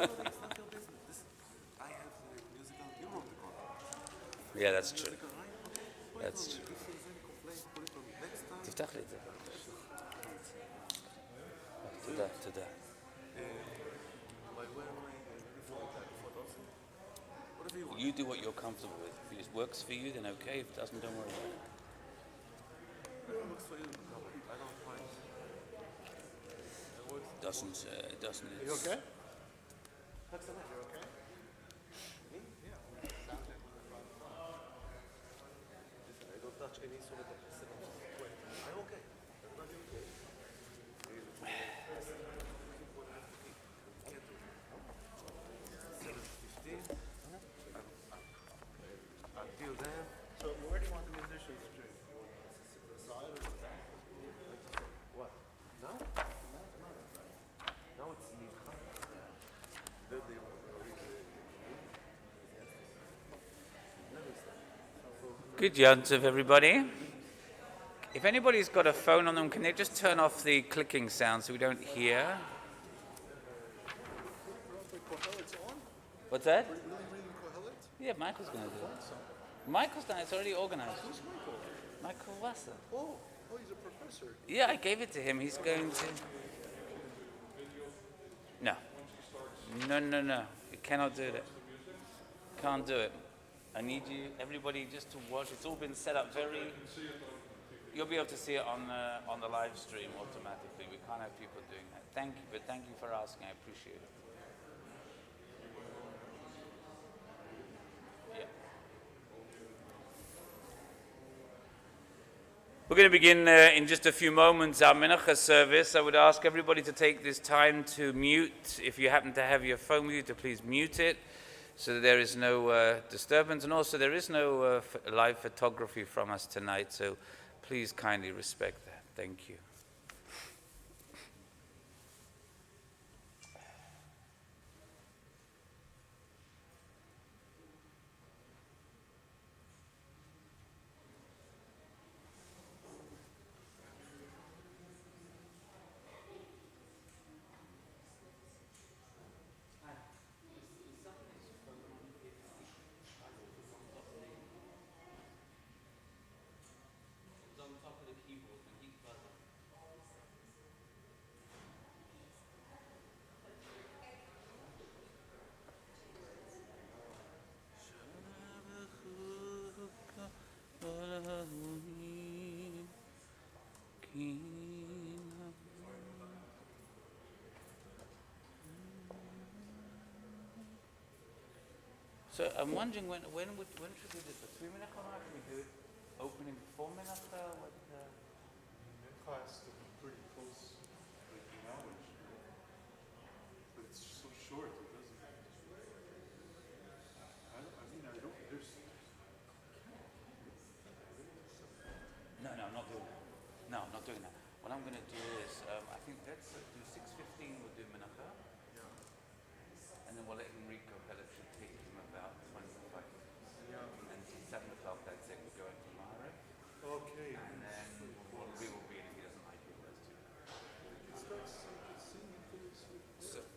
not your business. I have the musical, you wrote the contract. Yeah, that's true. Put That's it on me. true. If there's any complaint, put it on me. Next time. תפתח לי את זה. תודה, תודה. I wear my uniform at Hakafot also. Whatever you want. You do what you're comfortable with. If it works for you, then okay. If it doesn't, don't worry about it. Whatever works for you, cover it. I don't mind. It doesn't. Are you okay? Thanks so much. You okay? Me? Yeah. Sounds like when I Listen, I don't touch any sort of I'm okay. I'm not okay. Can't do it. 7:15. Until then, So where do you want the musicians to drink? The side or the back? what? Now? Now it's Mincha. Then they read never stop. Good Yontiv, everybody. If anybody's got a phone on them, can they just turn off the clicking sound so we don't hear? Kohelet's on? What's that? Really reading Kohelet? Yeah, Michael's going to do it. So, Michael's done it. It's already organized. who's Michael? Michael Wasser. Oh, he's a professor. Yeah, I gave it to him. He's going to... No. No. You cannot do that. Can't do it. I need you, everybody, just to watch. It's all been set up very... You'll be able to see it on the live stream automatically. We can't have people doing that. Thank you, but thank you for asking. I appreciate it. Yeah. We're going to begin in just a few moments our Mincha service. I would ask everybody to take this time to mute. If you happen to have your phone with you, to please mute it so that there is no disturbance. And also there is no live photography from us tonight, so please kindly respect that. Thank you. So I'm wondering when should we do this? A 3 minute Can we do it opening 4 minutes? Mincha has to be pretty close, like an hour. But it's so short, it doesn't. There's. No, I'm not doing that. No, I'm not doing that. What I'm going to do is, I think let's do 6:15. We'll do Mincha, and then we'll let Enrico Pellet should take him about 25. And 7 o'clock, that's it. We're going to Mahara. Okay. And then we will be in if he doesn't like it. Let's do that.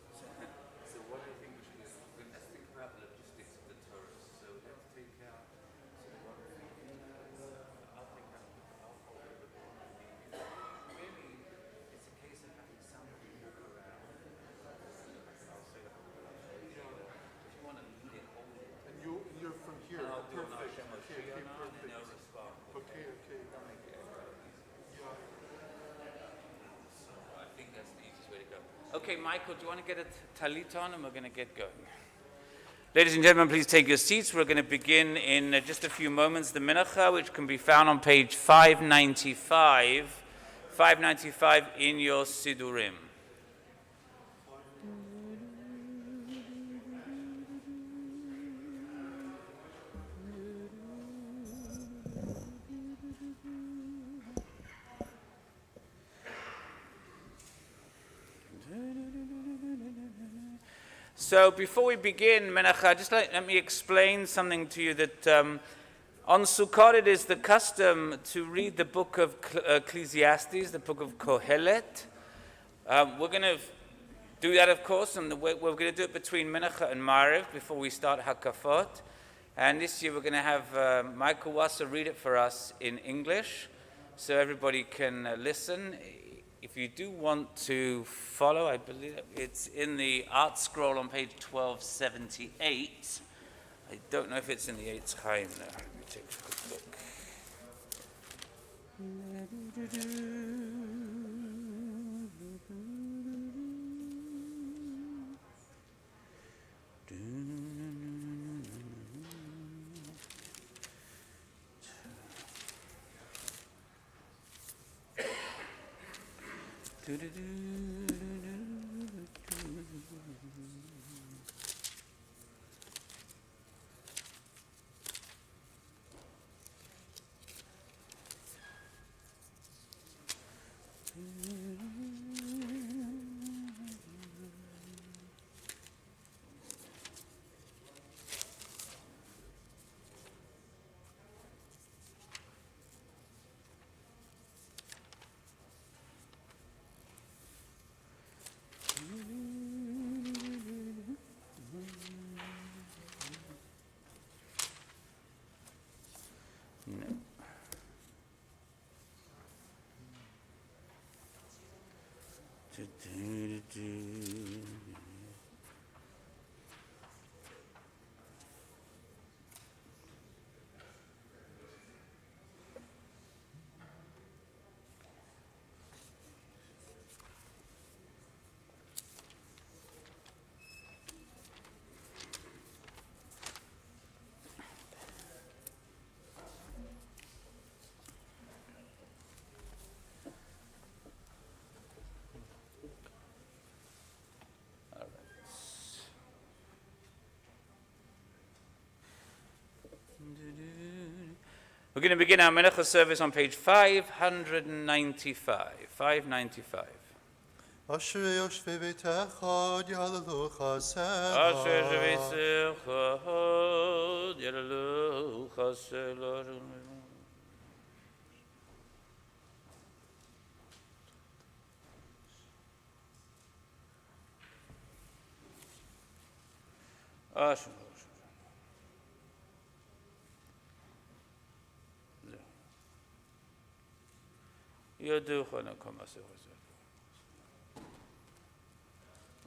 So what do you think we should do? Let's think about the logistics of the tourists. So let's take out. So what do you think? I'll take out. Maybe it's a case of having somebody walk around. I'll say that. If you want to lead it, hold it. And you're from here. And I'll do an Perfect. Hashem Okay, Shriyanan and perfect. they'll respond. Okay. Yeah. So I think that's the easiest way to go. Okay, Michael, do you want to get a talit on and we're going to get going? Ladies and gentlemen, please take your seats. We're going to begin in just a few moments the Mincha, which can be found on page 595. 595 in your Sidurim. So before we begin Menacha, just let me explain something to you that on Sukkot it is the custom to read the book of Ecclesiastes, the book of Kohelet. We're going to do that, of course, and we're going to do it between Mincha and Mariv before we start Hakafot. And this year we're going to have Michael Wasser read it for us in English, so everybody can listen. If you do want to follow, I believe it's in the art scroll on page 1278. I don't know if it's in the Eitz Chaim now. Let me take a quick look. We're going to begin our Menacha service on page 595. 595. אשר יושבי ביתך יהללו חסדך. אשר שביסך יהללו חסדך. אשר ידוך נקום עשר עשר.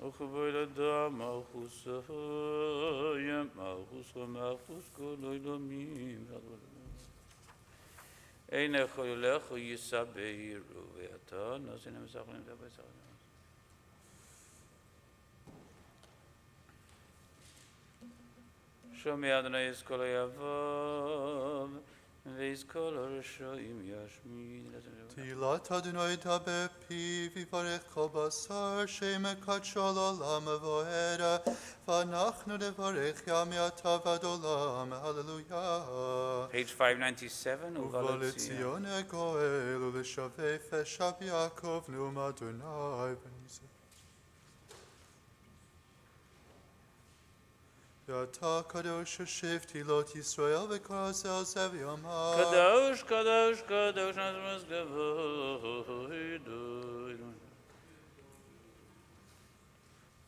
וכבוד אדם מלכוסו, מלכוסו מלכוס כל עולמים. אין יכול לך יסבירו, ואתה נושא נמסכים דבר סכים. שומע אדוני את כל אויביו, ואת כל הרשעים ישמיד. תהילת אדוני דבר פיו יברך כל בשר שמקדשו לעולם ועד ואנחנו נברך ים מעתה ועד עולם. הללויה. Page 597, ובא לציון הגואל ולשבי פשע ביעקב נאום אדוני ונישא. ואתה קדוש השיב תהילות ישראל וכרז על זה ויאמר קדוש, קדוש, קדוש, נשמס גבוה.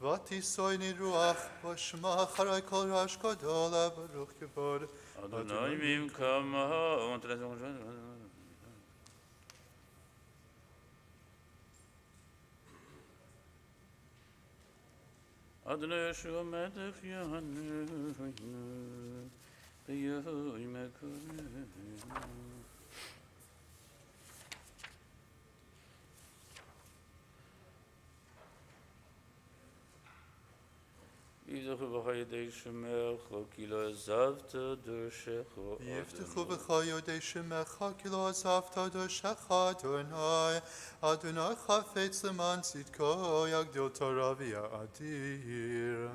ותישאני רוח ושמע אחרי כל רעש גדול ברוך כבוד אדוני ממקומו. אדוני ישוע מלך יעננו ביום מקומנו. יזכו בך ידי שמך כי לא עזבת דורשך. יפתחו בך ידי שמך כי לא עזבת דורשך אדוני. אדוני חפץ למען צדקו יגדיל תורה ויאדיר.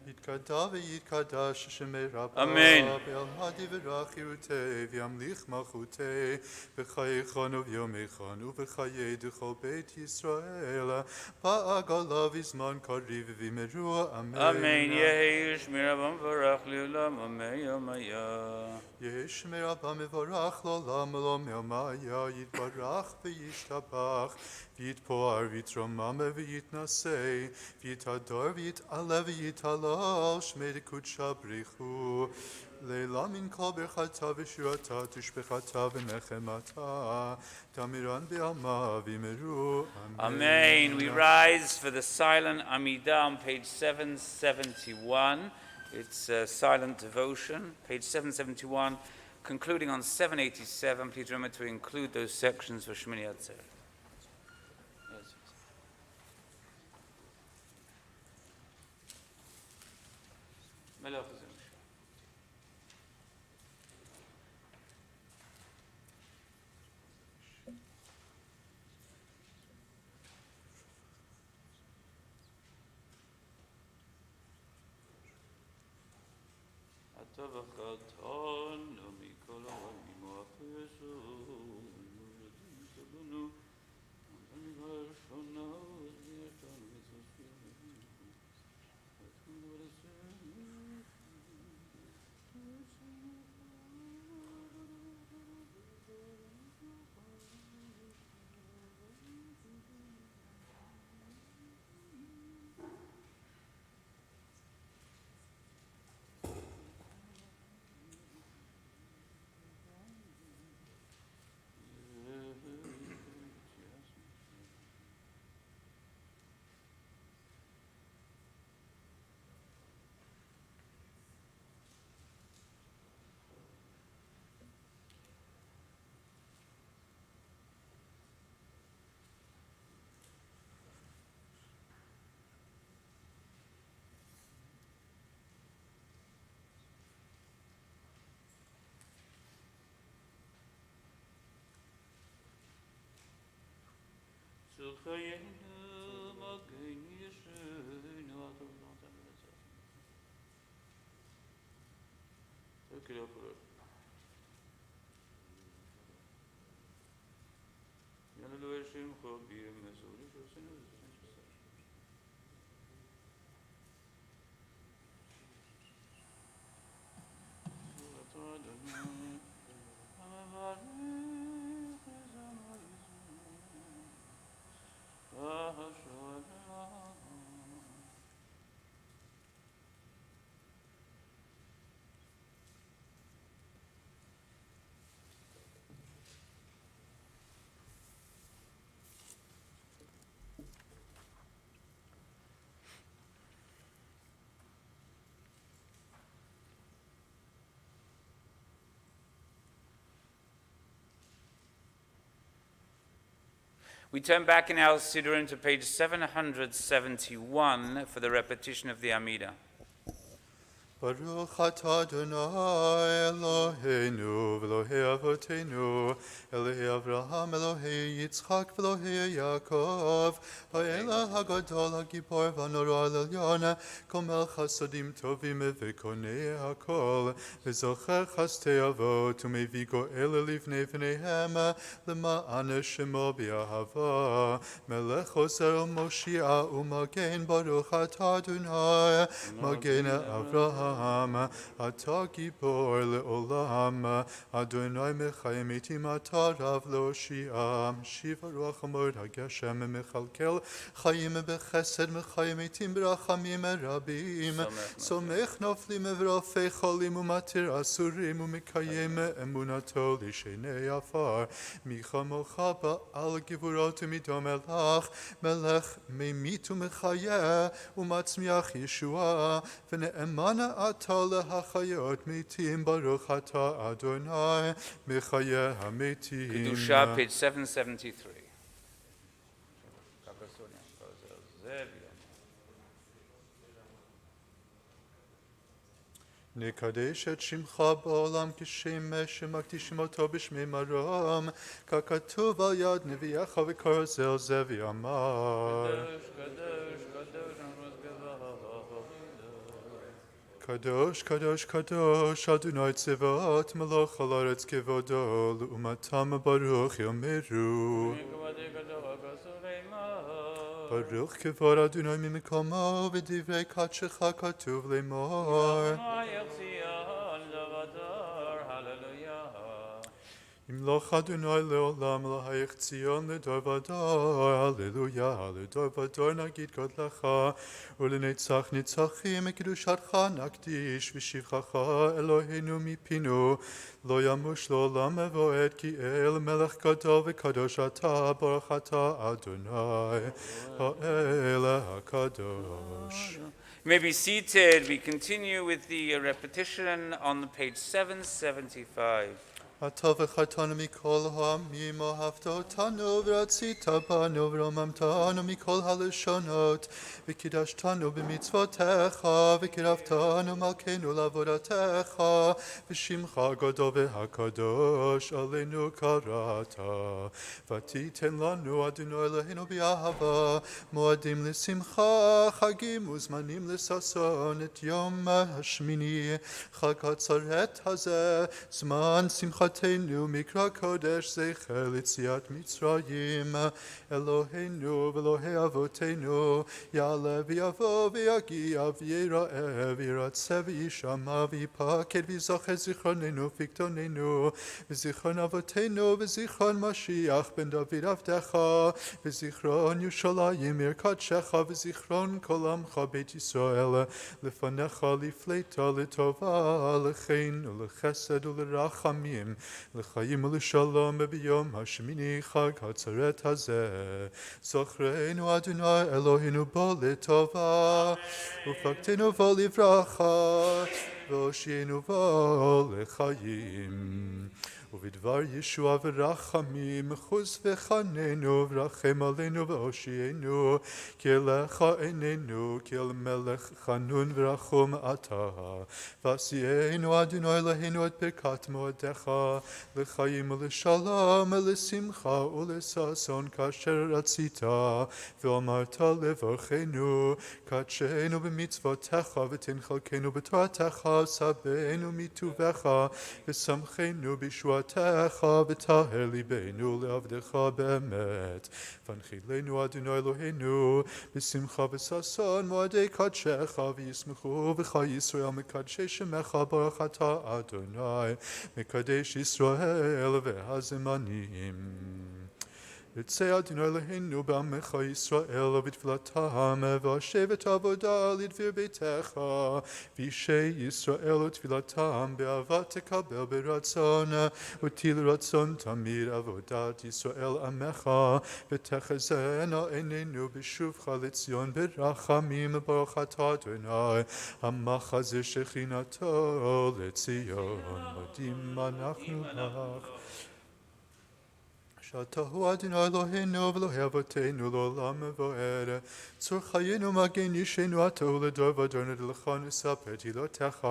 יתקדע ויתקדש שמי רבה, אמן. בעלמדי ורחירותי, וימליך מלכותי, בחייכון וביומייכון, ובחיי דכל בית ישראל, בעגלה בזמן קריב ומרו, אמן. אמן. יהי שמיר רבם מברך לעולם, אמן יומיה. יהי שמיר רבם מברך לעולם עולם יומיה, יתברך וישתבח, ויתפאר ויתרומם ויתנשא, ויתהדר ויתעלה ויתהלל, שמי דקודשא בריחו. לעילא מן כל ברכתה ושורתה, תשבחתה ונחמתה, תמירן בעלמא וימרו, אמן. Amen. We rise for the silent Amidah on page 771. It's silent devotion, page 771, concluding on 787. Please remember to include those sections for Shmini Atzeret. Yes. Melech Zimsh. Tavachatan mikol ha'olim ha'pesu v'yadinu v'yadinu We turn back in our Siddurim to page 771 for the repetition of the Amidah. ברוך אתה אדוני אלוהינו ואלוהי אבותינו אלוהי אברהם אלוהי יצחק ואלוהי יעקב האל הגדול הגיבור והנורא העליון כל מלך חסדים טובים וקונה הכל וזוכר חסדי אבות ומביא גואל לבני בניהם למען שמו באהבה מלך עוזר ומושיע ומגן ברוך אתה אדוני מגן אברהם אתה גיבור לעולם, אדוני מחיים איתי מטה רב להושיע, משיב הרוח המורד הגשם, מכלכל חיים בחסד, מחיים איתי ברחמים רבים, סומך נופלים ורופא חולים ומתיר אסורים, ומקיים אמונתו לשני עפר, מי כמוך בעל גבורות ומדום מלך, מלך ממית ומחיה, ומצמיח ישועה, ונאמן אתה להחיות מתים, ברוך אתה אדוני מחיי המתים. Kedusha, page 773. נקדש את שמך בעולם כשם שמקדישים אותו בשמי מרום, ככתוב על יד נביאך וכרזל זה ואמר. קדוש, קדוש, קדוש, אדוני צבאות מלוך על הארץ כבודו, לעומתם ברוך יאמרו. ברוך כבוד אדוני ממקומו, בדברי קודשך כתוב לאמור. ימלוך אדוני לעולם, להייך ציון לדור ודור, הללויה, לדור ודור נגיד גודלך, ולנצח נצחים מקדושתך נקדיש, ושבחך אלוהינו מפינו, לא ימוש לעולם מבועד, כי אל מלך גדול וקדוש אתה, ברוך אתה אדוני, האל הקדוש. You may be seated. We continue with the repetition on page 775. אתה וחתנו מכל העמים, אהבת אותנו ורצית בנו ורוממתנו מכל הלשונות, וקידשתנו במצוותיך, וקירבתנו מלכנו לעבודתך, ושמך הגדול והקדוש עלינו קראת. ותיתן לנו אדוני אלוהינו באהבה, מועדים לשמחה, חגים וזמנים לששון, את יום השמיני, חג עצרת הזה, זמן שמחה תנו מקרא קודש זכר ליציאת מצרים, אלוהינו ואלוהי אבותינו, יעלה ויבוא ויגיע ויראה וירצה וישמע ויפקד ויזכר זיכרוננו ופקדוננו, וזיכרון אבותינו וזיכרון משיח בן דוד עבדך, וזיכרון ירושלים עיר קודשך, וזיכרון כל עמך בית ישראל לפניך לפלטה לטובה, לחן ולחסד ולרחמים, לחיים ולשלום ביום השמיני חג עצרת הזה. זכרנו אדוני אלוהינו בו לטובה, ופקדנו בו לברכה, והושיענו בו לחיים. ובדבר ישועה ורחמים, חוס וחננו, ורחם עלינו והושיענו, כי אליך עינינו, כי אל מלך חנון ורחום אתה. ועשיינו אדוני אלוהינו את ברכת מועדיך, לחיים ולשלום, לשמחה ולששון, כאשר רצית, ואמרת לברכנו, קדשנו במצוותיך, ותן חלקנו בתורתך, סבנו מטובך, ושמחנו בישועתך, וטהר ליבנו לעבדך באמת. והנחילנו אדוני אלוהינו, בשמחה וששון מועדי קדשך, וישמחו בך ישראל מקדשי שמך, ברוך אתה אדוני, מקדש ישראל והזמנים. יצא אדוני אלוהינו בעמך ישראל ובתפילתם, והשבת עבודה לדביר ביתך, ואישי ישראל ותפילתם באהבה תקבל ברצון, ותהי רצון תמיד עבודת ישראל עמך, ותחזינה עינינו בשובך לציון ברחמים, ברוך אתה אדוני המחזה שכינתו לציון. מודים אנחנו לך. שאתה הוא אדוני אלוהינו ואלוהי אבותינו לעולם מבואר. צור חיינו מגן אישנו אתה ולדור ודור נדלך נספר תהילותיך,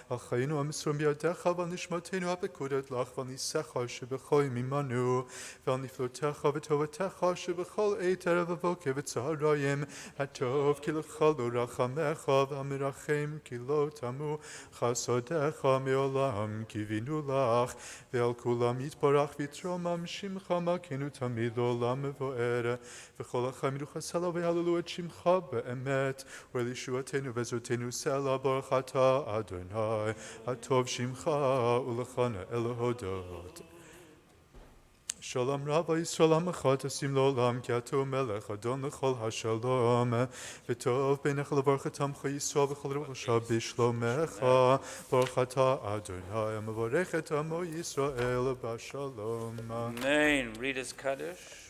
על חיינו המסורים בידיך ועל נשמתנו הפקודת לך, ועל ניסך שבכל ימימנו, ועל נפלותיך וטובתך שבכל עת ערב ובוקר וצהריים, הטוב כי לך לא רחמך, והמרחם כי לא תמו חסדיך מעולם קיווינו לך, ועל כולם יתברך ויתרומם שמך מלכנו תמיד לעולם מבואר. וכל החיים וחסלה והללו את שמך באמת, ולישועתנו ועזרתנו סלע, ברוך אתה אדוני הטוב שמך ולכנה אל ההודות. שלום רב ישראל עמך תשים לעולם, כי אתה מלך אדון לכל השלום, וטוב בעיניך לברך את עמך ישראל וכל רוחך בשלומך, ברוך אתה אדוני המברך את עמו ישראל בשלום. Amen. Reader's Kaddish.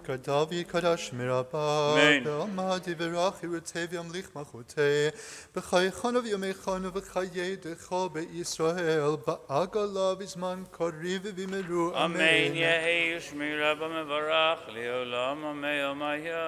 Kadavi Kadash Mirabah, Amen. Be'almadi V'rachi Rutevi Amlich Machutei, B'chaychanu V'yomeichanu V'chayei Decha Be'Yisrael, Ba'agala V'zman Kariv V'miru, Amen. Amen. Yehi Shmi Rabba Mevarach Leolam Amei Amaya.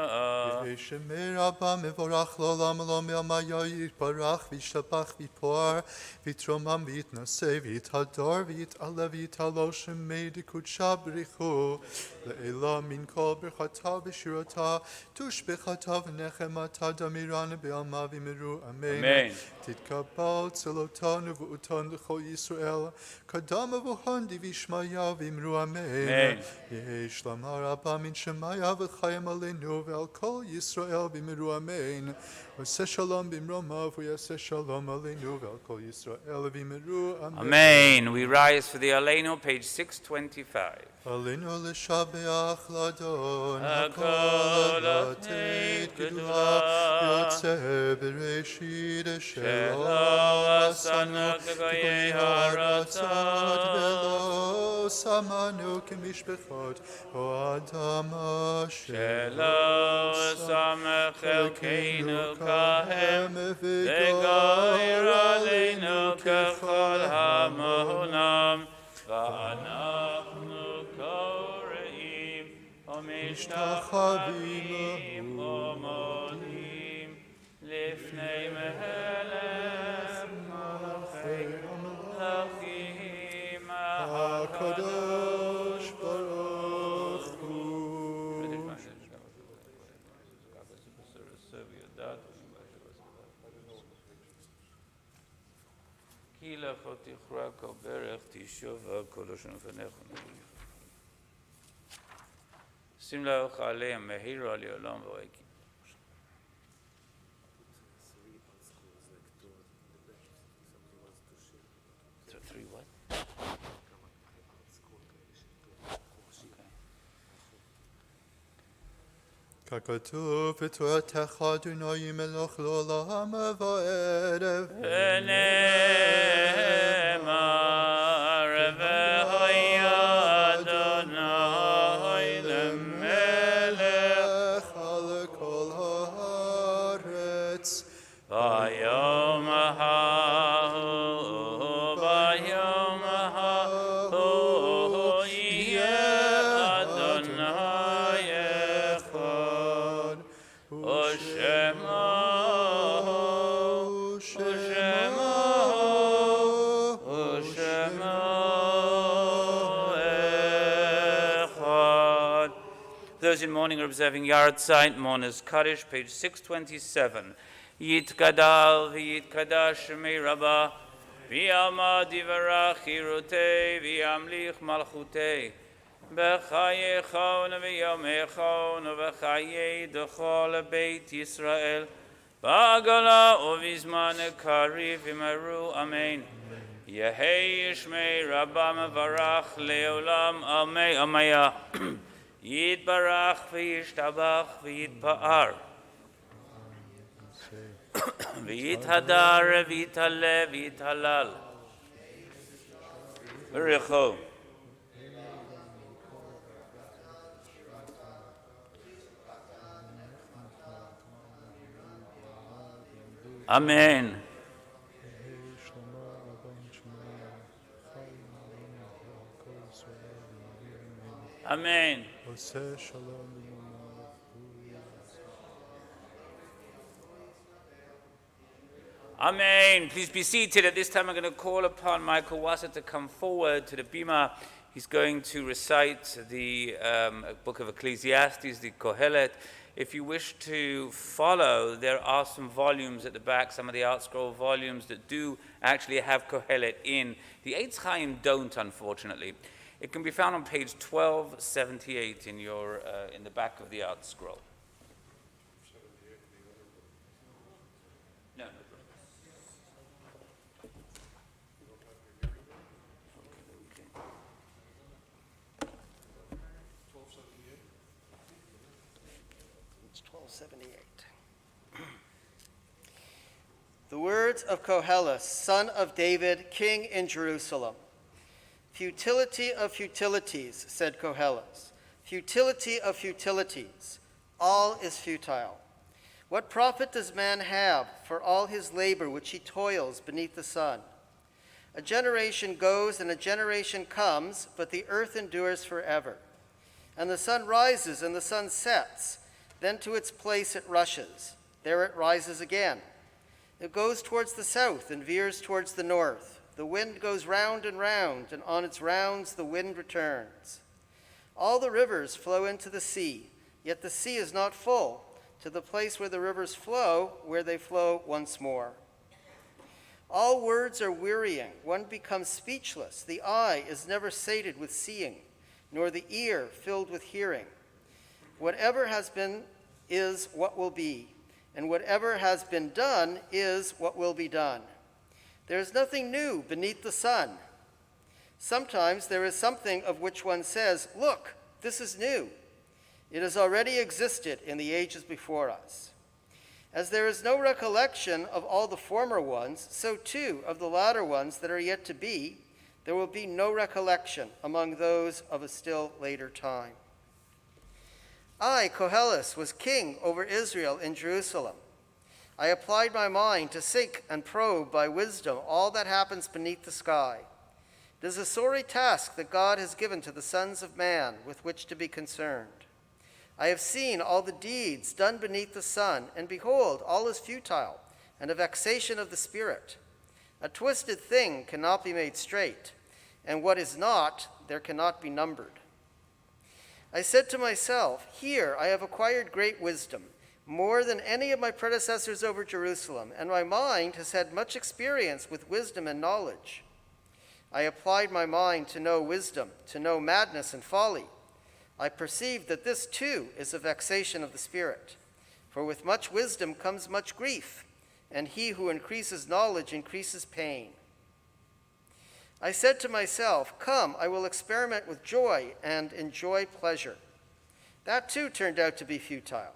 Shemir Abba Mevorach L'olam Olam Yamaya Yitbarach V'yishtabach V'yitpoar V'yitromam V'yitnaseh V'yithador V'yit'ala V'yitalo Shemei D'kudsha B'richu Le'ela Min Kol B'chata V'shirota Tush B'chata V'nechemata Damirana B'alma V'miru, Amen. Amen. Titkabal Tzilotanu V'utan D'chol Yisrael Kadama V'hondi V'yishmaya V'imru, Amen. Amen. Yesh Lamar Abba Min Shemaya V'chayim Aleinu V'al Kol Yisrael V'miru, Amen. V'aseh Shalom B'imromav V'yaseh Shalom Aleinu V'al Kol Yisrael V'miru, Amen. Amen. We rise for the Aleinu, page 625. Aleinu l'shabeach l'Adon Hakol hakol atei ateit gedula gedula yotzeh bereshit Shelo shelo asanu asanu k'goyei k'goyei haratzot haratzot velo samanu k'mishpechot o adam asher Shelo samech elkeinu kahem V'goyer aleinu kechol hamonam V'anachnu koreim Umishtachavim Umodim Lifnei Mehelech Malachei Lachim HaKadosh Baruch Hu. כי לך תכרע כל ברך תשוב על כל לשון לפניך. שים לך עליהם מהירה לעולם ועד. So 3 what? ככתוב בתורתך אדוני מלך לעולם וערב. ונאמר והיה אדוני למלך על כל הארץ. ביום ההוא יהיה אדוני אחד ושמו אחד. Those in mourning are observing Yahrzeit, Mourner's Kaddish, page 627. Yitgadal v'yitkadash shmei Rabbah v'yamad yivarach chirutei v'yamlich malchutei b'chayecha v'yomecha v'chayei d'chol beit Yisrael b'agala u'vizman kariv v'meru, Amen. Yehei shmei Rabbah mevarach leolam amei amaya Yitbarach v'yishtabach v'yitpa'ar v'yithadar v'yitale v'yithalal v'richo. Amen. Amen. עושה שלום Amen. Please be seated. At this time, I'm going to call upon Michael Wasser to come forward to the bima. He's going to recite the book of Ecclesiastes, the Kohelet. If you wish to follow, there are some volumes at the back, some of the Art Scroll volumes that do actually have Kohelet in. The Eitz Chaim don't, unfortunately. It can be found on page 1278 in the back of the Art Scroll. No. It's 1278. The words of Koheles, son of David, king in Jerusalem. Futility of futilities, said Koheles. Futility of futilities. All is futile. What profit does man have for all his labor which he toils beneath the sun? A generation goes and a generation comes, but the earth endures forever. And the sun rises and the sun sets, then to its place it rushes. There it rises again. It goes towards the south and veers towards the north. The wind goes round, and on its rounds the wind returns. All the rivers flow into the sea, yet the sea is not full, to the place where the rivers flow, where they flow once more. All words are wearying. One becomes speechless. The eye is never sated with seeing, nor the ear filled with hearing. Whatever has been is what will be, and whatever has been done is what will be done. There is nothing new beneath the sun. Sometimes there is something of which one says, "Look, this is new." It has already existed in the ages before us. As there is no recollection of all the former ones, so too of the latter ones that are yet to be, there will be no recollection among those of a still later time. I, Koheles, was king over Israel in Jerusalem. I applied my mind to seek and probe by wisdom all that happens beneath the sky. It is a sorry task that God has given to the sons of man with which to be concerned. I have seen all the deeds done beneath the sun, and behold, all is futile, and a vexation of the spirit. A twisted thing cannot be made straight, and what is not, there cannot be numbered. I said to myself, here I have acquired great wisdom, more than any of my predecessors over Jerusalem, and my mind has had much experience with wisdom and knowledge. I applied my mind to know wisdom, to know madness and folly. I perceived that this too is a vexation of the spirit. For with much wisdom comes much grief, and he who increases knowledge increases pain. I said to myself, come, I will experiment with joy and enjoy pleasure. That too turned out to be futile.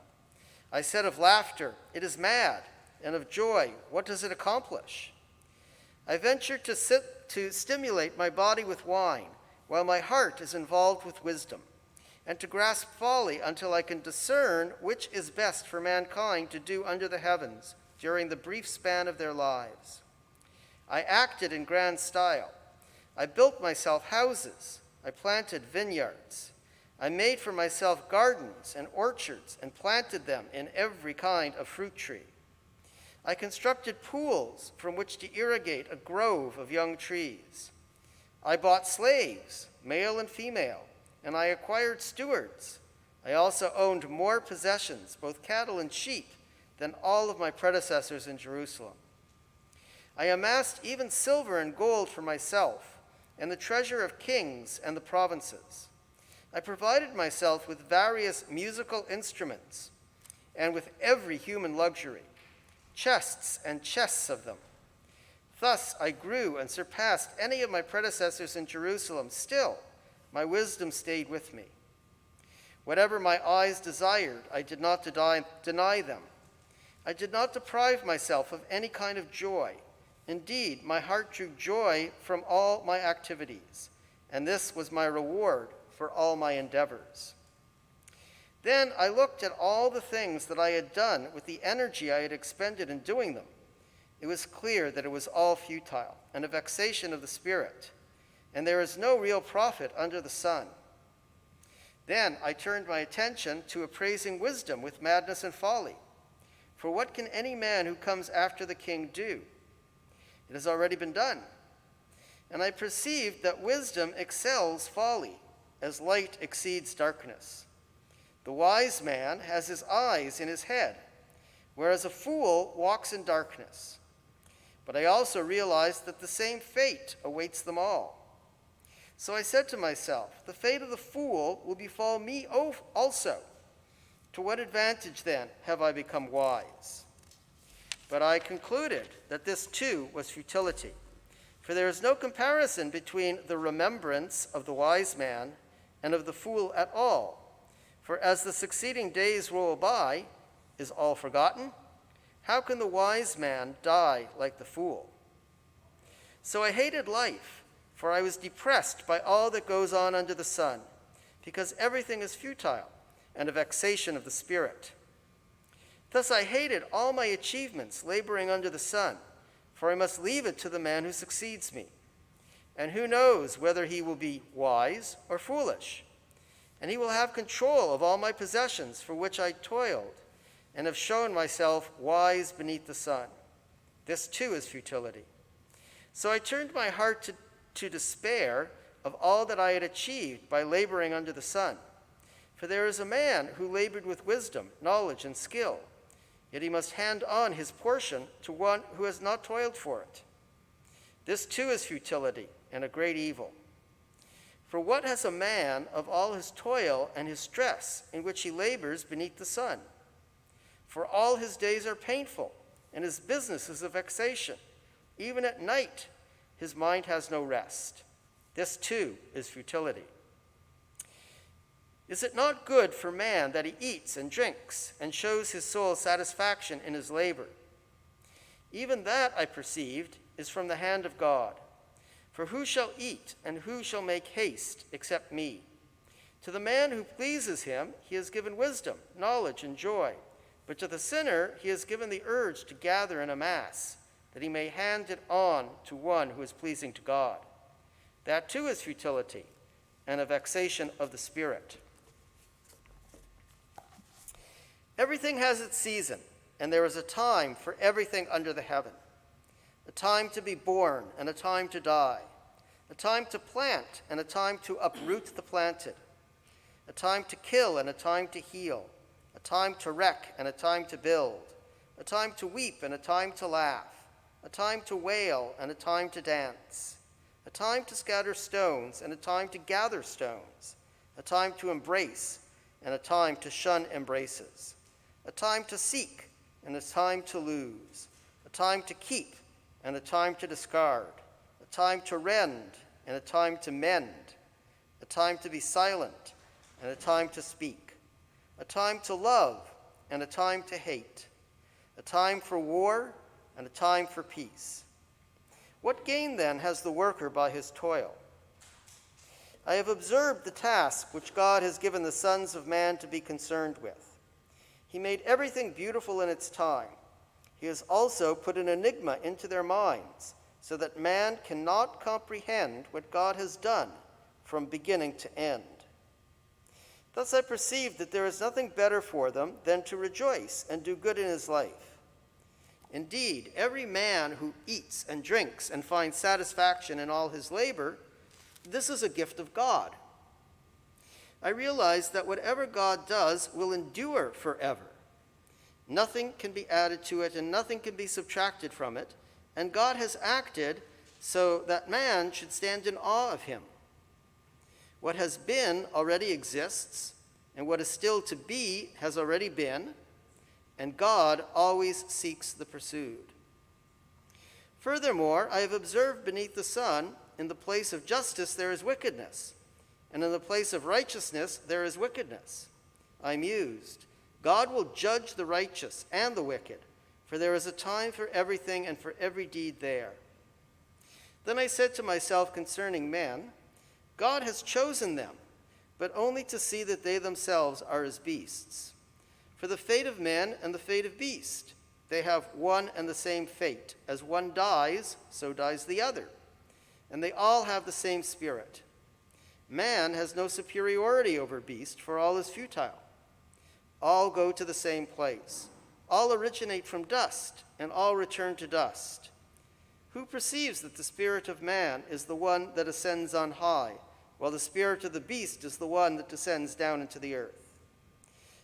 I said of laughter, it is mad, and of joy, what does it accomplish? I ventured to stimulate my body with wine, while my heart is involved with wisdom, and to grasp folly until I can discern which is best for mankind to do under the heavens during the brief span of their lives. I acted in grand style. I built myself houses. I planted vineyards. I made for myself gardens and orchards and planted them in every kind of fruit tree. I constructed pools from which to irrigate a grove of young trees. I bought slaves, male and female, and I acquired stewards. I also owned more possessions, both cattle and sheep, than all of my predecessors in Jerusalem. I amassed even silver and gold for myself, and the treasure of kings and the provinces. I provided myself with various musical instruments, and with every human luxury, chests and chests of them. Thus I grew and surpassed any of my predecessors in Jerusalem. Still, my wisdom stayed with me. Whatever my eyes desired, I did not deny them. I did not deprive myself of any kind of joy. Indeed, my heart drew joy from all my activities, and this was my reward for all my endeavors. Then I looked at all the things that I had done with the energy I had expended in doing them. It was clear that it was all futile and a vexation of the spirit, and there is no real profit under the sun. Then I turned my attention to appraising wisdom with madness and folly. For what can any man who comes after the king do? It has already been done. And I perceived that wisdom excels folly, as light exceeds darkness. The wise man has his eyes in his head, whereas a fool walks in darkness. But I also realized that the same fate awaits them all. So I said to myself, the fate of the fool will befall me also. To what advantage, then, have I become wise? But I concluded that this too was futility, for there is no comparison between the remembrance of the wise man and of the fool at all. For as the succeeding days roll by, is all forgotten? How can the wise man die like the fool? So I hated life, for I was depressed by all that goes on under the sun. because everything is futile and a vexation of the spirit. Thus I hated all my achievements laboring under the sun, for I must leave it to the man who succeeds me. And who knows whether he will be wise or foolish? And he will have control of all my possessions for which I toiled and have shown myself wise beneath the sun. This too is futility. So I turned my heart to despair of all that I had achieved by laboring under the sun. For there is a man who labored with wisdom, knowledge, and skill, yet he must hand on his portion to one who has not toiled for it. This too is futility and a great evil. For what has a man of all his toil and his stress in which he labors beneath the sun? For all his days are painful, and his business is a vexation. Even at night his mind has no rest. This too is futility. Is it not good for man that he eats and drinks and shows his soul satisfaction in his labor? Even that, I perceived, is from the hand of God. For who shall eat and who shall make haste except me? To the man who pleases him, he has given wisdom, knowledge, and joy. But to the sinner, he has given the urge to gather and amass, that he may hand it on to one who is pleasing to God. That too is futility and a vexation of the spirit. Everything has its season, and there is a time for everything under the heaven. A time to be born and a time to die. A time to plant and a time to uproot the planted. A time to kill and a time to heal. A time to wreck and a time to build. A time to weep and a time to laugh. A time to wail and a time to dance. A time to scatter stones and a time to gather stones. A time to embrace and a time to shun embraces. A time to seek and a time to lose. A time to keep and a time to discard. A time to rend and a time to mend. A time to be silent and a time to speak. A time to love and a time to hate. A time for war and a time for peace. What gain then has the worker by his toil? I have observed the task which God has given the sons of man to be concerned with. He made everything beautiful in its time. He has also put an enigma into their minds, so that man cannot comprehend what God has done from beginning to end. Thus I perceive that there is nothing better for them than to rejoice and do good in his life. Indeed, every man who eats and drinks and finds satisfaction in all his labor, this is a gift of God. I realize that whatever God does will endure forever. Nothing can be added to it and nothing can be subtracted from it, and God has acted so that man should stand in awe of him. What has been already exists, and what is still to be has already been, and God always seeks the pursued. Furthermore, I have observed beneath the sun, in the place of justice there is wickedness, and in the place of righteousness there is wickedness. I mused, God will judge the righteous and the wicked, for there is a time for everything and for every deed there. Then I said to myself concerning men, God has chosen them, but only to see that they themselves are as beasts. For the fate of men and the fate of beast, they have one and the same fate. As one dies, so dies the other. And they all have the same spirit. Man has no superiority over beast, for all is futile. All go to the same place. All originate from dust, and all return to dust. Who perceives that the spirit of man is the one that ascends on high, while the spirit of the beast is the one that descends down into the earth?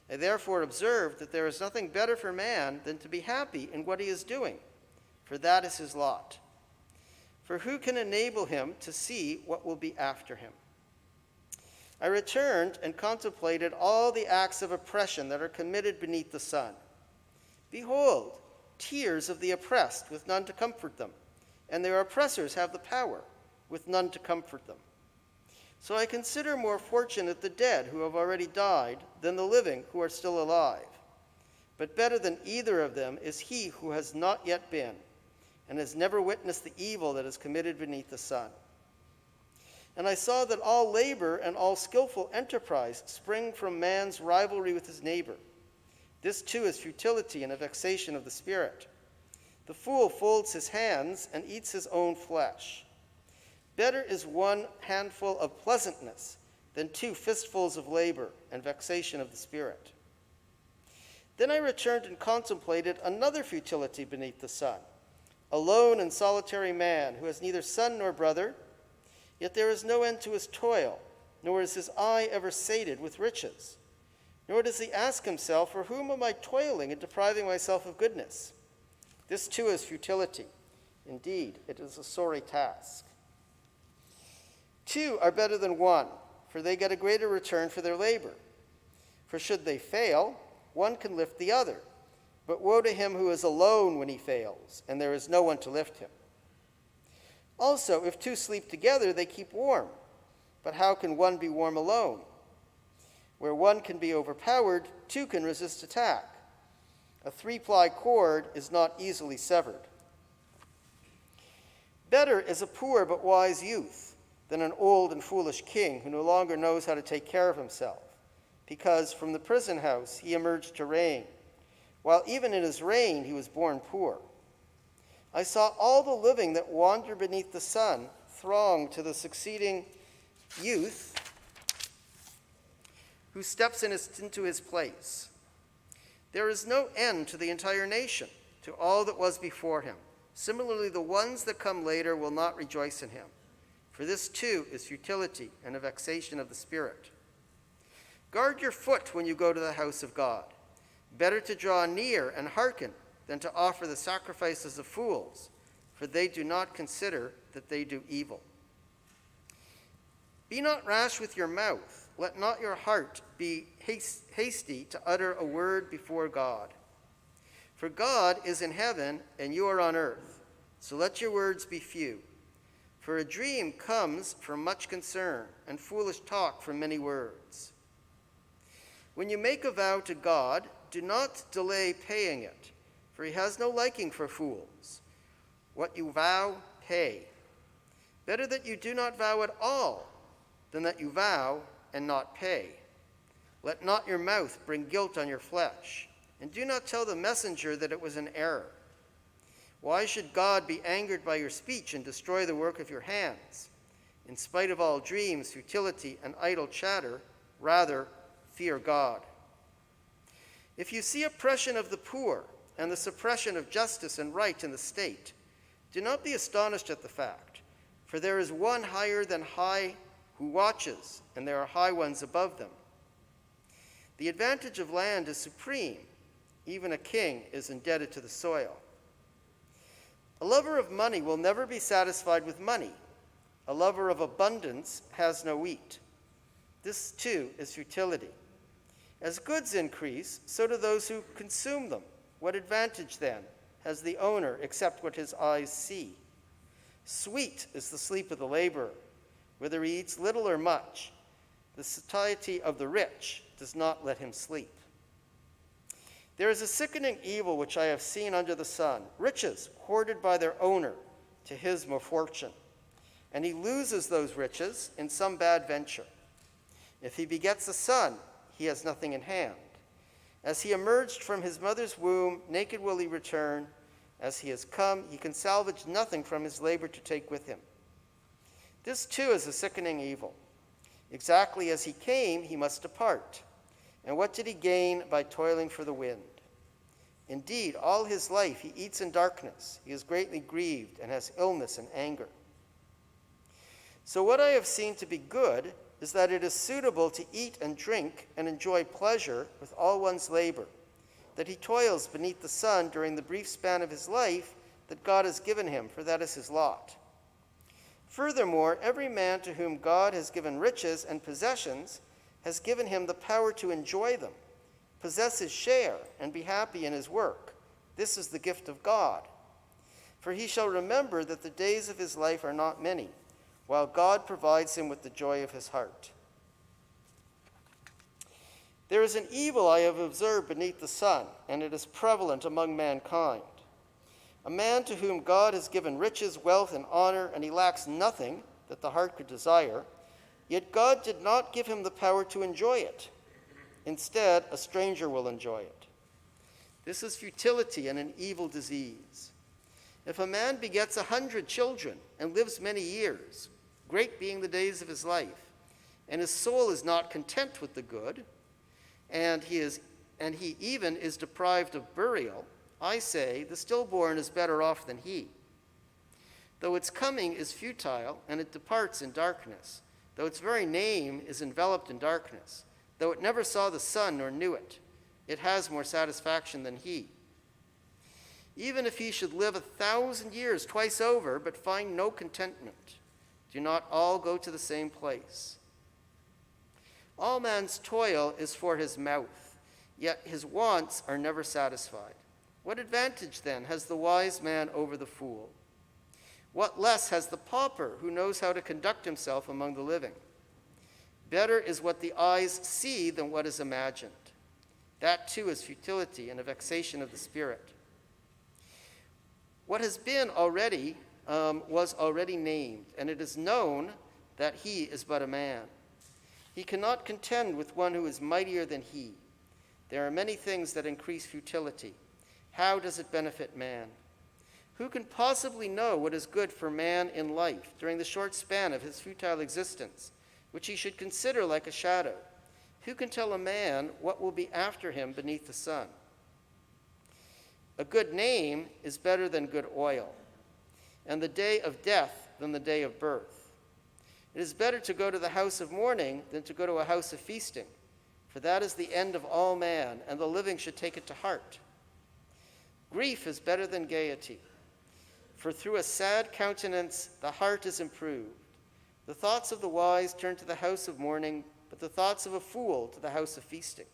I therefore observed that there is nothing better for man than to be happy in what he is doing, for that is his lot. For who can enable him to see what will be after him? I returned and contemplated all the acts of oppression that are committed beneath the sun. Behold, tears of the oppressed with none to comfort them, and their oppressors have the power with none to comfort them. So I consider more fortunate the dead who have already died than the living who are still alive. But better than either of them is he who has not yet been, and has never witnessed the evil that is committed beneath the sun. And I saw that all labor and all skillful enterprise spring from man's rivalry with his neighbor. This too is futility and a vexation of the spirit. The fool folds his hands and eats his own flesh. Better is one handful of pleasantness than 2 fistfuls of labor and vexation of the spirit. Then I returned and contemplated another futility beneath the sun. A lone and solitary man who has neither son nor brother, yet there is no end to his toil, nor is his eye ever sated with riches. Nor does he ask himself, for whom am I toiling and depriving myself of goodness? This too is futility. Indeed, it is a sorry task. 2 are better than 1, for they get a greater return for their labor. For should they fail, one can lift the other. But woe to him who is alone when he fails, and there is no one to lift him. Also, if 2 sleep together, they keep warm. But how can one be warm alone? Where one can be overpowered, 2 can resist attack. A 3-ply cord is not easily severed. Better is a poor but wise youth than an old and foolish king who no longer knows how to take care of himself, because from the prison house he emerged to reign, while even in his reign he was born poor. I saw all the living that wander beneath the sun throng to the succeeding youth who steps into his place. There is no end to the entire nation, to all that was before him. Similarly, the ones that come later will not rejoice in him. For this too is futility and a vexation of the spirit. Guard your foot when you go to the house of God. Better to draw near and hearken than to offer the sacrifices of fools, for they do not consider that they do evil. Be not rash with your mouth. Let not your heart be hasty to utter a word before God. For God is in heaven and you are on earth, so let your words be few. For a dream comes from much concern, and foolish talk from many words. When you make a vow to God, do not delay paying it, for he has no liking for fools. What you vow, pay. Better that you do not vow at all than that you vow and not pay. Let not your mouth bring guilt on your flesh, and do not tell the messenger that it was an error. Why should God be angered by your speech and destroy the work of your hands? In spite of all dreams, futility, and idle chatter, rather fear God. If you see oppression of the poor and the suppression of justice and right in the state, do not be astonished at the fact, for there is one higher than high who watches, and there are high ones above them. The advantage of land is supreme. Even a king is indebted to the soil. A lover of money will never be satisfied with money. A lover of abundance has no wheat. This too is futility. As goods increase, so do those who consume them. What advantage, then, has the owner except what his eyes see? Sweet is the sleep of the laborer, whether he eats little or much. The satiety of the rich does not let him sleep. There is a sickening evil which I have seen under the sun, riches hoarded by their owner to his misfortune, and he loses those riches in some bad venture. If he begets a son, he has nothing in hand. As he emerged from his mother's womb, naked will he return. As he has come, he can salvage nothing from his labor to take with him. This too is a sickening evil. Exactly as he came, he must depart. And what did he gain by toiling for the wind? Indeed, all his life he eats in darkness. He is greatly grieved and has illness and anger. So what I have seen to be good is that it is suitable to eat and drink and enjoy pleasure with all one's labor, that he toils beneath the sun during the brief span of his life that God has given him, for that is his lot. Furthermore, every man to whom God has given riches and possessions has given him the power to enjoy them, possess his share, and be happy in his work. This is the gift of God. For he shall remember that the days of his life are not many, while God provides him with the joy of his heart. There is an evil I have observed beneath the sun, and it is prevalent among mankind. A man to whom God has given riches, wealth, and honor, and he lacks nothing, that the heart could desire, yet God did not give him the power to enjoy it. Instead, a stranger will enjoy it. This is futility and an evil disease. If a man begets 100 children and lives many years, great being the days of his life, and his soul is not content with the good, and he even is deprived of burial, I say, the stillborn is better off than he. Though its coming is futile, and it departs in darkness, though its very name is enveloped in darkness, though it never saw the sun nor knew it, it has more satisfaction than he. Even if he should live 1,000 years twice over, but find no contentment, do not all go to the same place? All man's toil is for his mouth, yet his wants are never satisfied. What advantage, then, has the wise man over the fool? What less has the pauper who knows how to conduct himself among the living? Better is what the eyes see than what is imagined. That too is futility and a vexation of the spirit. What has been already was already named, and it is known that he is but a man. He cannot contend with one who is mightier than he. There are many things that increase futility. How does it benefit man? Who can possibly know what is good for man in life during the short span of his futile existence, which he should consider like a shadow? Who can tell a man what will be after him beneath the sun? A good name is better than good oil, and the day of death than the day of birth. It is better to go to the house of mourning than to go to a house of feasting, for that is the end of all man, and the living should take it to heart. Grief is better than gaiety, for through a sad countenance the heart is improved. The thoughts of the wise turn to the house of mourning, but the thoughts of a fool to the house of feasting.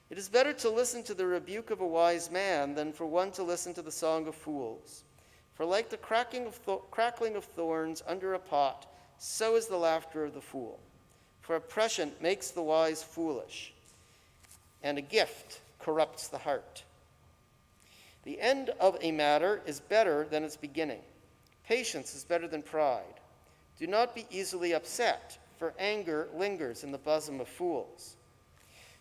It is better to listen to the rebuke of a wise man than for one to listen to the song of fools. For like the crackling of thorns under a pot, so is the laughter of the fool. For oppression makes the wise foolish, and a gift corrupts the heart. The end of a matter is better than its beginning. Patience is better than pride. Do not be easily upset, for anger lingers in the bosom of fools.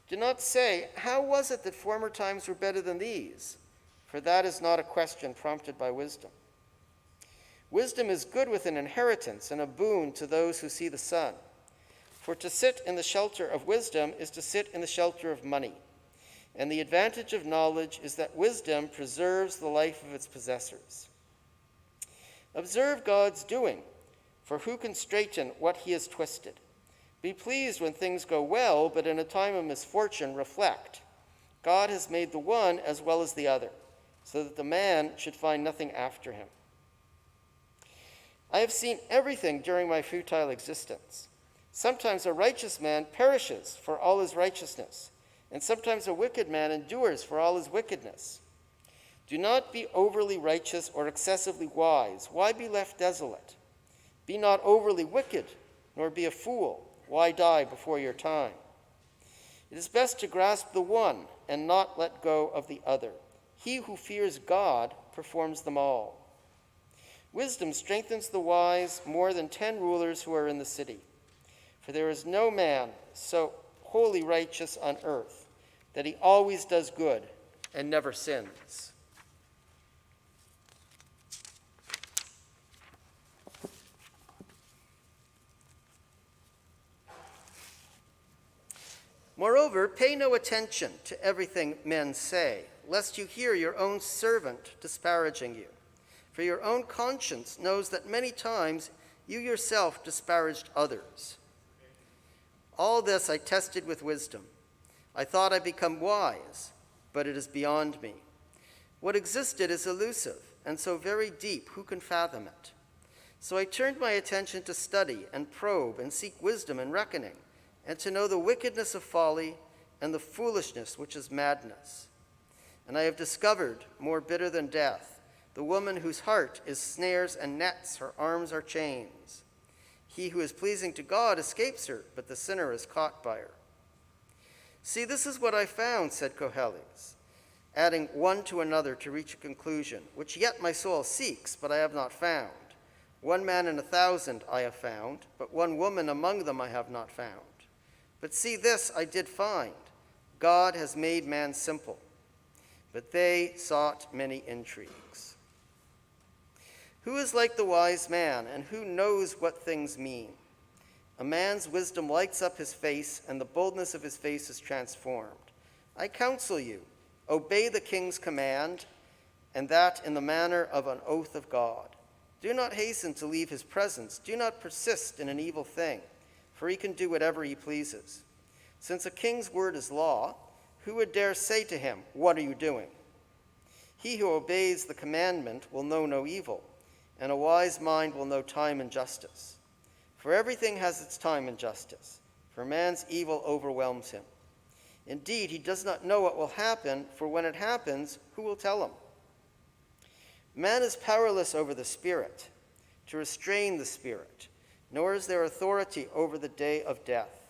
Do not say, "How was it that former times were better than these?" For that is not a question prompted by wisdom. Wisdom is good with an inheritance and a boon to those who see the sun. For to sit in the shelter of wisdom is to sit in the shelter of money. And the advantage of knowledge is that wisdom preserves the life of its possessors. Observe God's doing, for who can straighten what he has twisted? Be pleased when things go well, but in a time of misfortune reflect. God has made the one as well as the other, so that the man should find nothing after him. I have seen everything during my futile existence. Sometimes a righteous man perishes for all his righteousness, and sometimes a wicked man endures for all his wickedness. Do not be overly righteous or excessively wise. Why be left desolate? Be not overly wicked, nor be a fool. Why die before your time? It is best to grasp the one and not let go of the other. He who fears God performs them all. Wisdom strengthens the wise more than 10 rulers who are in the city. For there is no man so wholly righteous on earth that he always does good and never sins. Moreover, pay no attention to everything men say, lest you hear your own servant disparaging you. For your own conscience knows that many times you yourself disparaged others. All this I tested with wisdom. I thought I'd become wise, but it is beyond me. What existed is elusive, and so very deep, who can fathom it? So I turned my attention to study and probe and seek wisdom and reckoning, and to know the wickedness of folly and the foolishness which is madness. And I have discovered, more bitter than death, the woman whose heart is snares and nets, her arms are chains. He who is pleasing to God escapes her, but the sinner is caught by her. See, this is what I found, said Koheles, adding one to another to reach a conclusion, which yet my soul seeks, but I have not found. 1 man in 1,000 I have found, but 1 woman among them I have not found. But see, this I did find: God has made man simple, but they sought many intrigues. Who is like the wise man, and who knows what things mean? A man's wisdom lights up his face, and the boldness of his face is transformed. I counsel you, obey the king's command, and that in the manner of an oath of God. Do not hasten to leave his presence. Do not persist in an evil thing, for he can do whatever he pleases. Since a king's word is law, who would dare say to him, "What are you doing?" He who obeys the commandment will know no evil, and a wise mind will know time and justice. For everything has its time and justice, for man's evil overwhelms him. Indeed, he does not know what will happen, for when it happens, who will tell him? Man is powerless over the Spirit, to restrain the Spirit, nor is there authority over the day of death,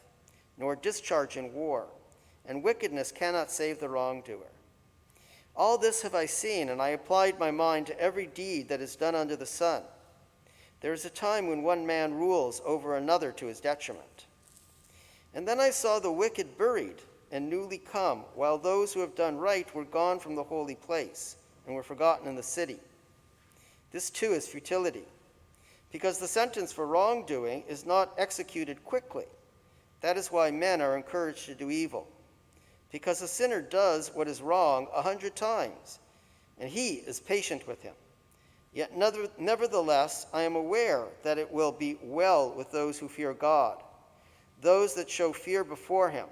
nor discharge in war, and wickedness cannot save the wrongdoer. All this have I seen, and I applied my mind to every deed that is done under the sun. There is a time when 1 man rules over another to his detriment. And then I saw the wicked buried and newly come, while those who have done right were gone from the holy place and were forgotten in the city. This too is futility, because the sentence for wrongdoing is not executed quickly. That is why men are encouraged to do evil, because a sinner does what is wrong 100 times, and he is patient with him. Yet nevertheless, I am aware that it will be well with those who fear God, those that show fear before him,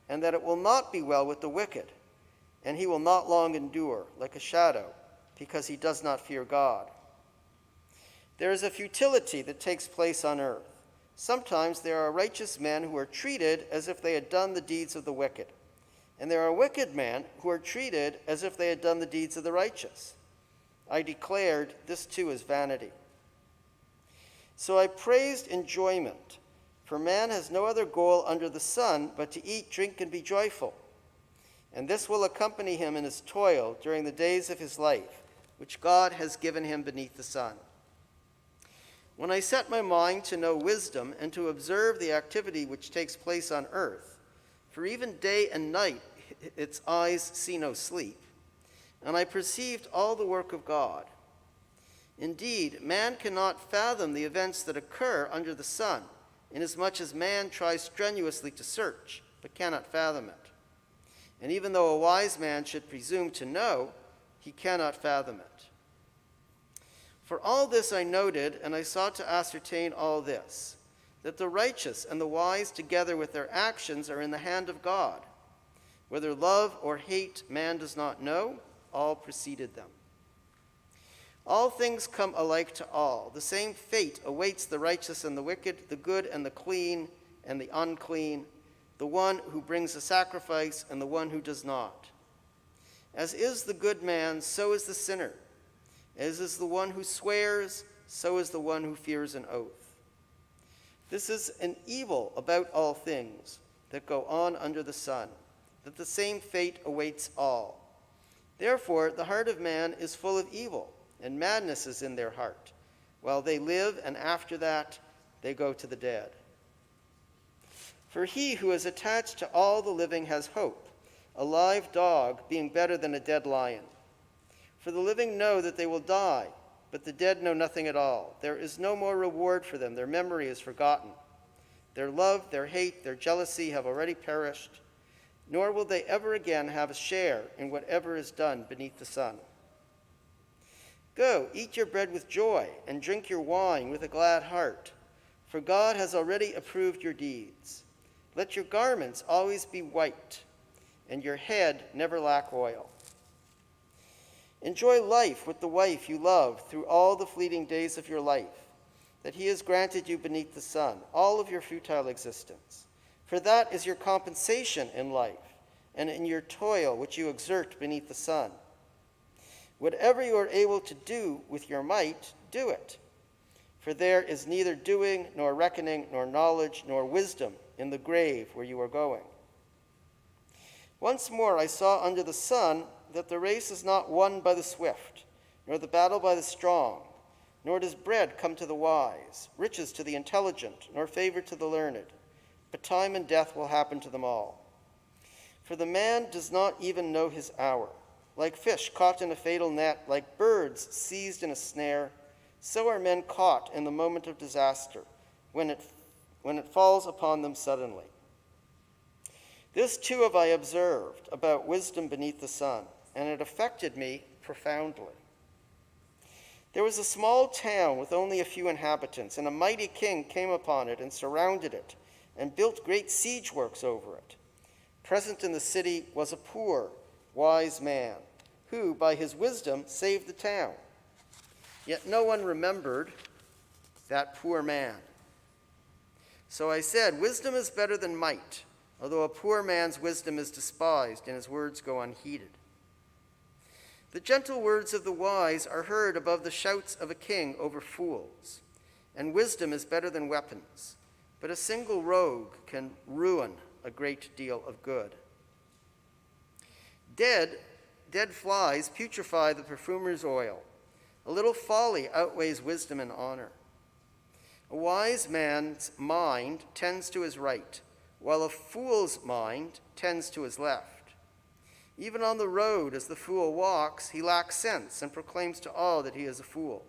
and that it will not be well with the wicked, and he will not long endure, like a shadow, because he does not fear God. There is a futility that takes place on earth. Sometimes there are righteous men who are treated as if they had done the deeds of the wicked, and there are wicked men who are treated as if they had done the deeds of the righteous. I declared, this too is vanity. So I praised enjoyment, for man has no other goal under the sun but to eat, drink, and be joyful. And this will accompany him in his toil during the days of his life, which God has given him beneath the sun. When I set my mind to know wisdom and to observe the activity which takes place on earth, for even day and night its eyes see no sleep, and I perceived all the work of God. Indeed, man cannot fathom the events that occur under the sun, inasmuch as man tries strenuously to search, but cannot fathom it. And even though a wise man should presume to know, he cannot fathom it. For all this I noted, and I sought to ascertain all this, that the righteous and the wise together with their actions are in the hand of God. Whether love or hate man does not know, all preceded them. All things come alike to all. The same fate awaits the righteous and the wicked, the good and the clean and the unclean, the one who brings a sacrifice and the one who does not. As is the good man, so is the sinner. As is the one who swears, so is the one who fears an oath. This is an evil about all things that go on under the sun, that the same fate awaits all. Therefore, the heart of man is full of evil, and madness is in their heart, while they live, and after that they go to the dead. For he who is attached to all the living has hope, a live dog being better than a dead lion. For the living know that they will die, but the dead know nothing at all. There is no more reward for them. Their memory is forgotten. Their love, their hate, their jealousy have already perished, nor will they ever again have a share in whatever is done beneath the sun. Go, eat your bread with joy, and drink your wine with a glad heart, for God has already approved your deeds. Let your garments always be white, and your head never lack oil. Enjoy life with the wife you love through all the fleeting days of your life, that he has granted you beneath the sun, all of your futile existence. For that is your compensation in life, and in your toil which you exert beneath the sun. Whatever you are able to do with your might, do it. For there is neither doing, nor reckoning, nor knowledge, nor wisdom in the grave where you are going. Once more I saw under the sun that the race is not won by the swift, nor the battle by the strong, nor does bread come to the wise, riches to the intelligent, nor favor to the learned. But time and death will happen to them all. For the man does not even know his hour. Like fish caught in a fatal net, like birds seized in a snare, so are men caught in the moment of disaster, when it falls upon them suddenly. This too have I observed about wisdom beneath the sun, and it affected me profoundly. There was a small town with only a few inhabitants, and a mighty king came upon it and surrounded it, and built great siege works over it. Present in the city was a poor, wise man, who, by his wisdom, saved the town. Yet no one remembered that poor man. So I said, wisdom is better than might, although a poor man's wisdom is despised and his words go unheeded. The gentle words of the wise are heard above the shouts of a king over fools, and wisdom is better than weapons, but a single rogue can ruin a great deal of good. Dead flies putrefy the perfumer's oil. A little folly outweighs wisdom and honor. A wise man's mind tends to his right, while a fool's mind tends to his left. Even on the road, as the fool walks, he lacks sense and proclaims to all that he is a fool.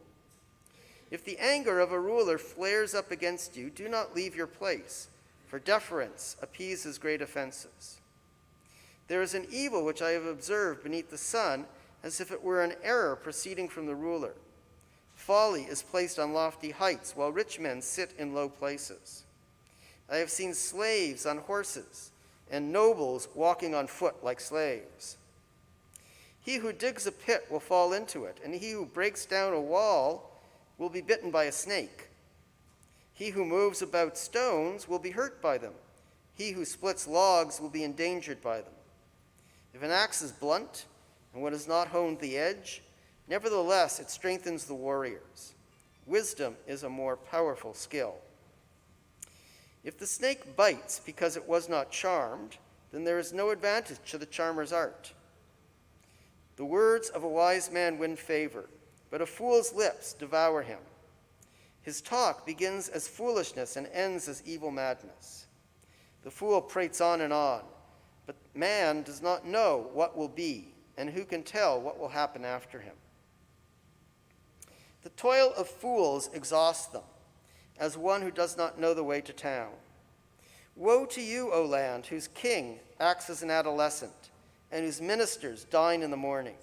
If the anger of a ruler flares up against you, do not leave your place, for deference appeases great offenses. There is an evil which I have observed beneath the sun, as if it were an error proceeding from the ruler. Folly is placed on lofty heights, while rich men sit in low places. I have seen slaves on horses, and nobles walking on foot like slaves. He who digs a pit will fall into it, and he who breaks down a wall will be bitten by a snake. He who moves about stones will be hurt by them. He who splits logs will be endangered by them. If an axe is blunt, and one has not honed the edge, nevertheless it strengthens the warriors. Wisdom is a more powerful skill. If the snake bites because it was not charmed, then there is no advantage to the charmer's art. The words of a wise man win favor, but a fool's lips devour him. His talk begins as foolishness and ends as evil madness. The fool prates on, but man does not know what will be, and who can tell what will happen after him? The toil of fools exhausts them, as one who does not know the way to town. Woe to you, O land, whose king acts as an adolescent, and whose ministers dine in the morning.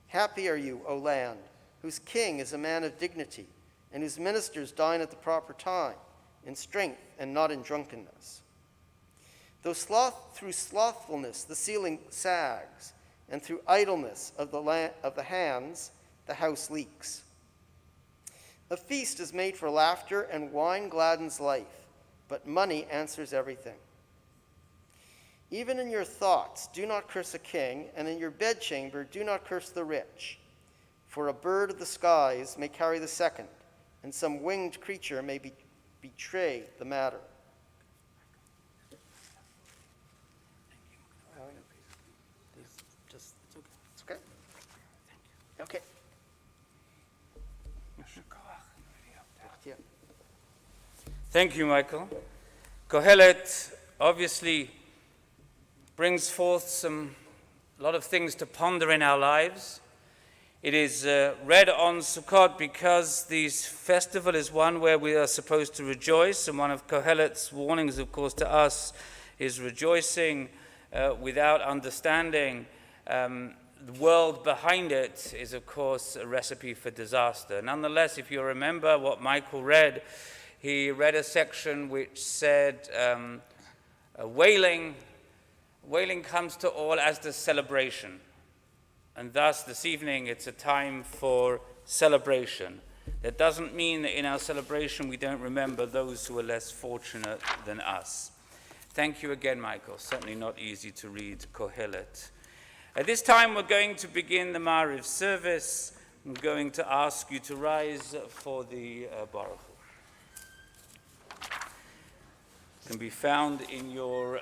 Happy are you, O land, whose king is a man of dignity, and whose ministers dine at the proper time, in strength and not in drunkenness. Though through slothfulness the ceiling sags, and through idleness of the hands the house leaks. A feast is made for laughter, and wine gladdens life, but money answers everything. Even in your thoughts, do not curse a king, and in your bedchamber, do not curse the rich. For a bird of the skies may carry the second, and some winged creature may betray the matter. It's okay. Okay. Thank you, Michael. Kohelet obviously brings forth a lot of things to ponder in our lives. It is read on Sukkot because this festival is one where we are supposed to rejoice, and one of Kohelet's warnings, of course, to us is rejoicing without understanding the world behind it is, of course, a recipe for disaster. Nonetheless, if you remember what Michael read, he read a section which said, wailing comes to all as the celebration. And thus, this evening, it's a time for celebration. That doesn't mean that in our celebration we don't remember those who are less fortunate than us. Thank you again, Michael. Certainly not easy to read Kohelet. At this time, we're going to begin the Ma'ariv service. I'm going to ask you to rise for the Baruch. It can be found in your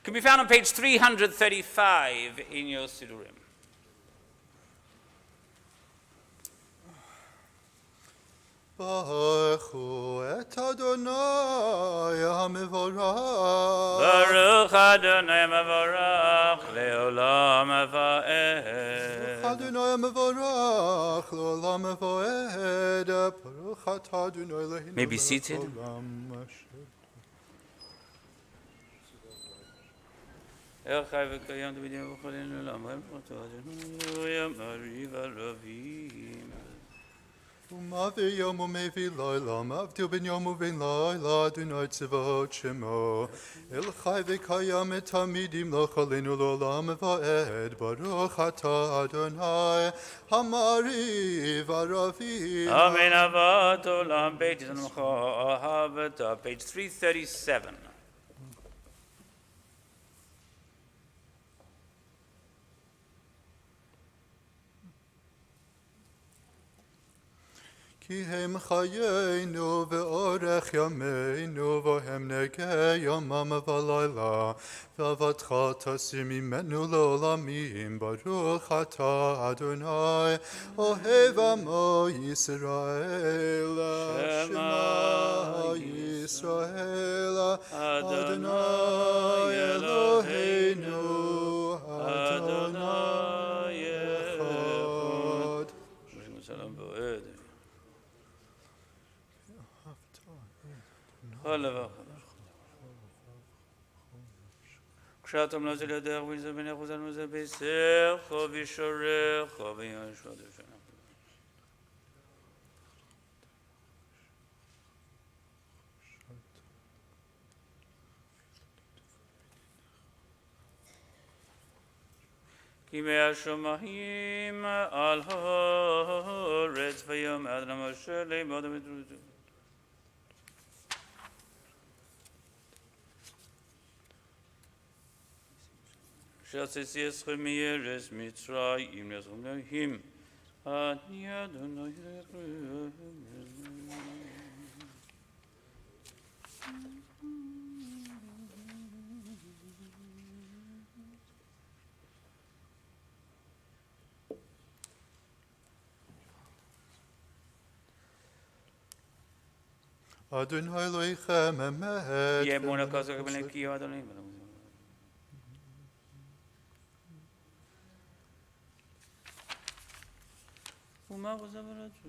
Can be found on page 335 in your Sidurim. ברכו את אדוני המבורך. Baruch Adonai Mevorach Leolam Vaed. אדוני המבורך לעולם ועד. ברוך אתה אדוני אלוהינו May be seated. מלך העולם אשר. Elchai v'kayam t'vidim v'cholin l'olam v'emroto Mari v'ravim. ומביא יום ומביא לילה, מבדיל בין יום ובין לילה, אדוני צבאות שמו. אל חי וקיים תמיד ימלוך עלינו לעולם ועד. ברוך אתה אדוני, המרי והרבים. Amen avat olam beit zancha ahavata. Page 337. כי הם חיינו ואורך ימינו והם נגי יומם ולילה ועבדך תשים ממנו לעולמים ברוך אתה אדוני אוהב עמו ישראל שמע ישראל אדוני אלוהינו אדוני אחד. כשאתם לא זה לדרך וזה בנחוזן וזה ביסך ובישורך ובישוד ושנה. כי מהשמיים על הארץ ויום אדם אשר לימוד ודרוזו. שעשיתי אסכם מארץ מצרים לזכם להם אני אדוני אדוני אלוהיכם אמת. יהיה מונה כזו כבנקי אדוני. ומה רוצה ברצו?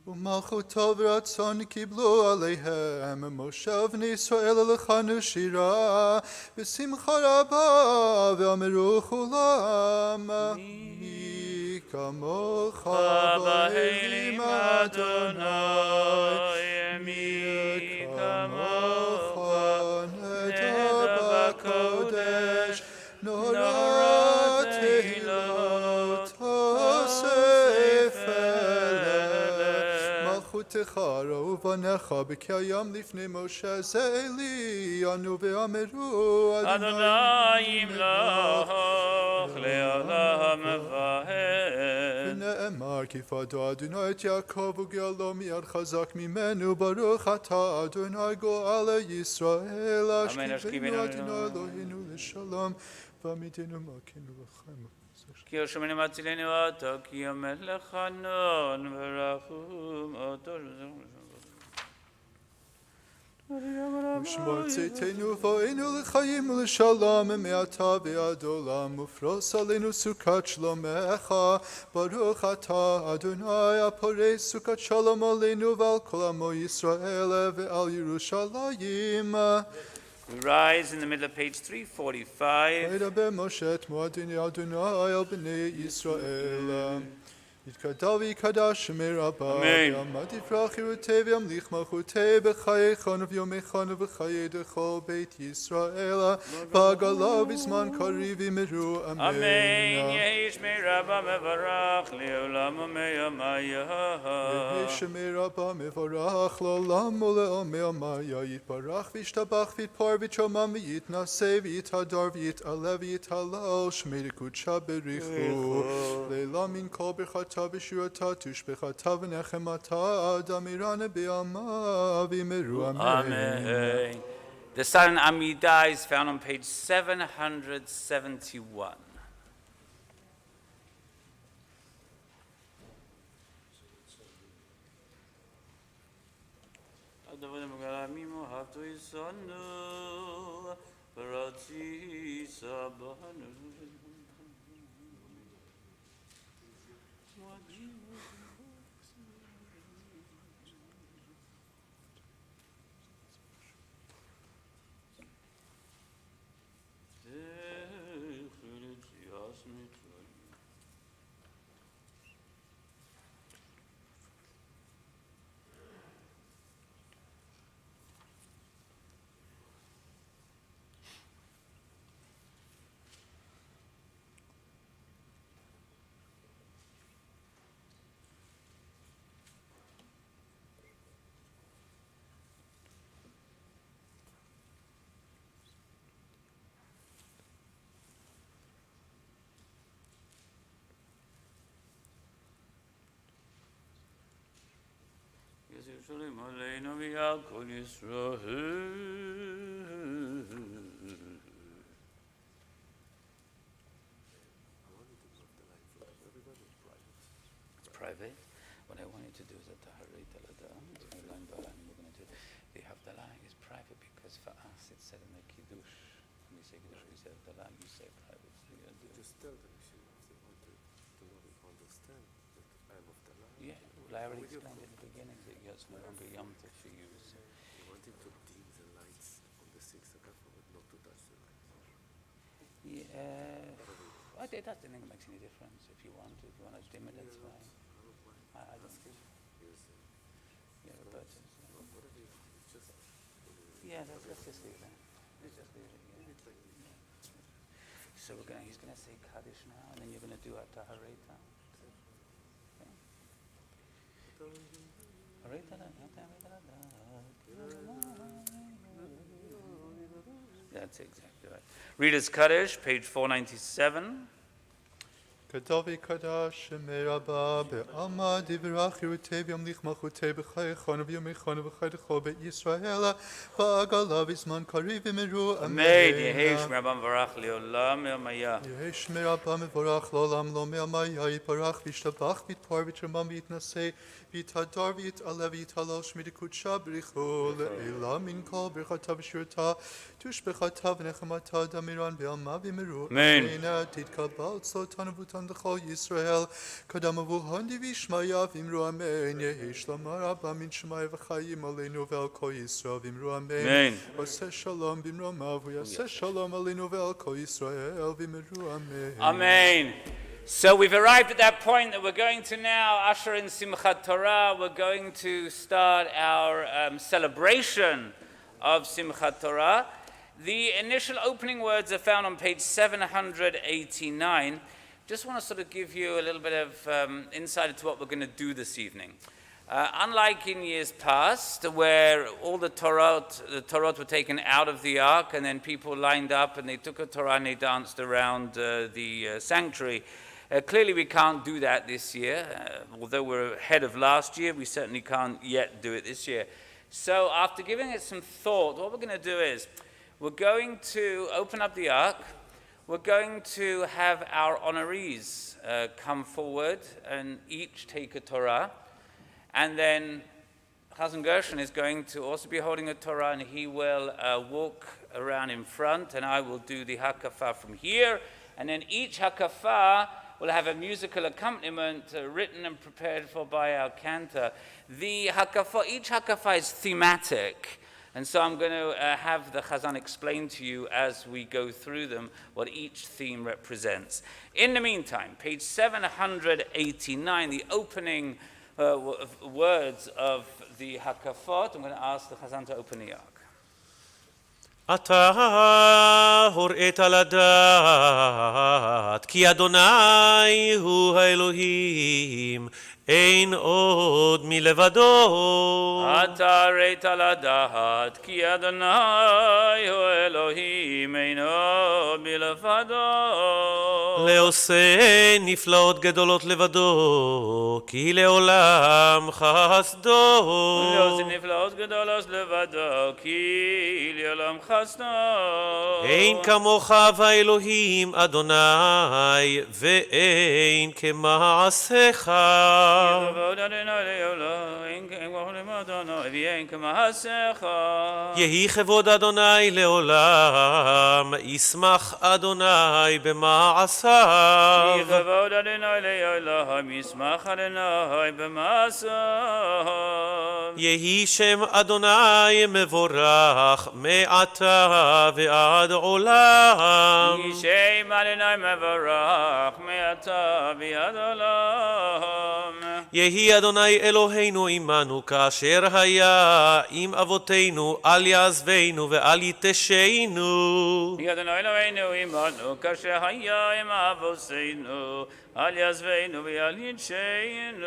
ומלכותו ורצון קיבלו עליהם מושב בני ישראל לכנו שירה בשמחה רבה ואמרו כולם מי כמוך באלים אדוני מי כמוך נדר בקודש נורא תהילות אוסף מלכותך ראו בניך בקיים לפני משה זה אלי אנו ואמרו אדוני ימלוך לעולם ועד. ונאמר כי פדו אדוני את יעקב וגאלו מיד חזק ממנו ברוך אתה אדוני גואל ישראל השכיבנו אדוני אלוהינו לשלום ועמיתנו מלכנו וחיים. כי השומרים הצילנו אתה כי המלך חנון ורחום אותו ושמור צאתנו ובואנו לחיים ולשלום מעתה ועד עולם ופרוס עלינו סוכת שלומך ברוך אתה אדוני הפורש סוכת שלום עלינו ועל כל עמו ישראל ועל ירושלים. We rise in the middle of page 345. וידבר משה את מועדיני אדוני על בני ישראל. יתגדל ויקדש שמי רבה, ויעמד יפרח חירותי וימליך מלכותי בחייכון וביומכון ובחיי דכל בית ישראל, בעגלה בזמן קריב יאמרו אמן. אמן. יהי שמי רבה מברך לעולם ומימיה. יהי שמי רבה מברך לעולם ולעולמי יתברך וישתבח ויתפאר ויתרומם ויתנשא ויתהדר ויתעלה ויתהלל שמי לקודשה בריחו. לעילם מן כל ברכת Hakafota Bishurata Tushbechata V'nechemata Damirana B'yama V'meru Amen. Amen. The silent Amidah is found on page 771. Shalom Aleinu v'al kol Yisrael. It's private. What I want you to do is that we're going to do the Havdalah is private because for us it's said in the Kiddush. When we say Kiddush, we say Havdalah, you say private. So you're doing Just tell them if they want to understand that I am of the line. yeah, well, I already explained in the beginning that it's no longer Yom Tov for you. So. You want him to dim the lights on the sixth Hakafot, but not to touch the lights. Yeah, well, that doesn't think it makes any difference. If you want to dim it, that's fine. I don't think. Yeah, but Whatever you want, it's just... yeah, let's just leave that. Let's just leave it. Yeah. So he's gonna say Kaddish now, and then you're gonna do a Tahareta. That's exactly right. Reader's Kaddish, page 497. Kadavi Kadash Merabah Be'alma Divrach Yerutei V'yamlich Malchutei B'chai Echonu V'yomechonu V'chaydecho Be'Yisrael V'agalav Izman Kariv V'meru Amen. Amen. Yehesh Merabam Varach Leolam Yomaya. Yehesh Merabah Mevorach L'olam Lo Me'amaya Yiparach V'ishtabach V'itpar V'tramam V'itnaseh V'itadar V'it'aleh V'it'alosh Midikutcha B'richu Le'elam Min Kol B'rchata V'shurata Tushbechata V'nechemata Damiran V'alma V'meru Amen. Tidkabal Tzotanu V'utan D'chol Yisrael Kadamavu Handi V'ishmaya V'imru Amen Yehish Lamar Abba Min Shemaya V'chayim Aleinu V'al Kol Yisrael V'imru Amen Amen. Oseh Shalom B'imru Amavu Yaseh Shalom Aleinu V'al Kol Yisrael V'imru Amen Amen. So we've arrived at that point that we're going to now usher in Simchat Torah. We're going to start our celebration of Simchat Torah. The initial opening words are found on page 789. Just want to sort of give you a little bit of insight into what we're going to do this evening. Unlike in years past, where all the Torah were taken out of the ark, and then people lined up and they took a Torah and they danced around the sanctuary. Clearly we can't do that this year. Although we're ahead of last year, we certainly can't yet do it this year. So after giving it some thought, what we're going to do is we're going to open up the ark. We're going to have our honorees come forward and each take a Torah. And then Chazan Gershon is going to also be holding a Torah, and he will walk around in front, and I will do the Hakafah from here. And then each Hakafah will have a musical accompaniment written and prepared for by our cantor. Each Hakafah is thematic. And so I'm going to have the Chazan explain to you as we go through them what each theme represents. In the meantime, page 789, the opening words of the Hakafot. I'm going to ask the Chazan to open the ark. אתה הוראת לדעת כי אדוני הוא האלוהים אין עוד מלבדו. אתה ראית לדעת כי אדוני הוא אלוהים אינו מלבדו. לעושה נפלאות גדולות לבדו, כי לעולם חסדו. לעושה נפלאות גדולות לבדו, כי לעולם חסדו. אין כמוך והאלוהים אדוני, ואין כמעשיך. כבוד אדוני לעולם, אין אדוני ואין כמעשיך. יהי כבוד אדוני לעולם, ישמח אדוני במעשיו. יהי כבוד אדוני לעולם, ישמח אדוני במעשיו. יהי שם אדוני מבורך מעתה ועד עולם. יהי שם אדוני מבורך מעתה ועד עולם. יהי אדוני אלוהינו עמנו כאשר היה עם אבותינו, אל יעזבנו ואל יתשנו. יהי אדוני אלוהינו עמנו כאשר היה עם אבותינו, אל יעזבנו ואל יתשנו.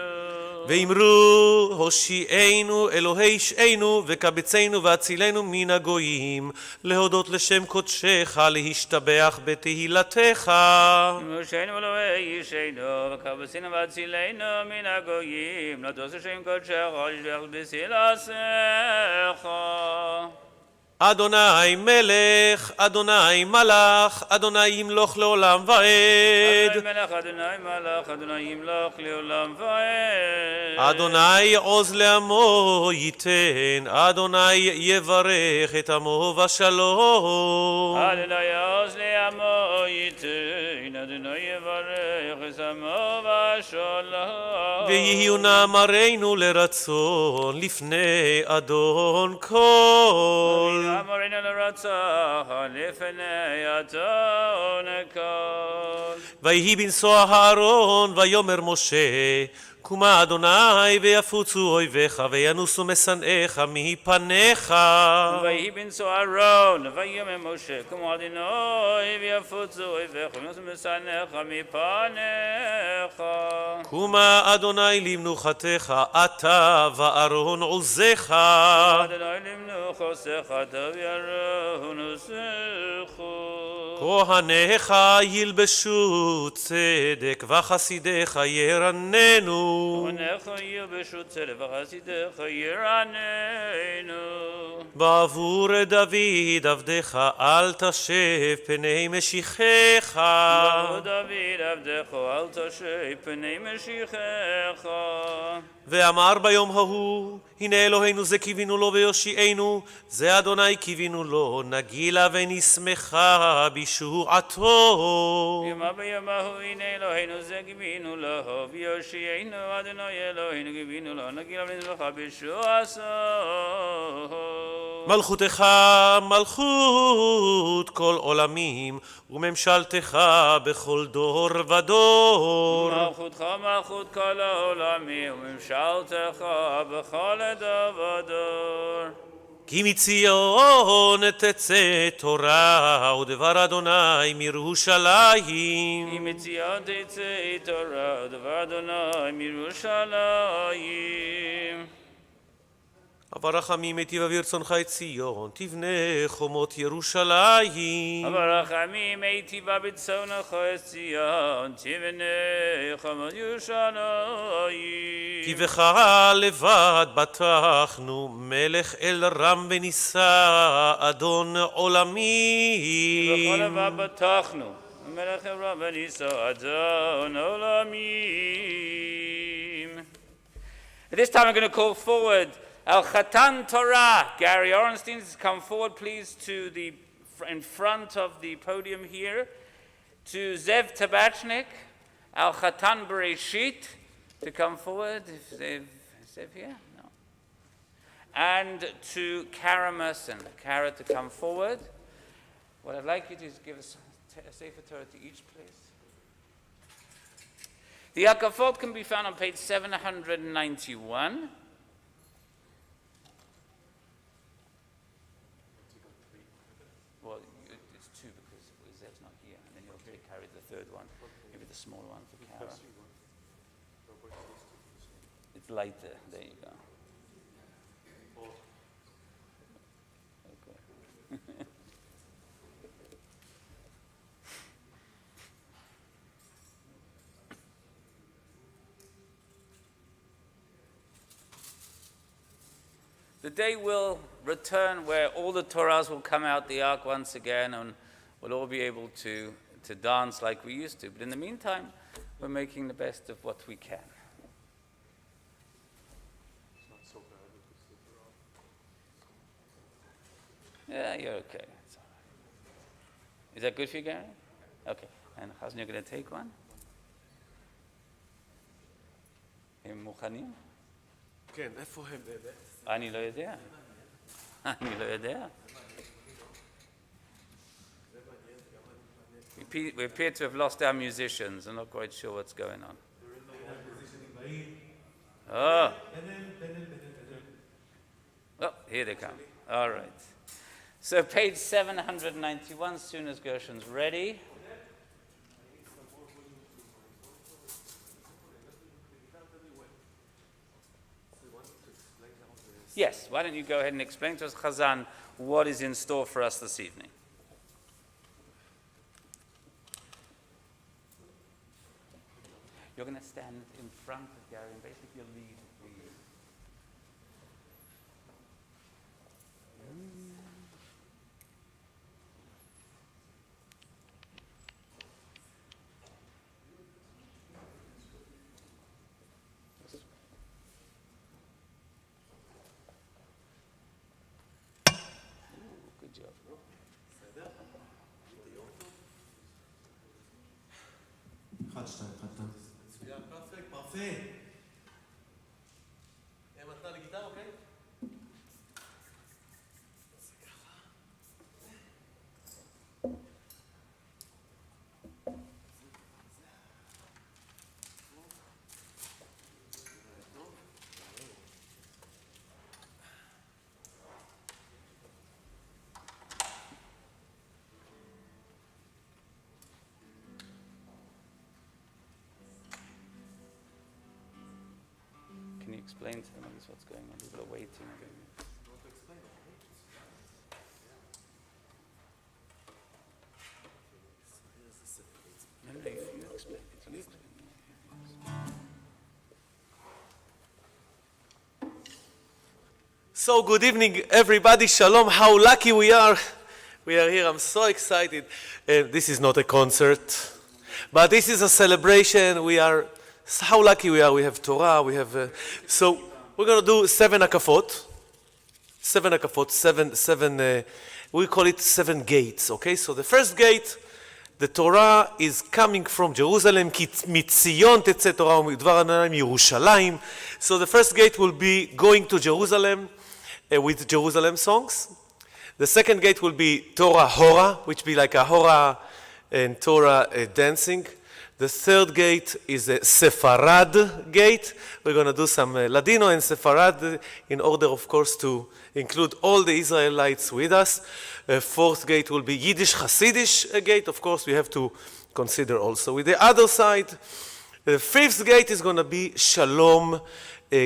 ואמרו הושיענו אלוהי ישענו וקבצנו והצילנו מן הגויים, להודות לשם קודשך, להשתבח בתהילתך. הושיענו אלוהי ישענו וקבצנו והצילנו מן הגויים, להודות לשם קודשך, להשתבח בתהילתך. אדוני מלך, אדוני מלך, אדוני ימלוך לעולם ועד. אדוני מלך, אדוני מלך, אדוני ימלוך לעולם ועד. אדוני עוז לעמו ייתן, אדוני יברך את עמו בשלום. אדוני עוז לעמו ייתן, אדוני יברך את עמו בשלום. ויהיו נאמרינו לרצון לפני אדון כל. אמרנו לרצון לפני אדון כל. ויהי בנשוא אהרון ויאמר משה, קומה אדוני ויפוצו אויביך וינוסו משנאיך מפניך. ויהי בנשוא אהרון ויאמר משה, קום אדוני ויפוצו אויביך וינוסו משנאיך מפניך. קומה אדוני למנוחתך, אתה ואהרון עוזך. אדוני למנוחתך, אתה ואהרון עוזך. כהניך ילבשו צדק וחסידיך ירננו. כהניך ילבשו צדק וחסידיך ירננו. בעבור דוד עבדך אל תשב פני משיחך. בעבור דוד עבדך אל תשב פני משיחך. ואמר ביום ההוא, הנה אלוהינו זה קיווינו לו ויושיענו, זה אדוני קיווינו לו, נגילה ונשמחה בישועתו. יאמר ביום ההוא, הנה אלוהינו זה קיווינו לו ויושיענו, אדוני אלוהינו קיווינו לו, נגילה ונשמחה בישועתו. מלכותך מלכות כל עולמים, וממשלתך בכל דור ודור. מלכותך מלכות כל העולמים, וממשלתך בכל דור ודור. כי מציון תצא תורה ודבר אדוני מירושלים. כי מציון תצא תורה ודבר אדוני מירושלים. אבל רחמים היטיבה ברצונך את ציון, תבנה חומות ירושלים. אבל רחמים היטיבה ברצונך את ציון, תבנה חומות ירושלים. כי בך לבד בטחנו, מלך אל רם ונישא, אדון עולמים. כי בך לבד בטחנו, מלך אל רם ונישא, אדון עולמים. At this time I'm going to call forward Al Khatan Torah. Gary Orenstein, come forward please to the in front of the podium here. To Zev Tabachnik, Al Khatan Bereshit, to come forward. If Zev here? No. And to Kara Merson, Kara to come forward. What I'd like you to do is give us a Sefer Torah to each place. The Hakafot can be found on page 791. Well, it's two because Zev's not here, and then you'll have to carry the third one, maybe the smaller one for Kara. It's lighter. There you go. Okay. The day will return where all the Torahs will come out the ark once again, and we'll all be able to dance like we used to. But in the meantime, we're making the best of what we can. It's not so bad with the Torah. Yeah, you're okay. It's all right. Is that good for you, Gary? Okay. And Chazan, you're going to take one? הם מוכנים? כן, איפה הם? אני לא יודע. אני לא יודע. We appear to have lost our musicians. I'm not quite sure what's going on. Oh. Oh, here they come. All right. So page 791, soon as Gershon's ready. Yes, why don't you go ahead and explain to us, Chazan, what is in store for us this evening? You're going to stand in front of Gary and basically lead the... Good job. מצוין, פרפקט, פרפה. מתנה לגיטרה, אוקיי? Can you explain to them what's going on? People are waiting. No, no, you explain it. So good evening, everybody. Shalom. How lucky we are. We are here. I'm so excited. This is not a concert, but this is a celebration. We are, how lucky we are. We have Torah. We have, so we're going to do 7 Hakafot. 7 Hakafot, we call it 7 gates, okay? So the first gate, the Torah is coming from Jerusalem, כי מציון תצא תורה ומדבר ה' מירושלים. So the first gate will be going to Jerusalem with Jerusalem songs. The second gate will be Torah Hora, which be like a Hora and Torah dancing. The third gate is a Sepharad gate. We're going to do some Ladino and Sepharad in order, of course, to include all the Israelites with us. Fourth gate will be Yiddish Hasidish gate. Of course, we have to consider also with the other side. The fifth gate is going to be Shalom,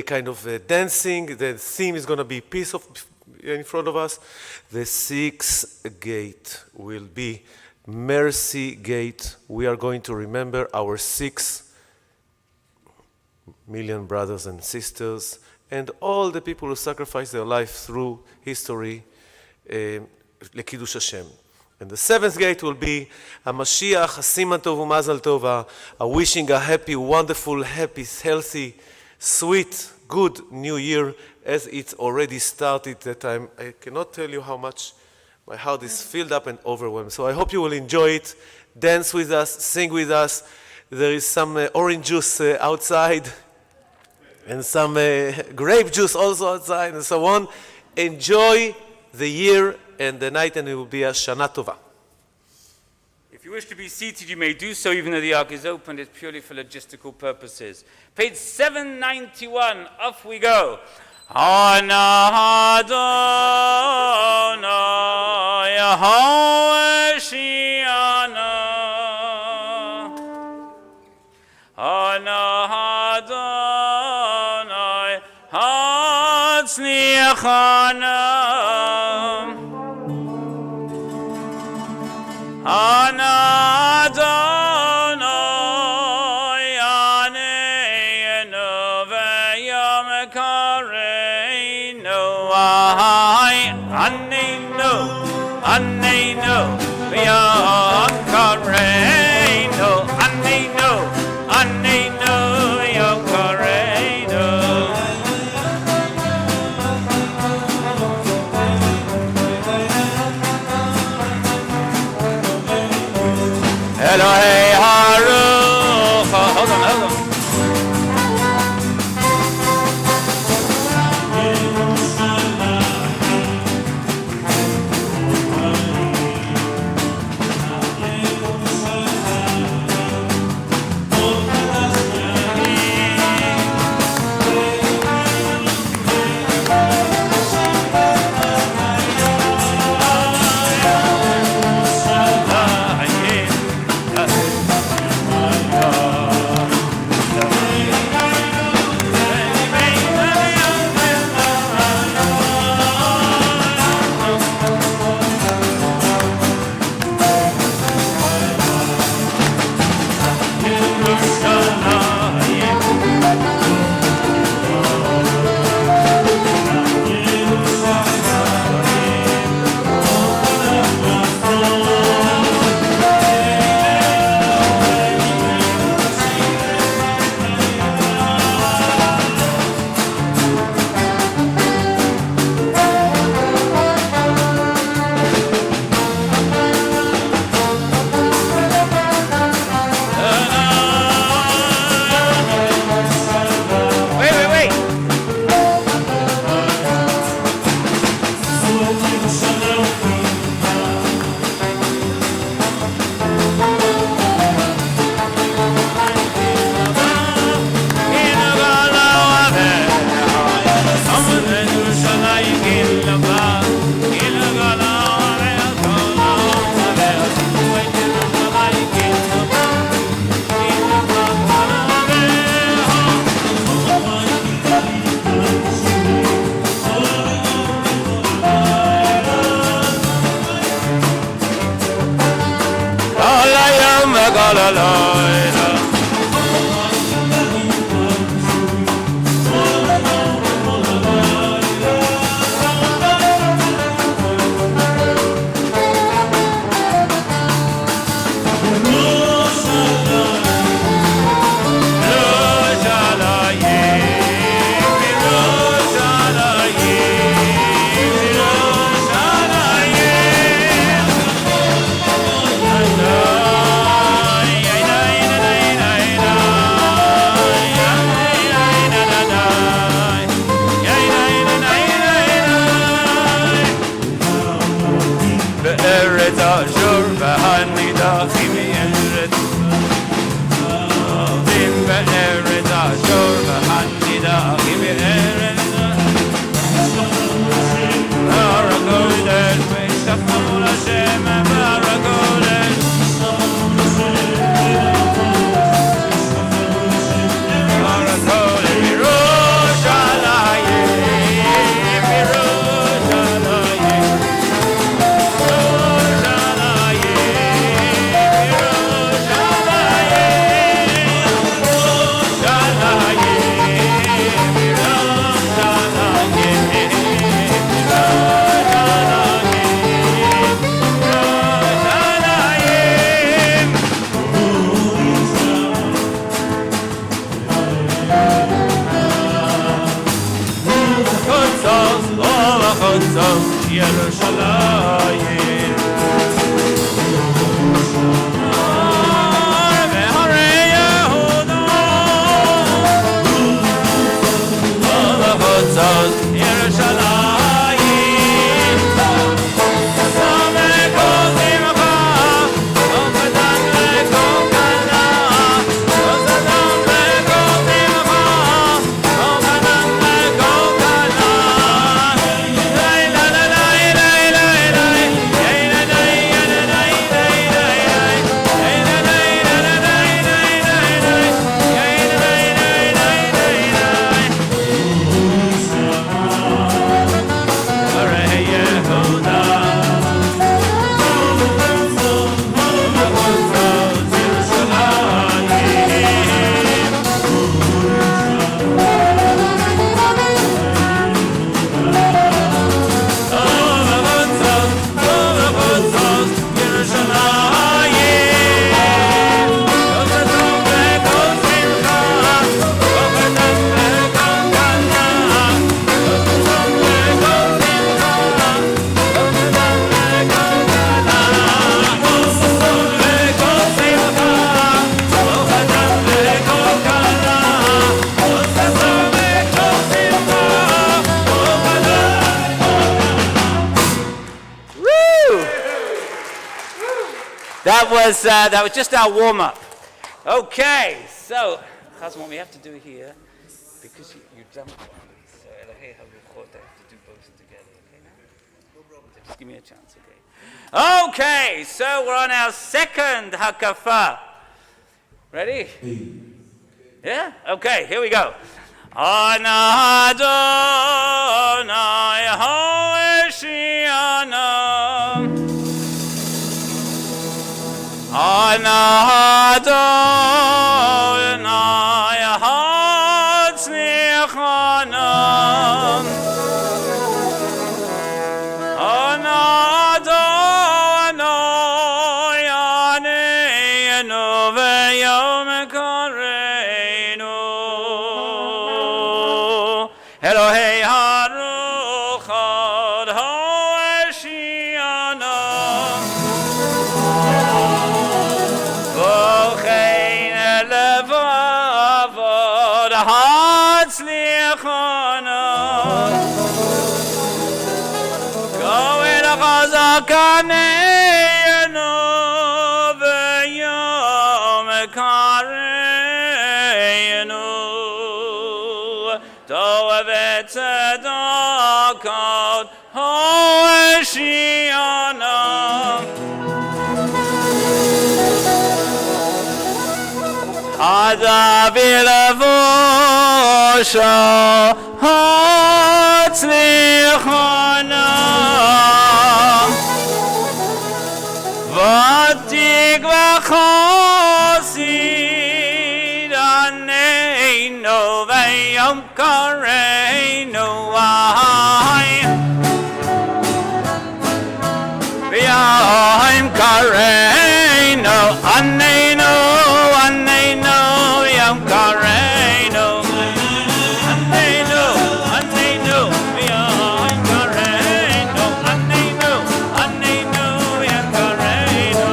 kind of dancing. The theme is going to be peace in front of us. The sixth gate will be Mercy Gate. We are going to remember our 6 million brothers and sisters and all the people who sacrificed their life through history, Lekiddush Hashem. And the 7th gate will be a Mashiach, a Siman Tov u'Mazal Tov, a wishing a happy, wonderful, happy, healthy, sweet, good new year as it's already started that time. I cannot tell you how much my heart is filled up and overwhelmed. So I hope you will enjoy it, dance with us, sing with us. There is some orange juice outside and some grape juice also outside and so on. Enjoy the year and the night, and it will be a Shana Tova. If you wish to be seated, you may do so, even though the ark is open. It's purely for logistical purposes. Page 791, off we go. Ana Adonai Ha'eshiana. Ana Adonai tzniachana Ana Adonai Aneinu v'yom kareinu Aneinu v'yom kareinu Aneinu v'yom kareinu Elohei Haruch. Hold on. That was just our warm-up. Okay, so Chazan, what we have to do here, because you jumped on it, so Elohei Haruchot, I have to do both together, okay now? No problem. Just give me a chance, okay? Okay, so we're on our second Hakafah. Ready? Yeah? Okay, here we go. Ana Adonai Ho'eshiana Ana Adonai Hatzlichana Ana Adonai Aneinu V'yom Kareinu Elohei Haruchot Ho'eshiana V'chein Levavot Hatzlichana Go'el Chazakaneinu V'yom Kareinu To'avet Tzedakot Ho'eshiana Adavi Levosha Hatzlichana Vatik V'chosid Aneinu V'yom Kareinu V'yom Kareinu Aneinu Aneinu V'yom Kareinu Aneinu Aneinu V'yom Kareinu Aneinu Aneinu V'yom Kareinu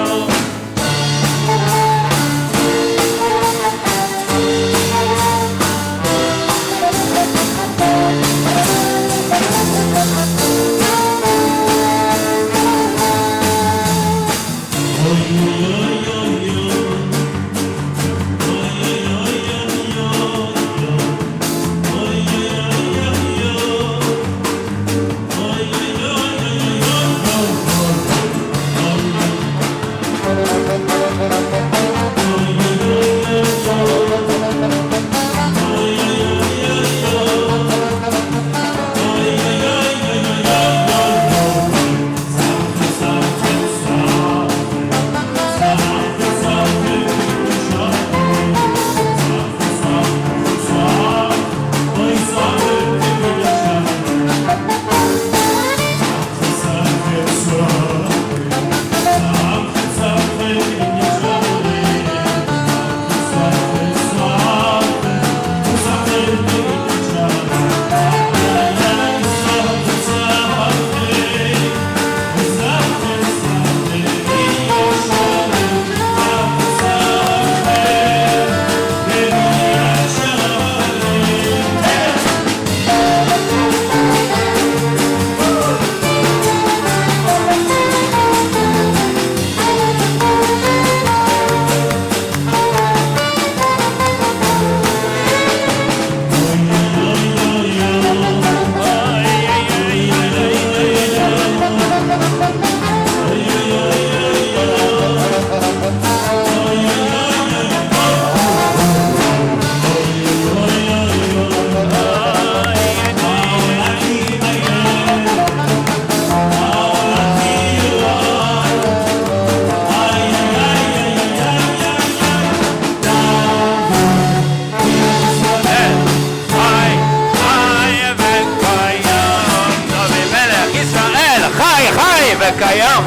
וקיים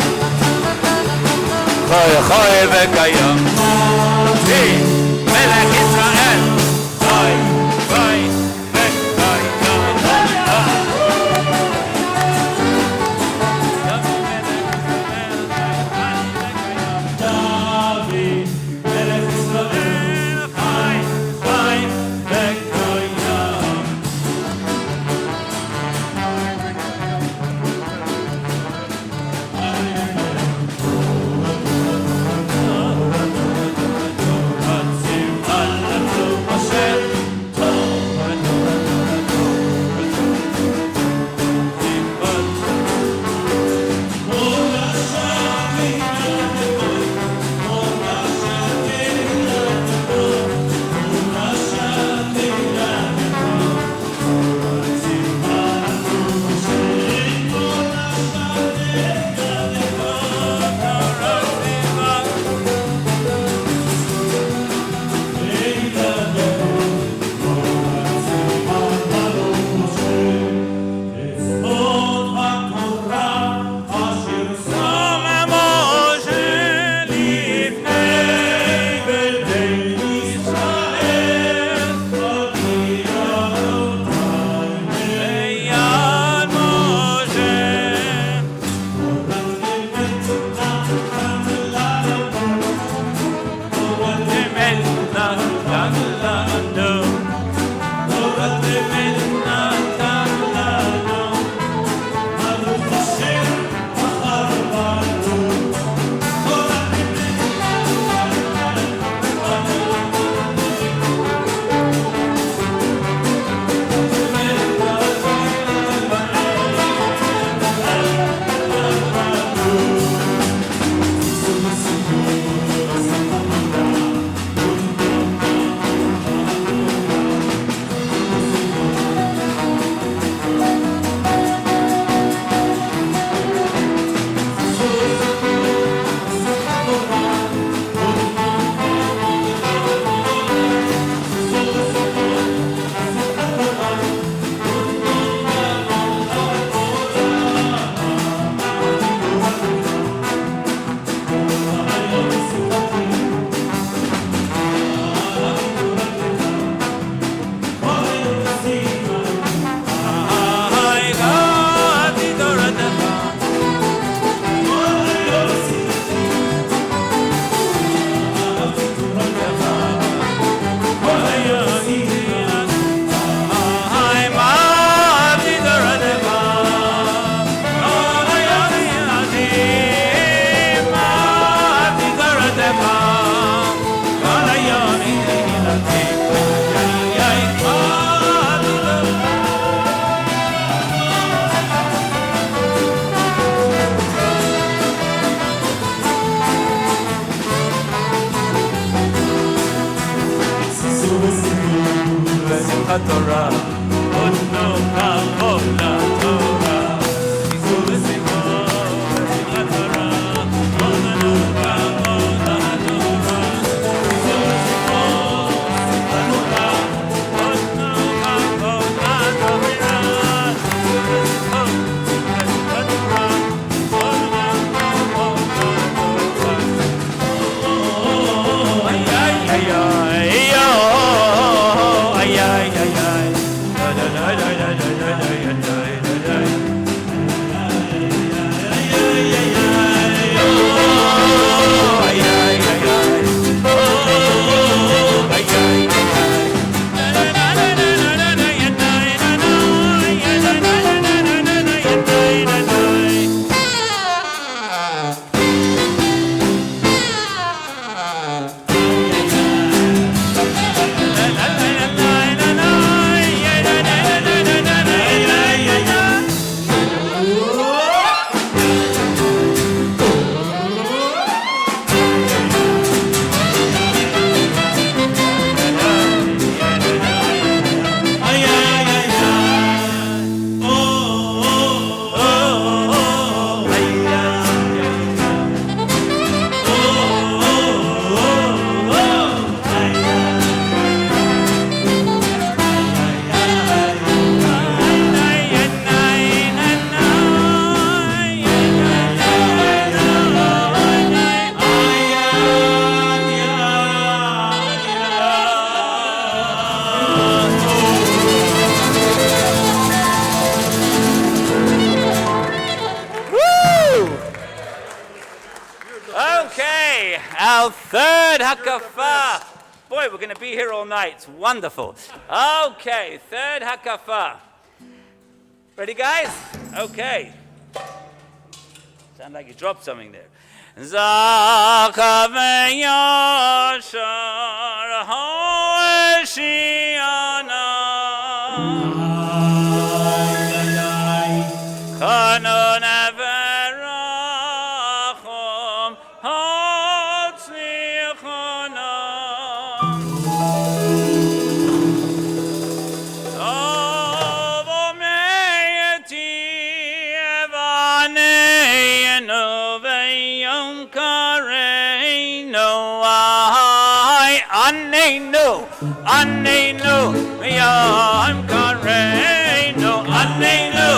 חי וקיים מלך ישראל חי Okay, our third Hakafah. Boy, we're going to be here all night. It's wonderful. Okay, third Hakafah. Ready, guys? Okay. Sound like you dropped something there. Zaka v'yashar ha'eshiana Kanon averachom ha'tzlichana Tov omeiti evaneinu v'yom kareinu Anenu v'yom kareinu Anenu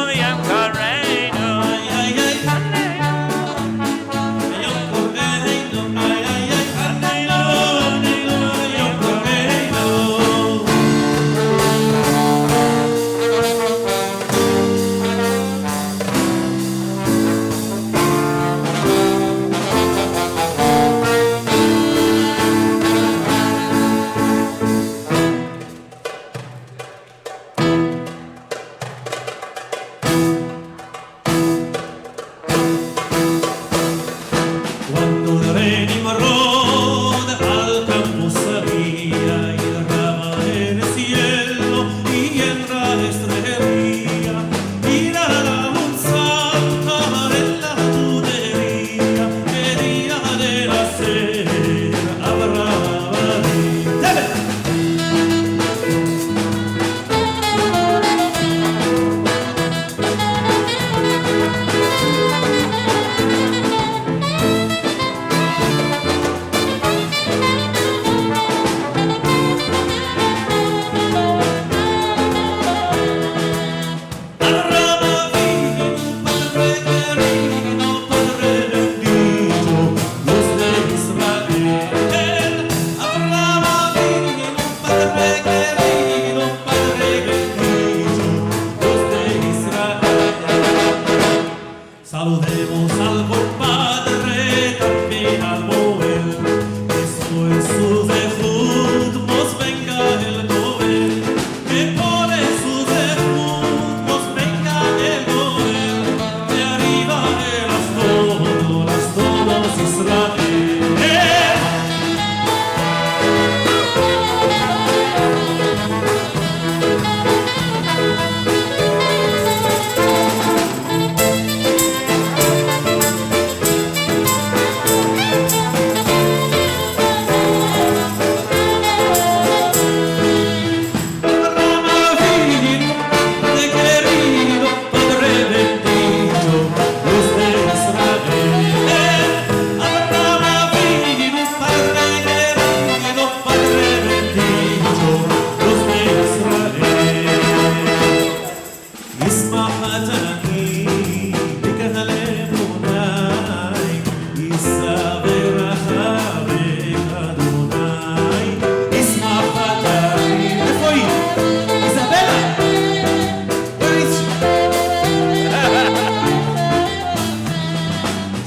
v'yom kareinu Quando il re di Marrone al campo salía y derrama en el cielo y en la estrella y la un salto en la tunería quería de nacer Abraham. Saludemos al compadre, también al Moel, esto es su zehut, mos venga el Moel, que por su zehut, mos venga el Moel, de arriba de las todos Israel.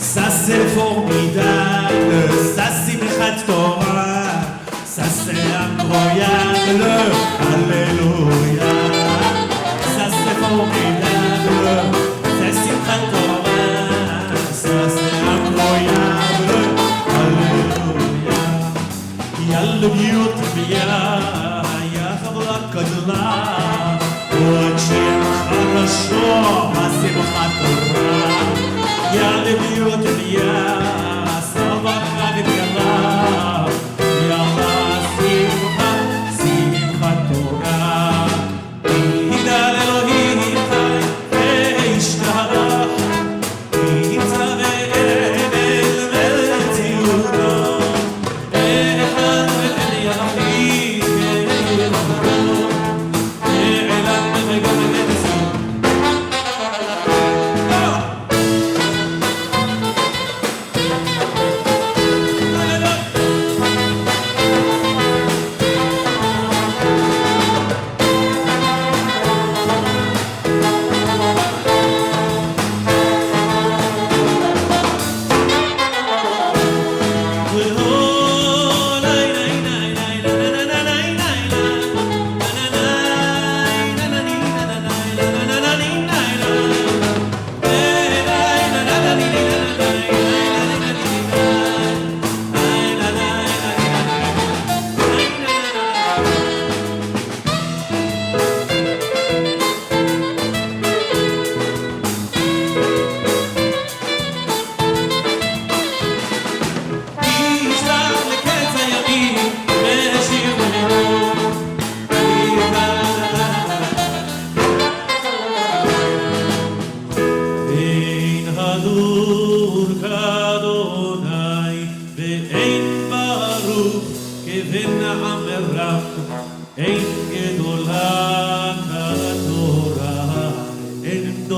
Ça c'est formidable, ça Simchat Torah, ça c'est incroyable, alléluia. Ça c'est formidable, c'est Simchat Torah, ça c'est incroyable, alléluia. Yalla biyut biya, ya khavla kadla, очень хорошо, Simchat Torah. Я люблю тебя, слава Хавитяла, я Simchat Torah. Идал Элохим חי והשתבח, נמצא באבל מציאותו, אחד ואין יחיד ואין חברו, נעלם וגם נצור.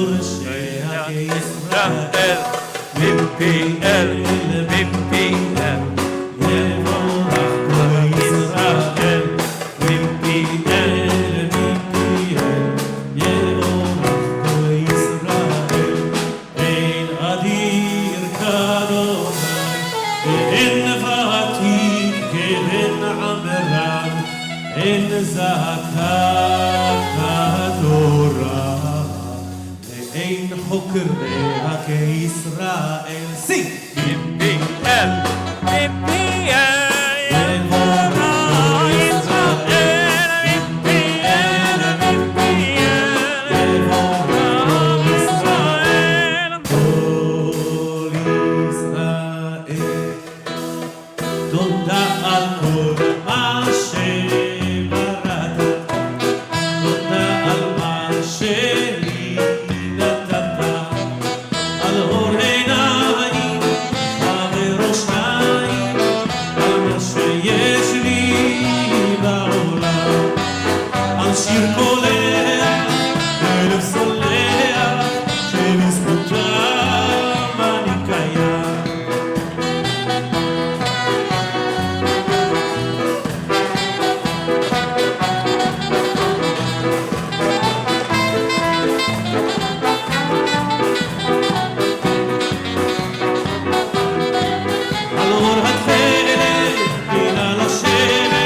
דורשי ישראל, VPL, VPL, יבורך כל ישראל, VPL, יבורך כל ישראל. אין אדיר כאדוני, ואין ותיק כבן עמרם, אין זעקה כתורה, ואין חוקריה כישראל. סי! VPL, VPL, יבורך ישראל, VPL, VPL, יבורך ישראל. כל ישראל. תודה על כל מה שבראת, תודה על מה שלי נתת, על אור עיניים, ובראשיים, על מה שיש לי בעולם, על שיר קולע, אלף סולע, שבזכותם אני קיים. על אור התכלת, מן לשבת,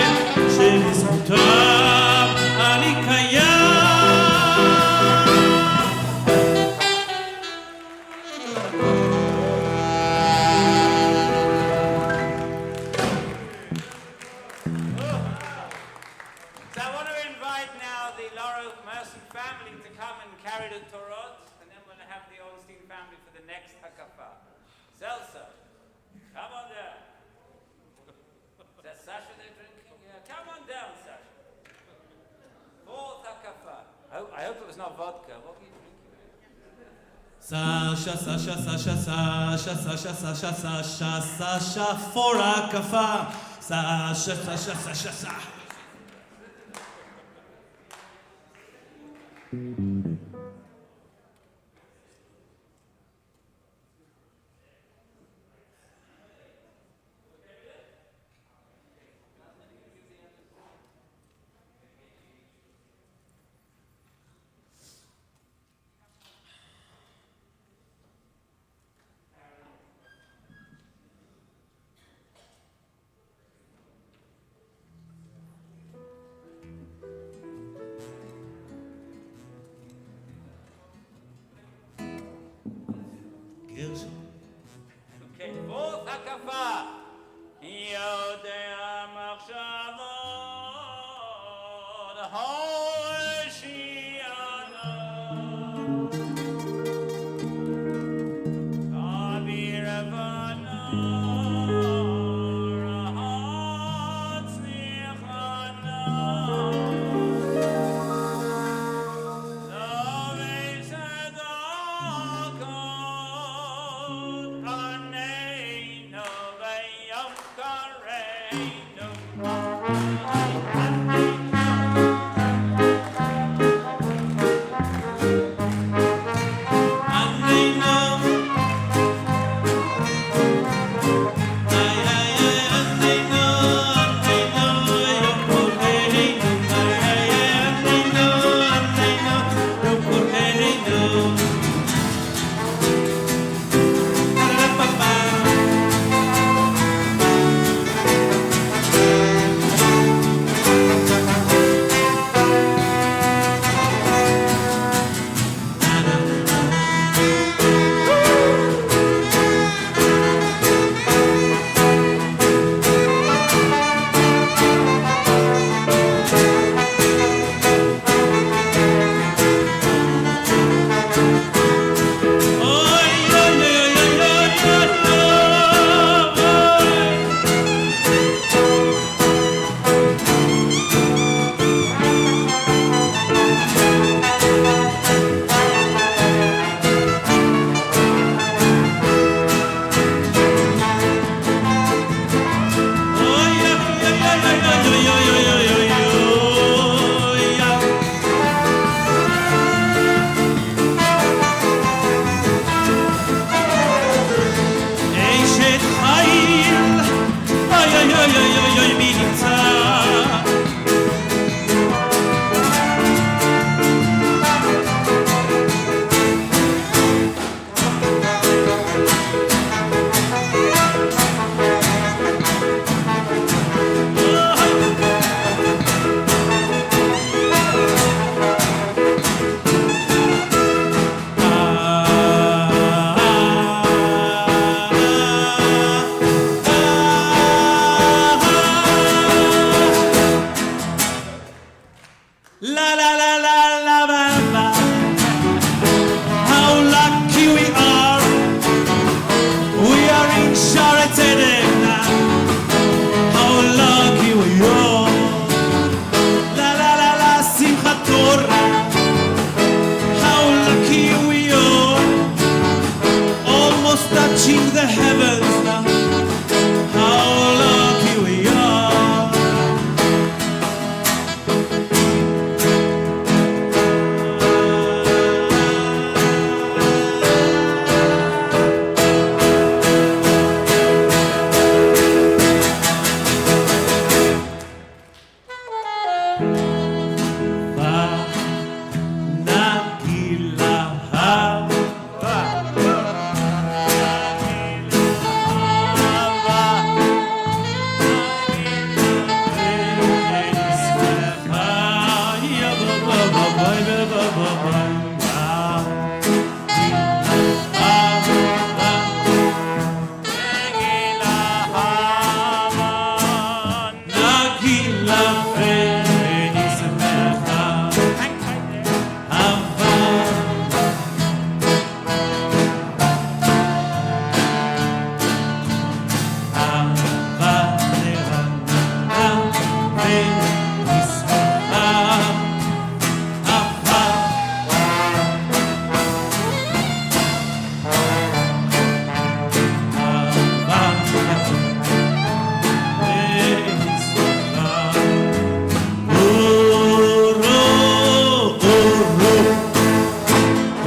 שבזכותם אני קיים. So I want to invite now the Laura Merson family to come and carry the Torah, and then we're going to have the Ornstein family for the next Hakafah. Zelsa, come on down. Is that Sasha they're drinking? Yeah, come on down, Sasha. Fourth Hakafah. I hope it was not vodka. What were you drinking? Sasha, Sasha, Sasha, Sasha, Sasha, Sasha, Sasha, Sasha, for Hakafa. Sasha, Sasha, Sasha, Sasha. Okay, fourth Hakafah. Yodea machshavot hoshiana. Avir avana rahat slichana. Lovei tzedakot aneinu v'yom kareinu.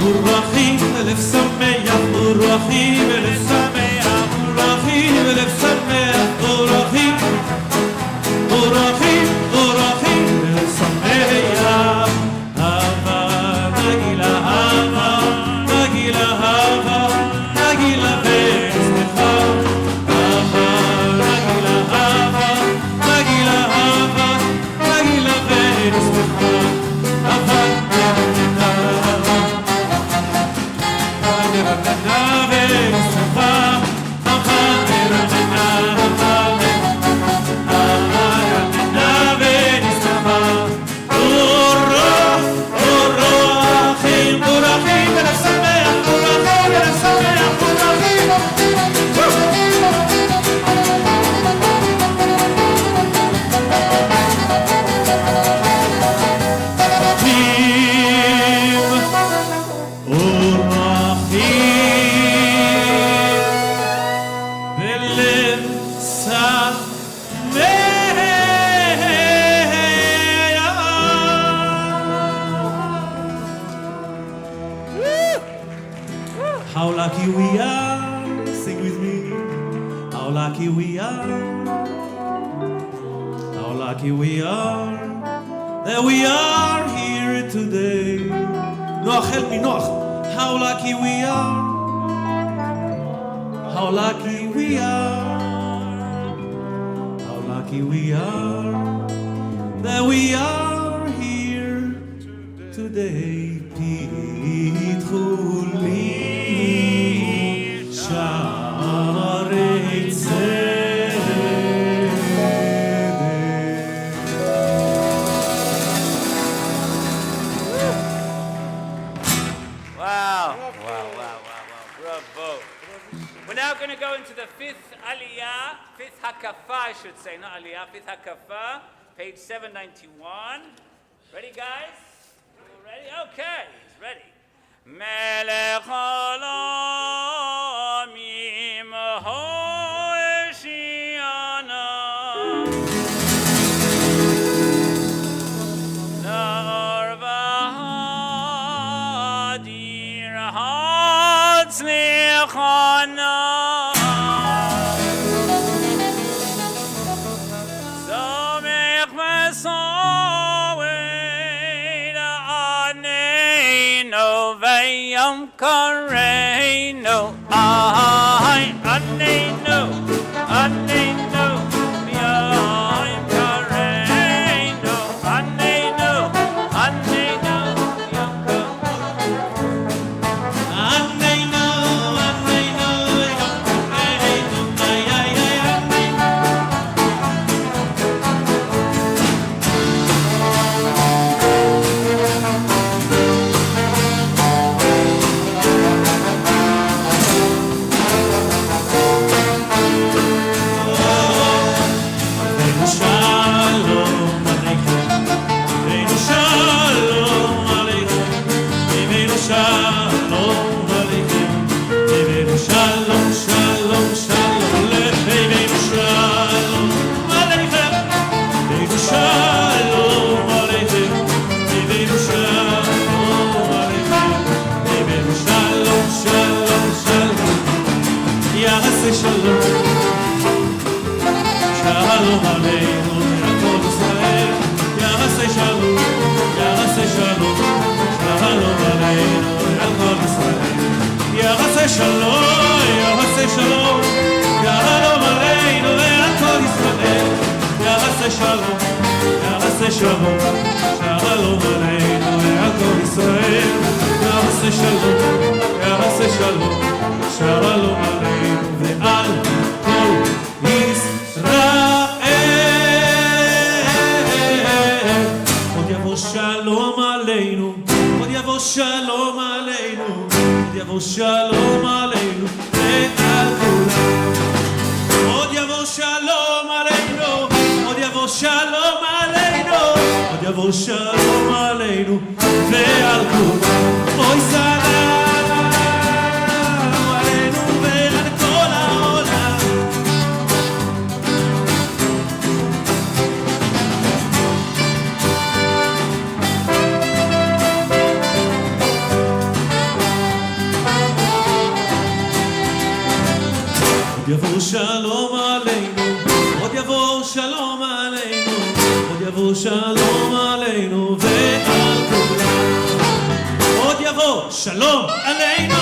פורחים ולב שמח, פורחים ולב שמח, פורחים ולב שמח, פורחים, פורחים, פורחים ולב שמח. אהבה, נגילה אהבה, נגילה אהבה, נגילה ושמחה. אהבה, נגילה אהבה, נגילה אהבה, נגילה ושמחה. אהבה, How lucky we are, sing with me. How lucky we are, how lucky we are, that we are here today. Noach, help me, Noach. How lucky we are, how lucky we are, how lucky we are, that we are here today. פיתחו לי שערי צדק. Wow. Bravo. We're now going to go into the fifth aliyah, fifth hakafa, I should say, not aliyah, fifth hakafa, page 791. Ready, guys? All ready? Okay, he's ready. Melech halamim ho'eshiana nar v'hadir hatzlichana samech v'sawed aneinu v'yam kareinu ay aneinu aneinu v'yam kareinu aneinu aneinu v'yam kareinu Shalom aleinu, Hakafot Israel, Ya'aseh shalom, Ya'aseh shalom, Shalom aleinu, Hakafot Israel, Ya'aseh shalom, Ya'aseh shalom, Shalom aleinu, Hakafot Israel, Ya'aseh shalom, Ya'aseh shalom, Shalom aleinu, Hakafot Israel, Ya'aseh shalom, Ya'aseh shalom, Shalom aleinu, ve'al kol Shalom aleinu, עוד יבוא שלום עלינו, עוד יבוא שלום עלינו, ועל כולם. עוד יבוא שלום עלינו, עוד יבוא שלום עלינו, עוד יבוא שלום עלינו, ועל כולם. אוי סלאם עלינו ועל כל העולם. עוד יבוא שלום עלינו, עוד יבוא שלום עלינו, עוד יבוא שלום עלינו ועל כולם. עוד יבוא שלום עלינו,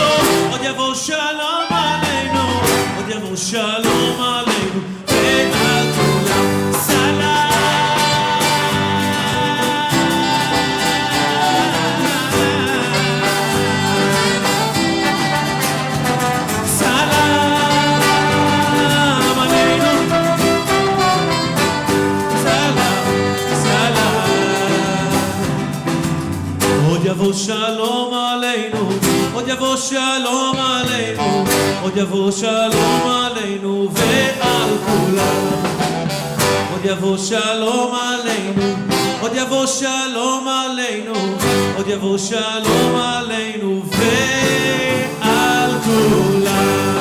עוד יבוא שלום עלינו, עוד יבוא שלום עלינו ועל כולם. סלאם עוד יבוא שלום עלינו, עוד יבוא שלום עלינו, עוד יבוא שלום עלינו ועל כולם. עוד יבוא שלום עלינו, עוד יבוא שלום עלינו, עוד יבוא שלום עלינו ועל כולם.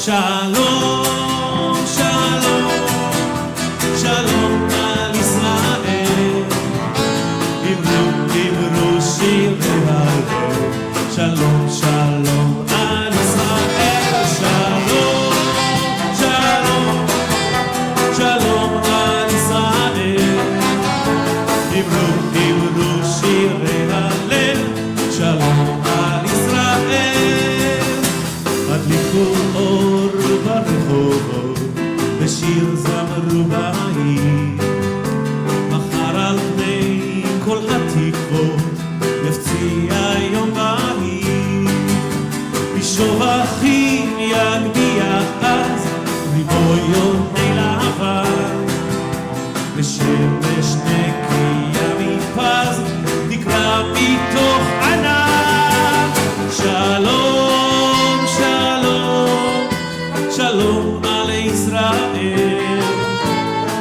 שלום, שלום, שלום על ישראל. אמרו שיר והלל, שלום שלום על ישראל. שלום שלום שלום על ישראל. אמרו שיר והלל, שלום על ישראל. הדליקו אור ברחובות ושיר זמרו בעיר. מחר על פני כל התקוות יפציע יום בהיר. בשובחים יגביה אז ריבו יוני לבן. ושמש נקייה מפז תקרא מתוך ענן. שלום שלום שלום על ישראל.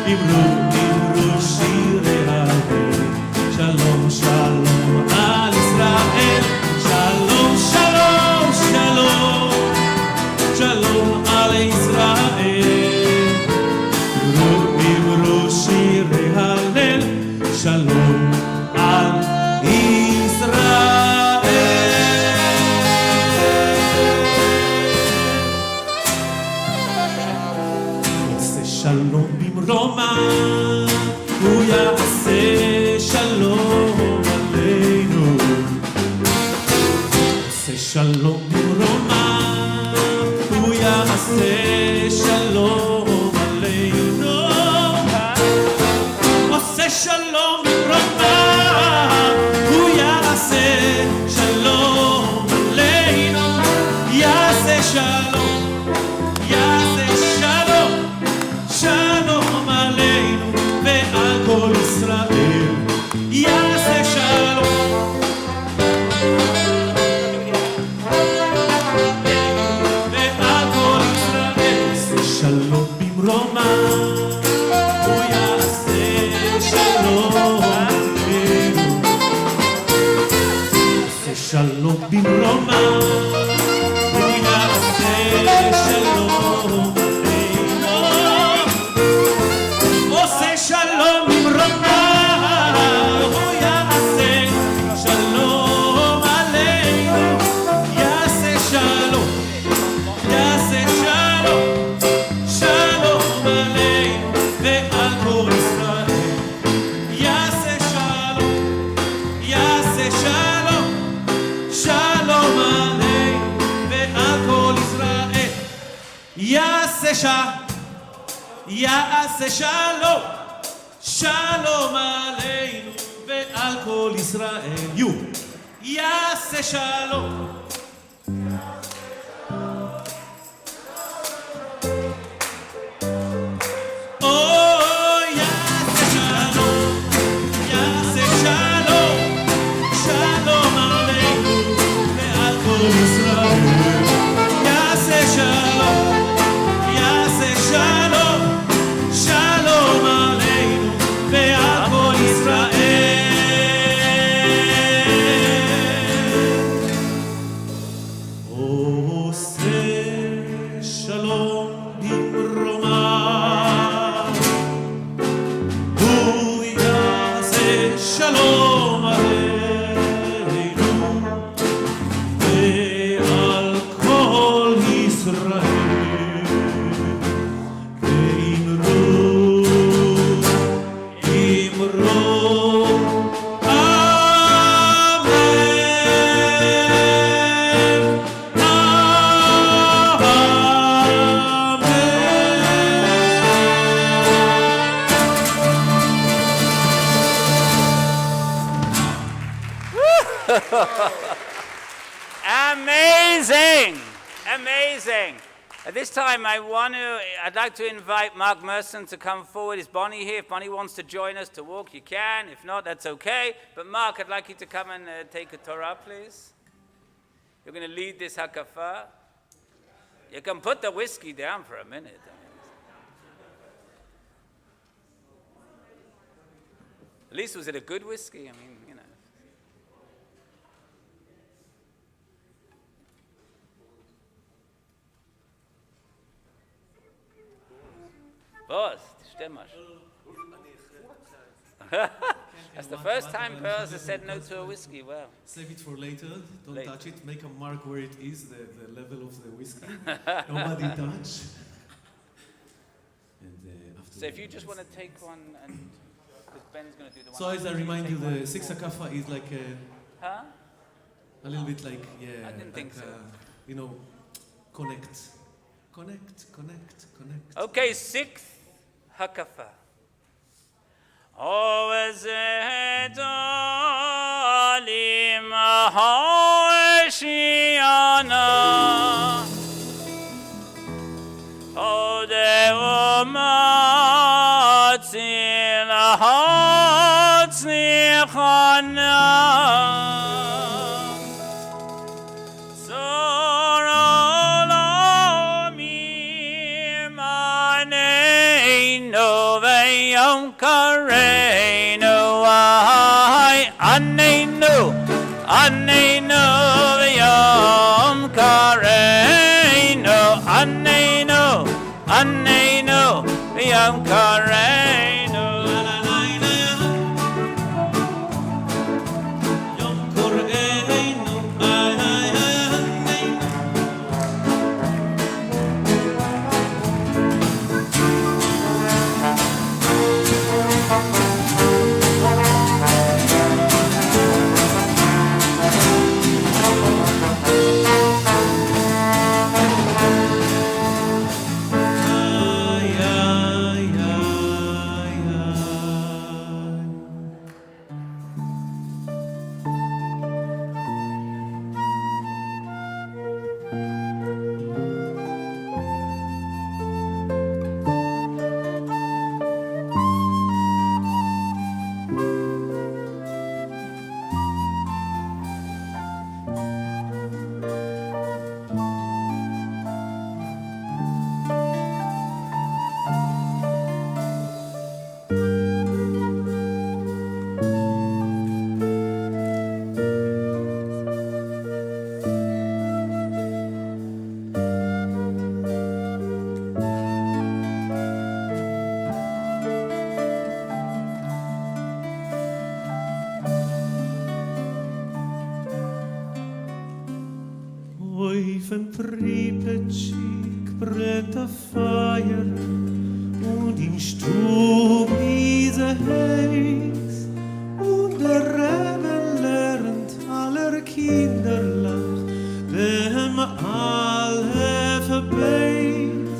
אמרו שירי הלל, שלום שלום על ישראל. שלום שלום שלום שלום על ישראל. אמרו שירי הלל, שלום על ישראל. עושה שלום במרומה, הוא יעשה שלום עלינו. עושה שלום במרומה, הוא יעשה שלום עלינו. עושה שלום במרומה, הוא יעשה שלום עלינו. יעשה שלום, יעשה שלום, שלום עלינו ועל כל ישראל. יעשה שלום ועל כל ישראל. עושה שלום במרומה, הוא יעשה שלום עלינו. עושה שלום במרומה, הוא יעשה שלום עלינו. עושה שלום במרומה, הוא יעשה שלום עלינו. יעשה שלום, יעשה שלום, שלום עלינו ועל כל ישראל. יעשה שלום, יעשה שלום, שלום עלינו ועל כל ישראל. יעשה יעשה שלום, שלום עלינו ועל כל ישראל. יעשה שלום. יעשה שלום, יעשה שלום, שלום עלינו ועל כל ישראל. יעשה שלום, יעשה שלום, שלום עלינו ועל כל ישראל. Amazing! Amazing! At this time, I'd like to invite Mark Merson to come forward. Is Bonnie here? If Bonnie wants to join us to walk, you can. If not, that's okay. But Mark, I'd like you to come and take a Torah, please. You're going to lead this Hakafah. You can put the whiskey down for a minute. At least was it a good whiskey? I mean, you know. Boss, stimmt. That's the first time Boaz has said no to a whiskey. Wow. Save it for later. Don't Later. touch it. Make a mark where it is, the level of the whiskey. Nobody touch. And after So if you just want to take one and because Ben's going to do the one. So as I remind you, the six Hakafa is like Huh? a little bit like, yeah. I didn't think like, so. You know, connect. Connect. Okay, sixth Hakafah. Ovezedalim Hoeshiana Odeumatzil Hatznichana Kareinu ay anenu v'yom kareinu anenu v'yom kareinu Yom Koreinu, Oifen Pripetschik brennt a Feier und im Stub diese heiß und der Rebbe lernt aller Kinderlach dem alle verbeit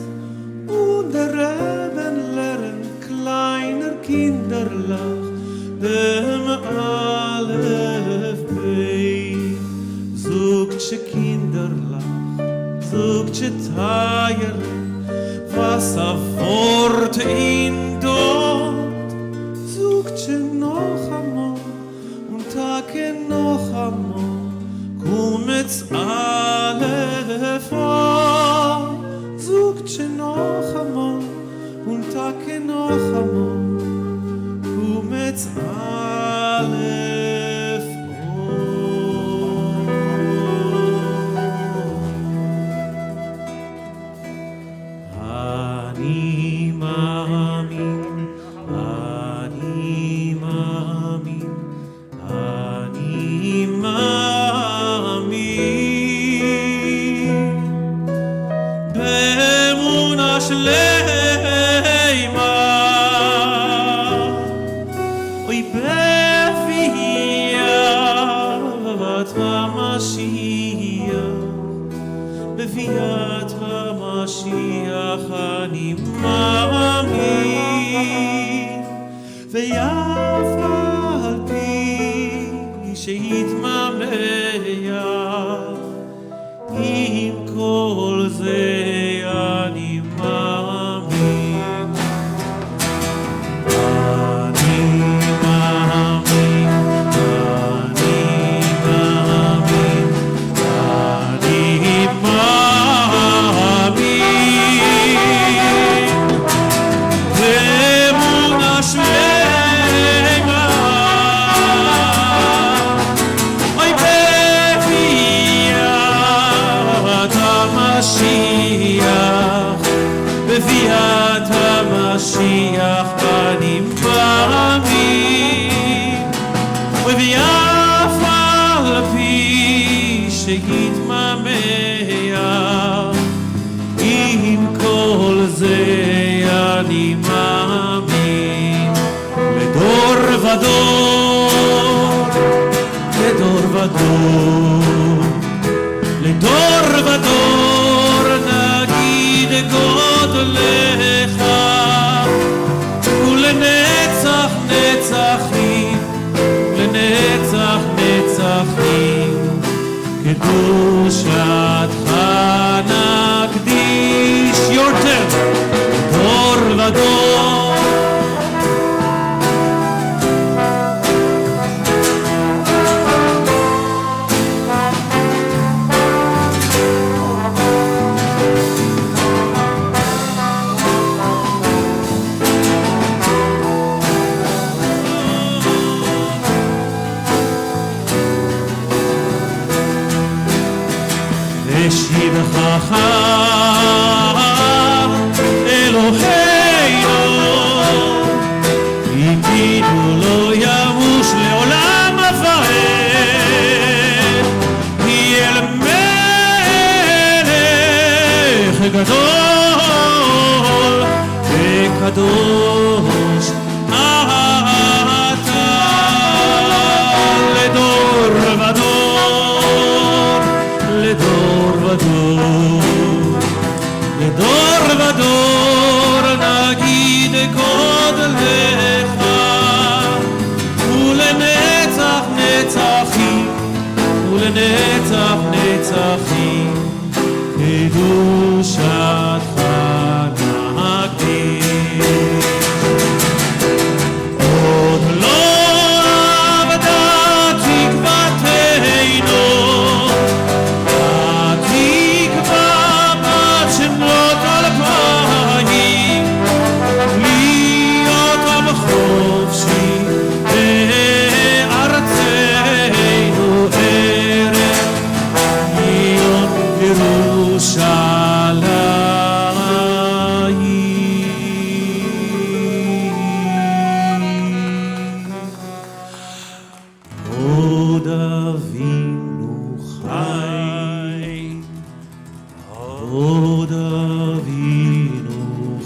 und der Rebbe lernt kleiner Kinderlach dem alle verbeit sucht Kinderlach, sucht Teier, was Wort in dort, sucht noch einmal und Tage noch einmal, kommet's alle vor, sucht noch einmal und Tage noch einmal, kommet's alle בביאת המשיח אני מאמין ויף על פי שהתממע, עם כל זה אני מאמין, אני מאמין, אני מאמין, אני מאמין, באמונה שלמה, אוי בביאת המשיח, בביאת המשיח אני מאמין, ובאף על פי שיתממע, עם כל זה אני מאמין, לדור ודור, לדור ודור, לדור ודור נגיד גודלך, ולנצח נצחים, לנצח נצחים, קדושתך נקדיש. Your turn. דור ודור, ושבחך אלוהינו, איתנו לא ימוש לעולם ועד, כי אל מלך גדול וקדוש אתה, לדור ודור, לדור ודור, לדור ודור נגיד גודלך, ולנצח נצחים, ולנצח נצחים, קדושתך נקדיש. עוד לא אבדה תקוותנו, התקווה בת שמות אלפיים, להיות עם חופשי בארצנו, ארץ ציון ירושלים. עוד אבינו חי, עוד אבינו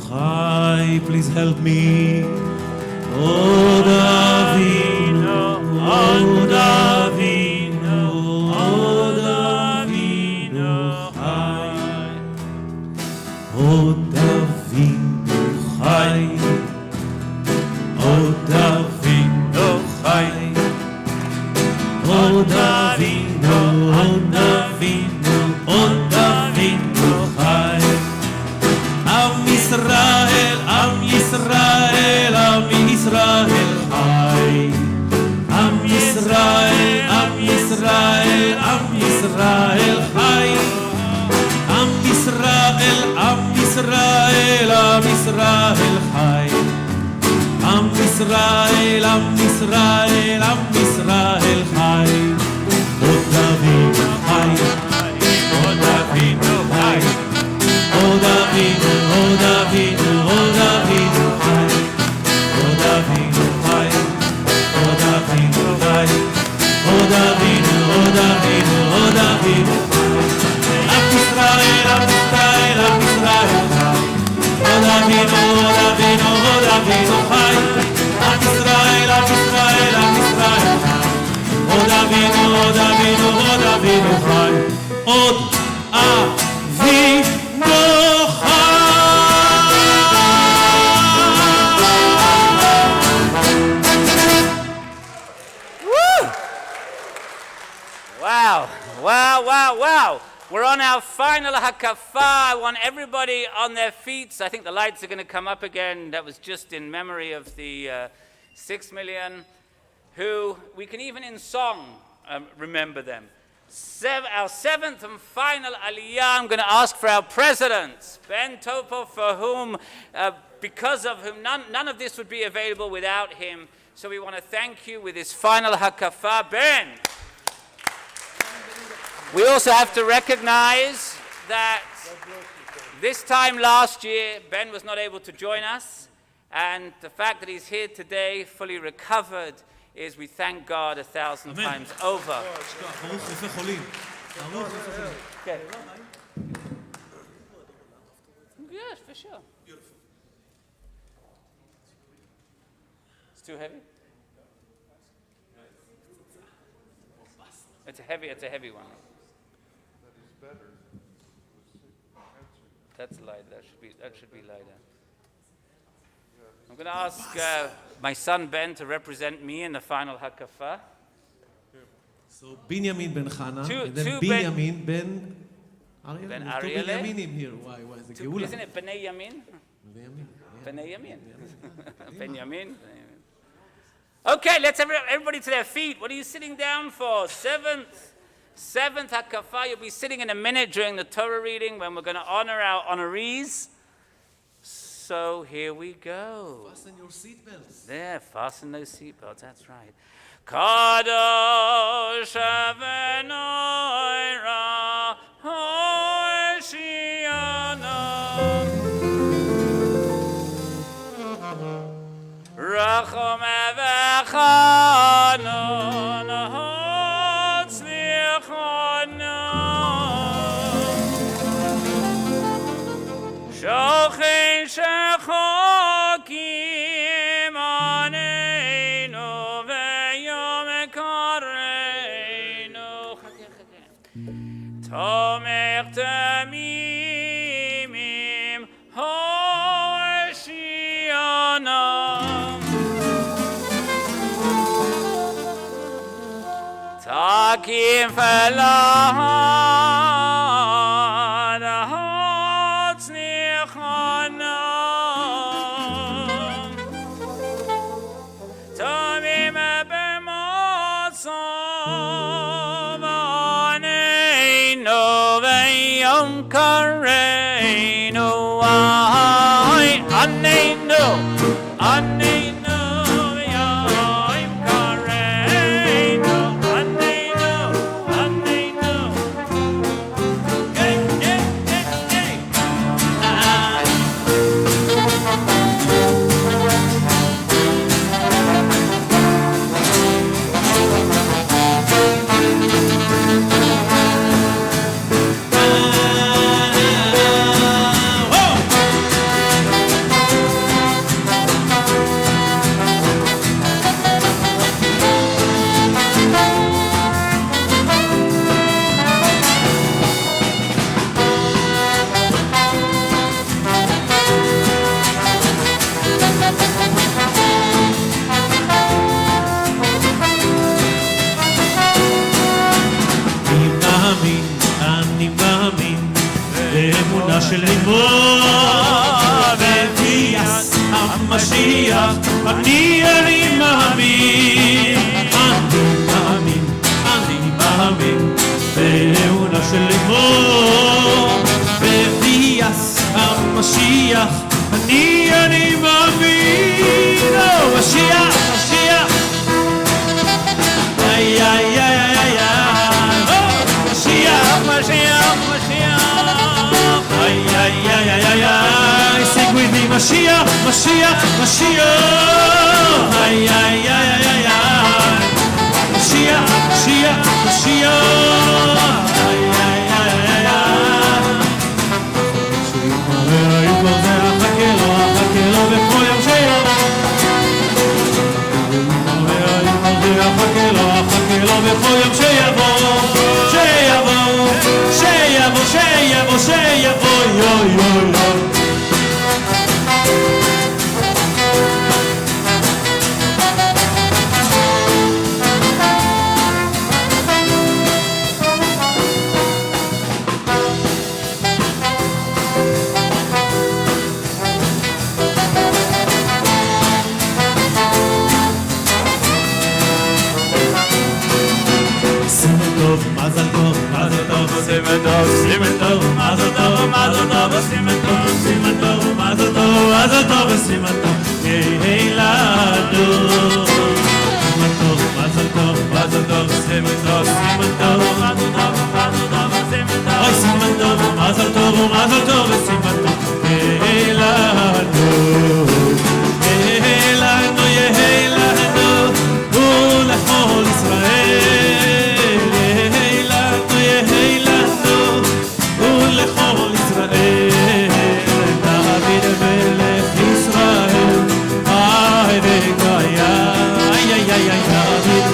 חי, please help me. עוד אבינו, עוד אבינו, עוד אבינו חי, עוד אבינו חי, עוד אבינו חי, עוד אבינו, עוד אבינו, עוד אבינו חי. עם ישראל, עם ישראל, עם ישראל חי. עם ישראל, עם ישראל, עם ישראל חי. עם ישראל, עם ישראל, עם ישראל חי. עם ישראל, עם ישראל, עם ישראל חי. עוד אבינו חי, עוד אבינו חי, עוד אבינו, עוד אבינו, עוד אבינו חי, עוד אבינו חי, עוד אבינו חי, עוד אבינו, עוד אבינו, עוד אבינו חי. עם ישראל, עם ישראל, עם ישראל חי. עוד אבינו, עוד אבינו, עוד אבינו חי. עם ישראל, עם ישראל, עם ישראל חי. עוד אבינו, עוד אבינו, עוד אבינו חי. עוד אבינו חי. Wow, wow, wow, wow. We're on our final Hakafah. I want everybody on their feet. So I think the lights are going to come up again. That was just in memory of the 6 million who, we can even in song remember them. Our seventh and final Aliyah, I'm going to ask for our president, Ben Topo, for whom, because of whom, none of this would be available without him. So we want to thank you with this final Hakafah. Ben! We also have to recognize that this time last year, Ben was not able to join us. And the fact that he's here today, fully recovered, is we thank God 1,000 times over. Okay. Yes, for sure. It's too heavy? It's a heavy one. That's light. That should be lighter. I'm going to ask my son Ben to represent me in the final Hakafah. So Binyamin ben Chana, Two- and then two Binyamin ben Ariel. Ben There's two Ariel. Binyaminim here. Why is the Geula? Isn't it Bnei Yamin? Binyamin. Bnei Yamin. Benjamin. Okay, let's everybody to their feet. What are you sitting down for? Seventh Hakafah. You'll be sitting in a minute during the Torah reading when we're going to honor our honorees. So here we go. Fasten your seatbelts. There, fasten those seatbelts. That's right. Kadosh Avnei Ra Hoshiana Rachom Evchanon Hotzlichana Shochei Shechokim Aneinu Veyom Kareinu Tomech Tamimim Hoshiana Takim Felahad Hotznichana Tamim B'Matzav Aneinu V'Yom Kareinu Aneinu Aneinu V'Yom Kareinu Aneinu Aneinu Hey, hey, hey, hey אני מאמין באמונה של ליבו בביאס המשיח אני מאמין באמונה של ליבו בביאס המשיח אני מאמין משיח איי איי איי איי Mashiach, ay, ay, ay, ay, ay, ay, sing with me, Mashiach, Mashiach, Mashiach, ay, ay, ay, ay, ay, ay, Mashiach, Mashiach, Mashiach, ay, ay, ay, ay, ay, שיתמרא זה אחכה לו בכל יום שיבוא, שיתמרא אחכה לו בכל יום שיבוא, שיבוא, יוי, יוי, יוי. טוב, מזל טוב, מזל טוב, סימן טוב, סימן טוב, מזל טוב, מזל טוב, סימן טוב, סימן טוב, מזל טוב, מזל טוב, סימן טוב, ילדו. סימן טוב, מזל טוב, מזל טוב, סימן טוב, סימן טוב, מזל טוב, מזל טוב, סימן טוב, אוי סימן טוב, מזל טוב, מזל טוב, סימן טוב, ילדו. ילדו, ילדו, ולכל ישראל. ילדו, ילדו, ולכל ישראל. דוד מלך ישראל, איי וגיא, איי איי איי איי דוד.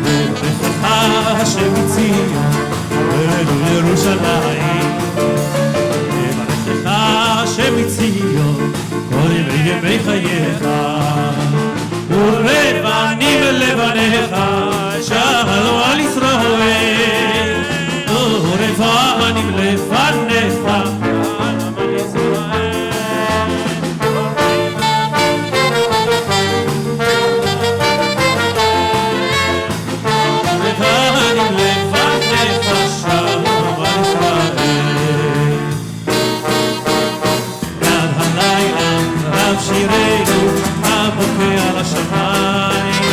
וברכך השם מציון, ירושלים. וברכך השם מציון, כל ימי חייך. ולבנים לבניך, שלום על ישראל. ולבנים לפניך, שלום על ישראל. ולבנים לפניך, שלום על ישראל. יד הלילה, רב שירנו, הבוקר על השמיים.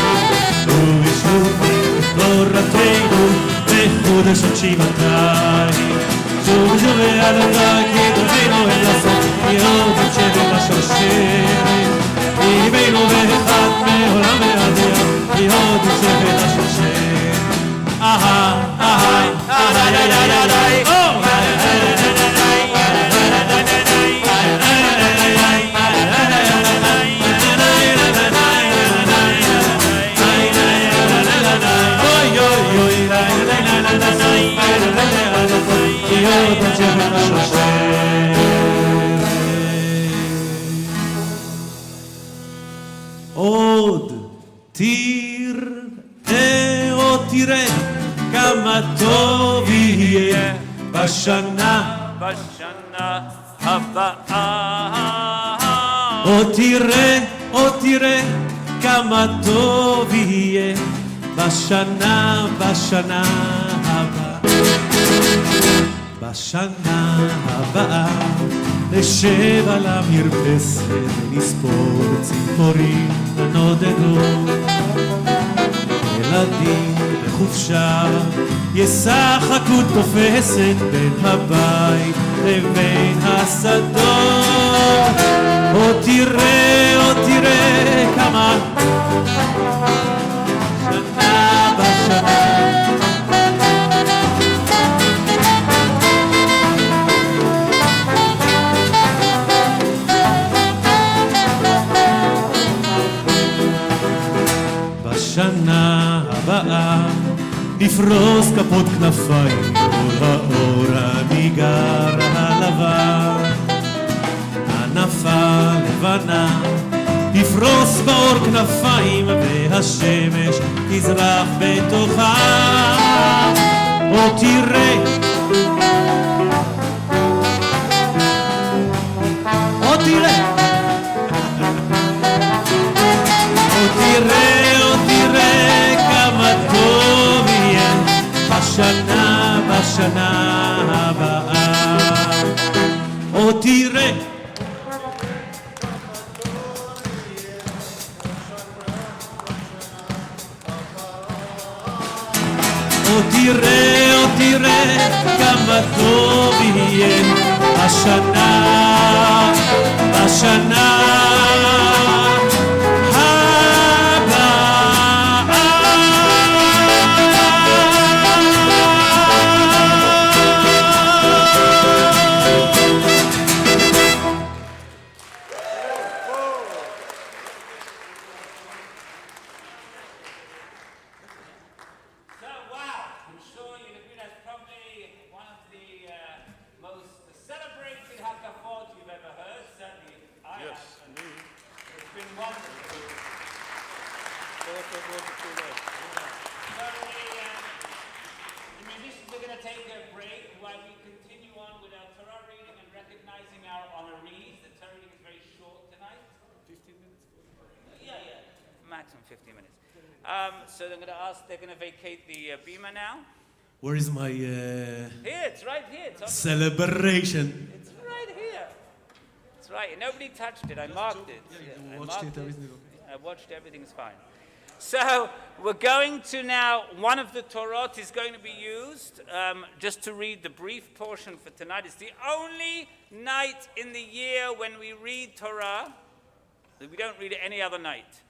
ובשובי תורתנו, בחודשות שבעתיים. שוב שוב אדוני כדרבנו אל הסוף, יהוד את שבת השרשרת. ליבנו באחד מעולם ועד ים, יהוד את שבת השרשרת. אהה, אהה, אהה, יא יא יא יא, יא עוד תראה, עוד תראה כמה טוב יהיה בשנה הבאה. עוד תראה כמה טוב יהיה בשנה הבאה. בשנה הבאה נשב על המרפסת ונספור ציפורים הנודדות. ילדים בחופשה ישחקו תופסת בין הבית לבין השדות. עוד תראה כמה שנה בשנה. בשנה הבאה נפרוס כפות כנפיים כל האור הניגר הלבן. ענפה לבנה תפרוס באור כנפיים והשמש תזרח בתוכה. עוד תראה כמה טוב יהיה בשנה הבאה. עוד תראה כמה טוב יהיה השנה celebrated Hakafot you've ever heard. Certainly I have. It's been wonderful. The musicians are going to take a break while we continue on with our Torah reading and recognizing our honorees. The Torah reading is very short tonight. 15 minutes? Yeah. maximum 15 minutes. So I'm going to ask, they're going to vacate the bima now. Where is my Here, it's right here. It's, celebration? it's right here. It's right. Nobody touched it. I marked it. Yeah, I Watched marked it, everything okay. I watched, everything's fine. So we're going to now, one of the Torot is going to be used, just to read the brief portion for tonight. It's the only night in the year when we read Torah. We don't read it any other night.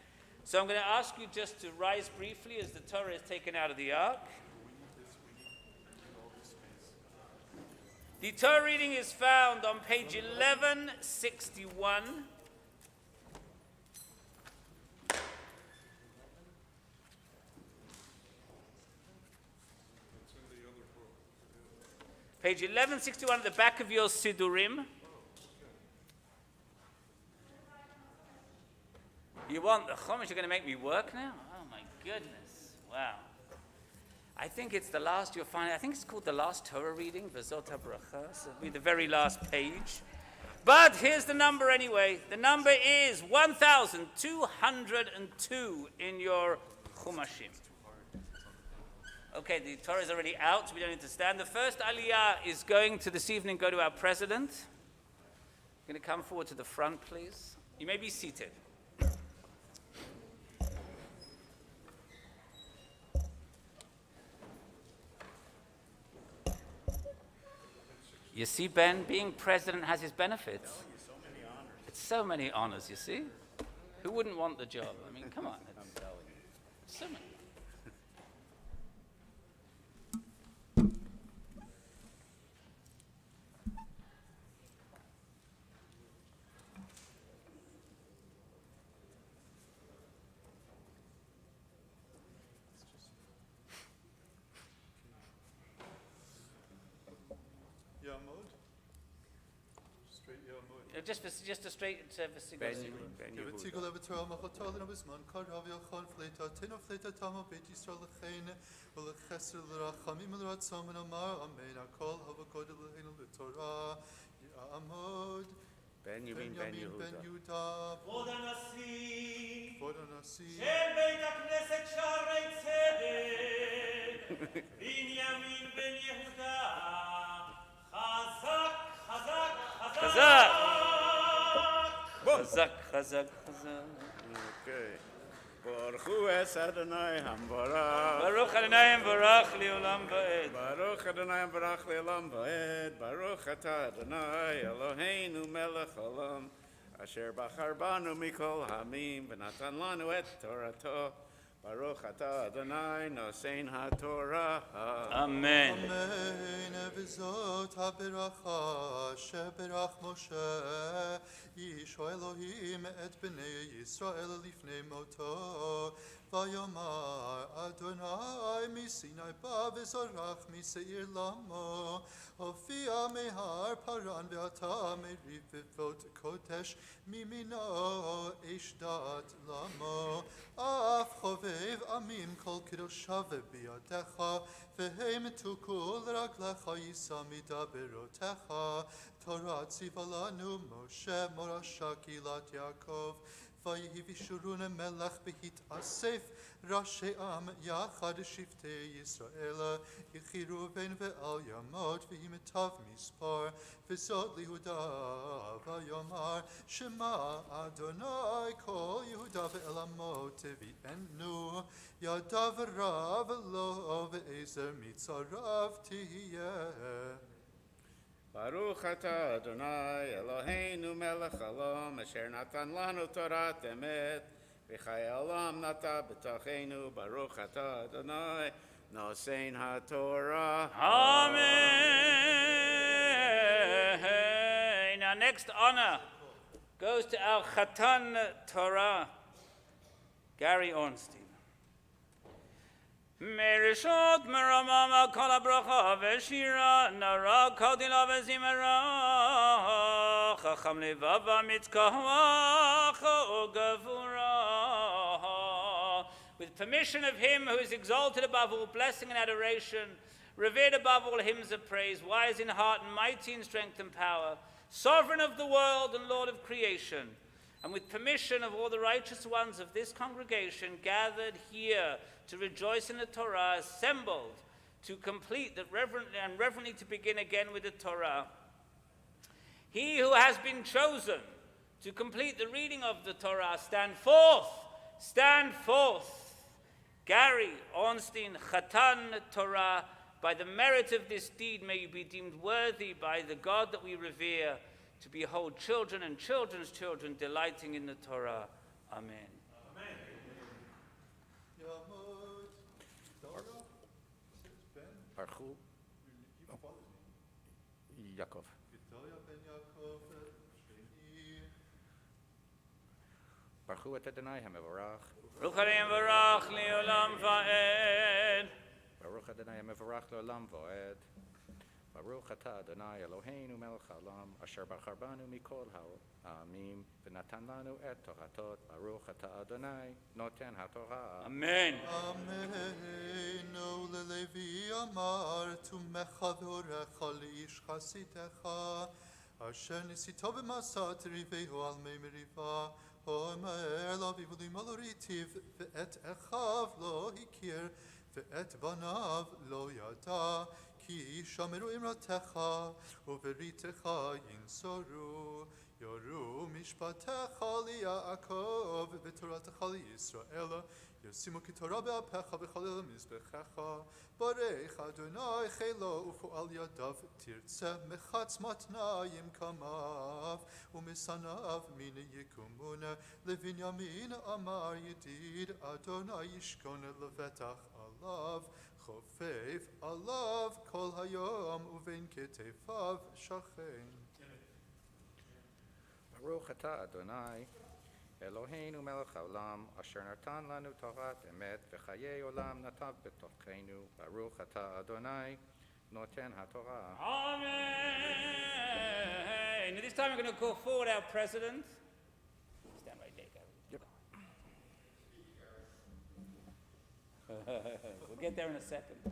So I'm going to ask you just to rise briefly as the Torah is taken out of the ark. The Torah reading is found on page 1161. Page 1161 at the back of your Sidurim. You want the Chumash? You're going to make me work now? Oh my goodness. Wow. I think it's the last, you'll find, I think it's called the last Torah reading, V'zot HaBracha. So it'll be the very last page. But here's the number anyway. The number is 1,202 in your Chumashim. Okay, the Torah is already out, so we don't need to stand. The first aliyah is going to this evening go to our president. You're going to come forward to the front, please. You may be seated. You see, Ben, being president has its benefits. It's so many honors, you see. Who wouldn't want the job? I mean, come on. It's so many. Yamod. Straight Yamod. Just a straight Ben Yehuda. Levitor Machotal and Abisman, Karavia Khan Fleta, Tino Fleta Tamo, Bet Yisrael Lechene, Ulechesser Rachamim Ratzom and Amar, Amen, Akol, Havakod Lehenu Torah, Yamod. Ben Yehuda. כבוד הנשיא כבוד הנשיא של בית הכנסת שערי צדק, בנימין בן יהודה, חזק, חזק, חזק. חזק. Chazak, chazak, chazak. Okay. Baruch Hu es Adonai Hambarach. Baruch Adonai Barach Leolam Va'ed. Baruch Adonai Barach Le'olam Va'ed. Baruch Atah Adonai Eloheinu Melech Olam. Asher Bachar Banu Mikol Hamim V'natan Lanu et Torato. Baruch Atah Adonai Nosein HaTorah. Amen. Amen. Evizot HaBeracha Sheberach Moshe Yisho Elohim et Bnei Yisrael Lifnei Moto Vayomar Adonai Misinai Ba V'zorach Miseir Lamo Ofia Mehar Paran Ve'ata Meriv V'vot Kodesh Mimino Ishdat Lamo Af Chovev Amim Kol Kedoshav Biyadecha Vehem Tukul Raglecha Yisami Daberotecha Torah Tzivalanu Moshe Morasha Gilat Yaakov Vayihi Vishurune Melech Behit Asef Rashi Am Yachad Shiftei Yisrael Yechiru Ben Ve'al Yamot V'himetav Mispar V'zot Lihuda V'yomar Shema Adonai Kol Yehuda Ve'elamot V'enu Yadav Rav Lo Ve'ezer Mitzarav Tiyeh Baruch Atah Adonai Eloheinu Melech Olam Asher Natan Lanu Torah Emet V'chai Olam Nata B'tocheinu Baruch Atah Adonai Nosein HaTorah. Amen. Our next honor goes to our Chatan Torah, Gary Ornstein. Merishot meramama kol habracha v'shira nara kodila v'zimara chacham levava mitzkahvacha ugavura. With permission of him who is exalted above all blessing and adoration, revered above all hymns of praise, wise in heart and mighty in strength and power, sovereign of the world and Lord of creation, and with permission of all the righteous ones of this congregation gathered here to rejoice in the Torah, assembled to complete the reverently to begin again with the Torah. He who has been chosen to complete the reading of the Torah, stand forth, stand forth. Gary Ornstein, Chatan Torah, by the merit of this deed may you be deemed worthy by the God that we revere to behold children and children's children delighting in the Torah. Amen. Baruch Yaakov. Baruch et Adonai HaMevorach. Baruch Adonai Mevorach le'olam va'ed. Baruch Adonai HaMevorach le'olam va'ed. Baruch atah Adonai Eloheinu melech haolam asher bachar banu mikol ha'amim v'natan lanu et toratot. Baruch atah Adonai noten ha'torah. Amen. Amen. Levi amar tu mechadorecha leish chasidecha asher nisito b'masat rivehu al mei meriva omer lo vivudim lo ritiv ve'et echav lo hikir ve'et banav lo yada ki shameru imratecha uveritecha yinsoru yoru mishpatecha li Yaakov v'toratecha li Yisrael Yosimu ki Torah be'apecha v'chalel mizbechecha Barech Adonai chelo u'fu'al yadav tirtze mechatz matnayim kamav u'misanav mine yikumune levinyamin amar yedid Adonai yishkon levetach alav chofev alav kol hayom uvein ketefav shachen Baruch atah Adonai Eloheinu melech haolam asher natan lanu torat emet v'chayei olam natav b'tochenu. Baruch atah Adonai noten haTorah. Amen. This time we're going to call forward our president. Stand right there, Gary. We'll get there in a second. Oh,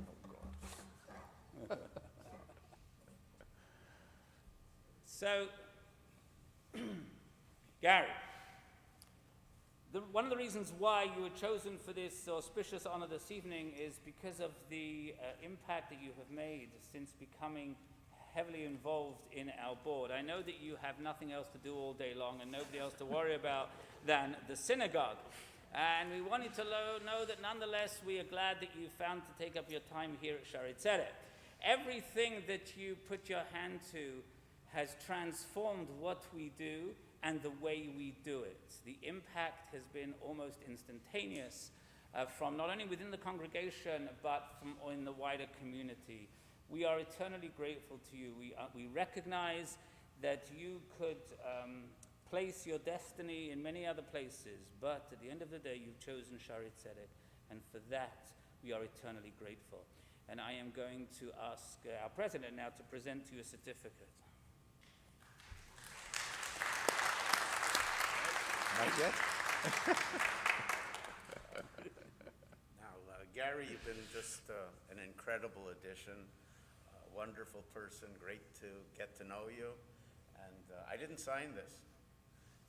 God. So, Gary, one of the reasons why you were chosen for this auspicious honor this evening is because of the impact that you have made since becoming heavily involved in our board. I know that you have nothing else to do all day long and nobody else to worry about than the synagogue. And we wanted to know that nonetheless we are glad that you found to take up your time here at Shaare Zedek. Everything that you put your hand to has transformed what we do and the way we do it. The impact has been almost instantaneous from not only within the congregation, but from in the wider community. We are eternally grateful to you. We recognize that you could place your destiny in many other places, but at the end of the day, you've chosen Shaare Zedek, and for that, we are eternally grateful. And I am going to ask our president now to present to you a certificate. Not yet? Now, Gary, you've been just an incredible addition, a wonderful person, great to get to know you. And I didn't sign this.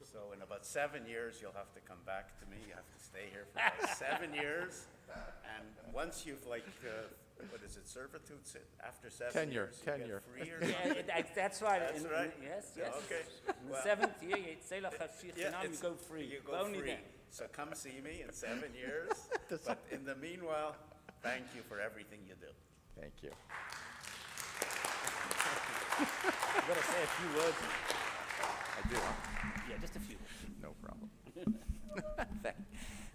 So in about 7 years, you'll have to come back to me. You have to stay here for about 7 years. And once you've, what is it, servitude? After 7 Tenure, years, tenure. you get free or Yeah, that's right. That's right? Yes. Okay. In the Well, 7th year, you it's- go free. You But go only free. then. So come see me in 7 years. But in the meanwhile, thank you for everything you do. Thank you. You've got to say a few words. I do. Yeah, just a few. No problem.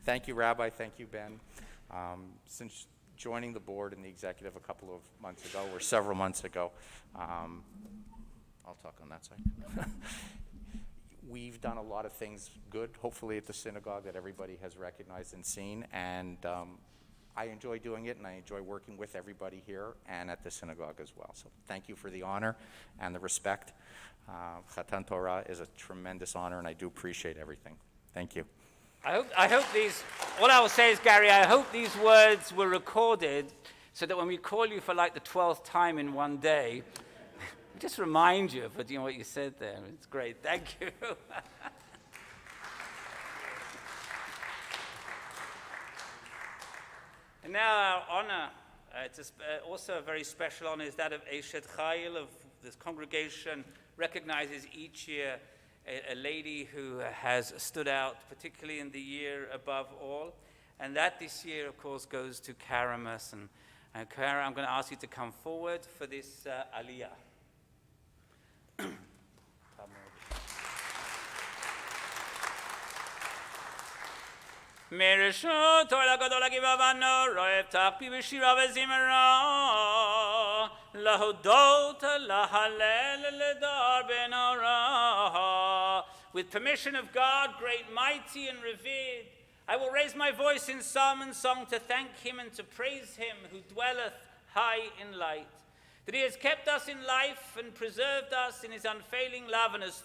Thank you, Rabbi. Thank you, Ben. Since joining the board and the executive a couple of months ago, or several months ago, I'll talk on that side. We've done a lot of things good, hopefully at the synagogue, that everybody has recognized and seen, and I enjoy doing it, and I enjoy working with everybody here and at the synagogue as well. So thank you for the honor and the respect. Chatan Torah is a tremendous honor, and I do appreciate everything. Thank you. I hope these, all I will say is, Gary, I hope these words were recorded so that when we call you for like the 12th time in one day, we just remind you of what you said there. It's great. Thank you. now our honor, also a very special honor, is that of Eshet Chayil of this congregation. Recognizes each year a lady who has stood out, particularly in the year above all. And that this year, of course, goes to Kara Merson. And Kara, I'm going to ask you to come forward for this aliyah. Mirishut Torah Gadola Givavano Roev Takpi V'Shira V'Zimra Lahodot Lahalel Ledar Benora. With permission of God, great, mighty, and revered, I will raise my voice in psalm and song to thank him and to praise him who dwelleth high in light, that he has kept us in life and preserved us in his unfailing love and has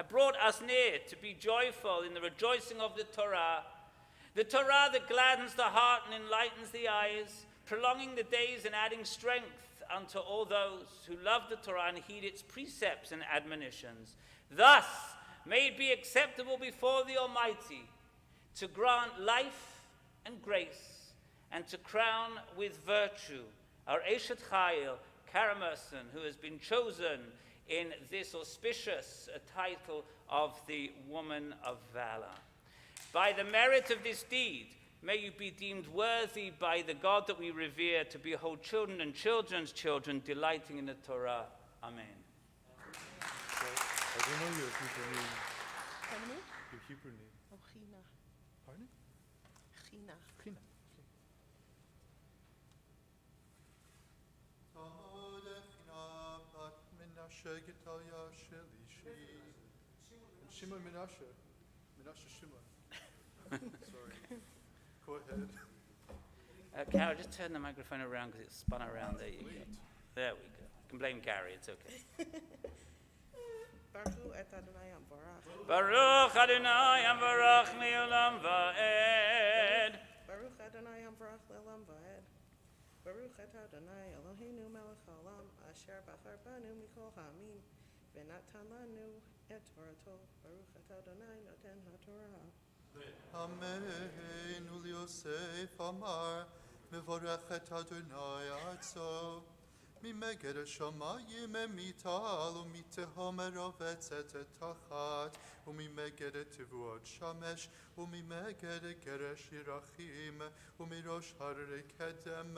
brought us near to be joyful in the rejoicing of the Torah. The Torah that gladdens the heart and enlightens the eyes, prolonging the days and adding strength unto all those who love the Torah and heed its precepts and admonitions. Thus may it be acceptable before the Almighty to grant life and grace and to crown with virtue our Eshet Chayil, Kara Merson, who has been chosen in this auspicious title of the Woman of Valor. By the merit of this deed, may you be deemed worthy by the God that we revere to behold children and children's children delighting in the Torah. Amen. I don't know your Hebrew name. Pardon me? Your Hebrew name. Oh, China. Pardon? China. China. Tamodechina bat Menashe Getalia Shelishi. Shimon Menashe. Menashe Shimon. Sorry. Go ahead. Kara, just turn the microphone around because it's spun around. There you go. There we go. You can blame Gary, it's okay. Baruch et Adonai Amvarach. Baruch Adonai Amvarach Le'olam Va'ed. Baruch Adonai Amvarach Le'olam Va'ed. Baruch et Adonai Eloheinu melech haolam asher bachar banu mikol ha'amim v'natan lanu et Torato. Baruch et Adonai noten ha'Torah. Amen. Ul Yosef Amar, Mevorachet Adonai Atzo, Mimeged Shamayim Emital, Umitehom Erovetzet Etachat, Umimeged Tivuot Shamesh, Umimeged Geresh Yirachim, Umirosh Harre Kedem,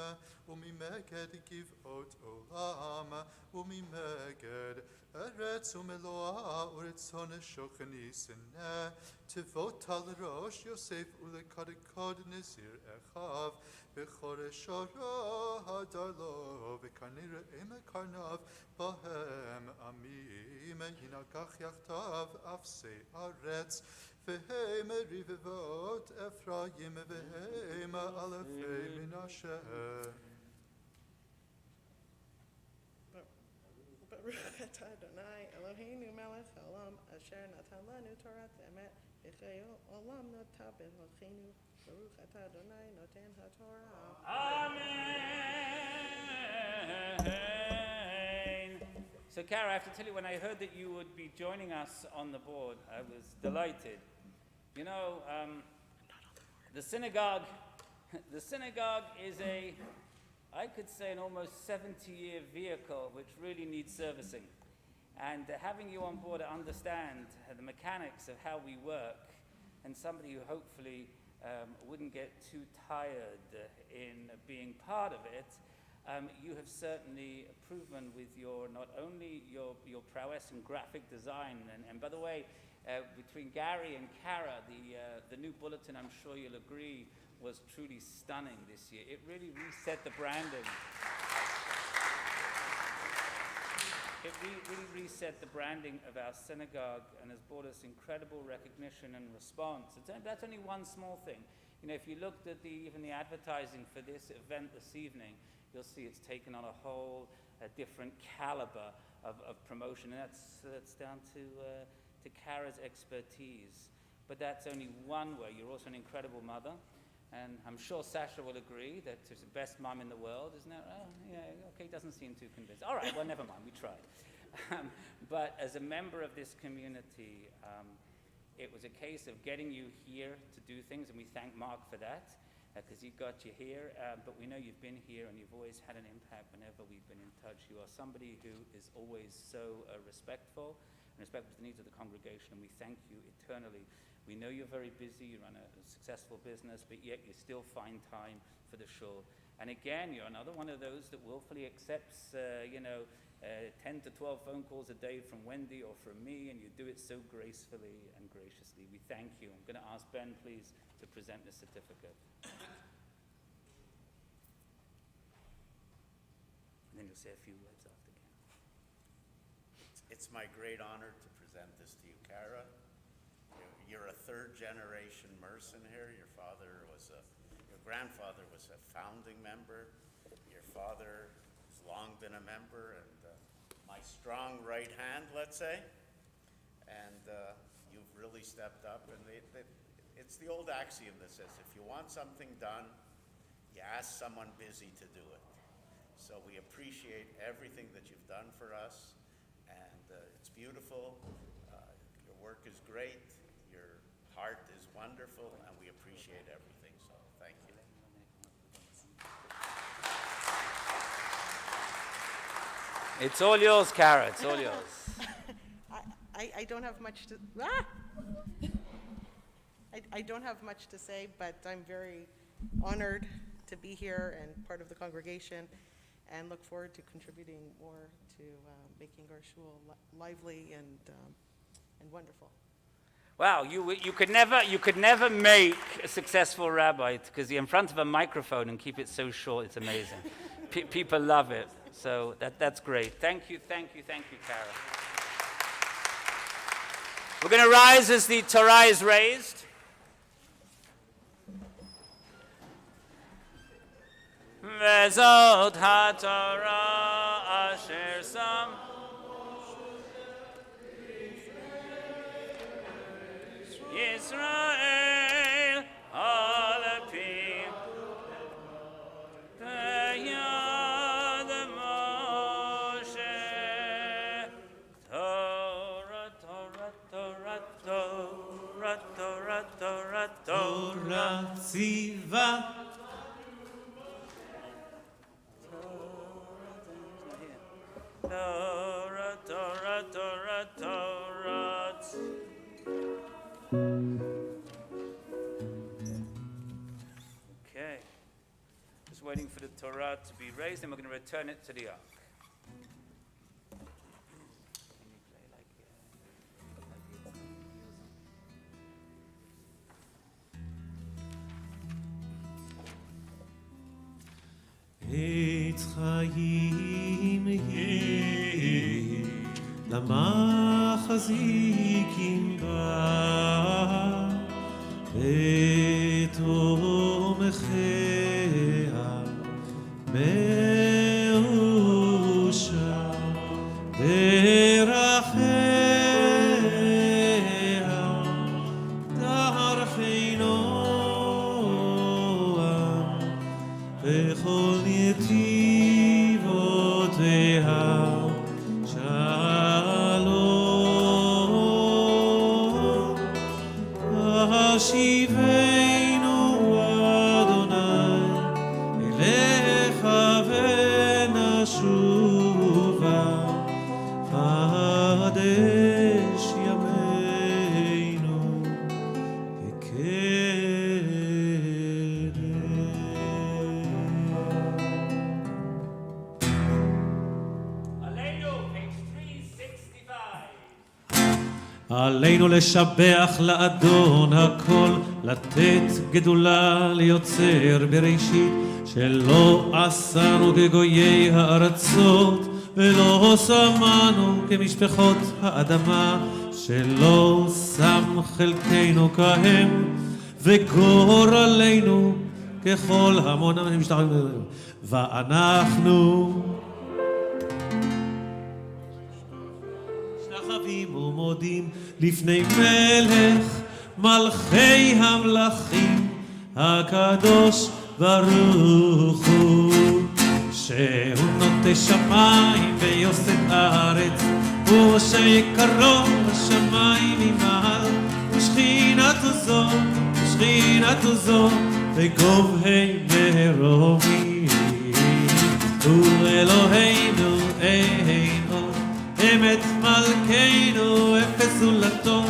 Umimeged Givot Olam, Umimeged Eretz umeloa uretzon shochani sene tivot al rosh Yosef ulekadekad nezir echav bechore shara hadalo v'kanire emekarnav bahem amim yinakach yachtav afsei aretz v'hem rivevot Ephraim v'hem alefei Menashe. Baruch et Adonai Eloheinu melech haolam asher natan lanu Torat emet v'chei olam notah b'lecheinu. Baruch et Adonai noten ha'Torah. Amen. So, Kara, I have to tell you, when I heard that you would be joining us on the board, I was delighted. You know, the synagogue is I could say an almost 70-year vehicle which really needs servicing. And having you on board to understand the mechanics of how we work, and somebody who hopefully wouldn't get too tired in being part of it, you have certainly proven with not only your prowess in graphic design, and by the way, between Gary and Kara, the new bulletin, I'm sure you'll agree, was truly stunning this year. It really reset the branding. It really reset the branding of our synagogue and has brought us incredible recognition and response. That's only one small thing. You know, if you looked at even the advertising for this event this evening, you'll see it's taken on a whole different caliber of promotion, and that's down to Kara's expertise. But that's only one way. You're also an incredible mother. And I'm sure Sasha will agree that she's the best mom in the world, isn't it? Oh, yeah, okay, doesn't seem too convinced. All right, well, never mind, we tried. But as a member of this community, it was a case of getting you here to do things, and we thank Mark for that. because you got you here, but we know you've been here and you've always had an impact whenever we've been in touch. You are somebody who is always so respectful and respectful to the needs of the congregation, and we thank you eternally. We know you're very busy, you run a successful business, but yet you still find time for the shul. And again, you're another one of those that willfully accepts, 10 to 12 phone calls a day from Wendy or from me, and you do it so gracefully and graciously. We thank you. I'm going to ask Ben, please, to present the certificate. And then you'll say a few words after Ken. It's my great honor to present this to you, Kara. You're a third-generation Merson here. Your grandfather was a founding member. Your father has long been a member, and my strong right hand, let's say. And you've really stepped up. And it's the old axiom that says, if you want something done, you ask someone busy to do it. So we appreciate everything that you've done for us, and it's beautiful. Your work is great. Your heart is wonderful, and we appreciate everything. So thank you. It's all yours, Kara. It's all yours. I don't have much to, I don't have much to say, but I'm very honored to be here and part of the congregation, and look forward to contributing more to making our shul lively and wonderful. Wow, you could never make a successful rabbi because you're in front of a microphone and keep it so short. It's amazing. People love it. So that's great. Thank you, Kara. We're going to rise as the Torah is raised. Vezot ha-Torah asher sam Yisrael al-pi b'yad Moshe Torah, Torah, Torah, Torah, Torah, Torah, Torah tziva Torah, Torah, Torah, Torah. Okay. Just waiting for the Torah to be raised, and we're going to return it to the ark. עץ חיים היא למחזיקים בה בתומכיה מאושר דרכיה דרכי נועם בכל נתיבותיה שלום השיבנו אדוני אליך ונשובה חדש ימינו עלינו לשבח לאדון הכל, לתת גדולה ליוצר בראשית, שלא עשנו כגויי הארצות, ולא שמנו כמשפחות האדמה, שלא שם חלקנו כהם, וגורלנו ככל המון המשתחווים, ואנחנו שחבים ומודים לפני מלך מלכי המלכים הקדוש ברוך הוא, שהוא נוטה שמיים ויוסד ארץ, הוא שיקרו השמיים ממעל, ושכינתו זו בגובהי מרומי. הוא אלוהינו אין עוד, אמת מלכנו אפס זולתו,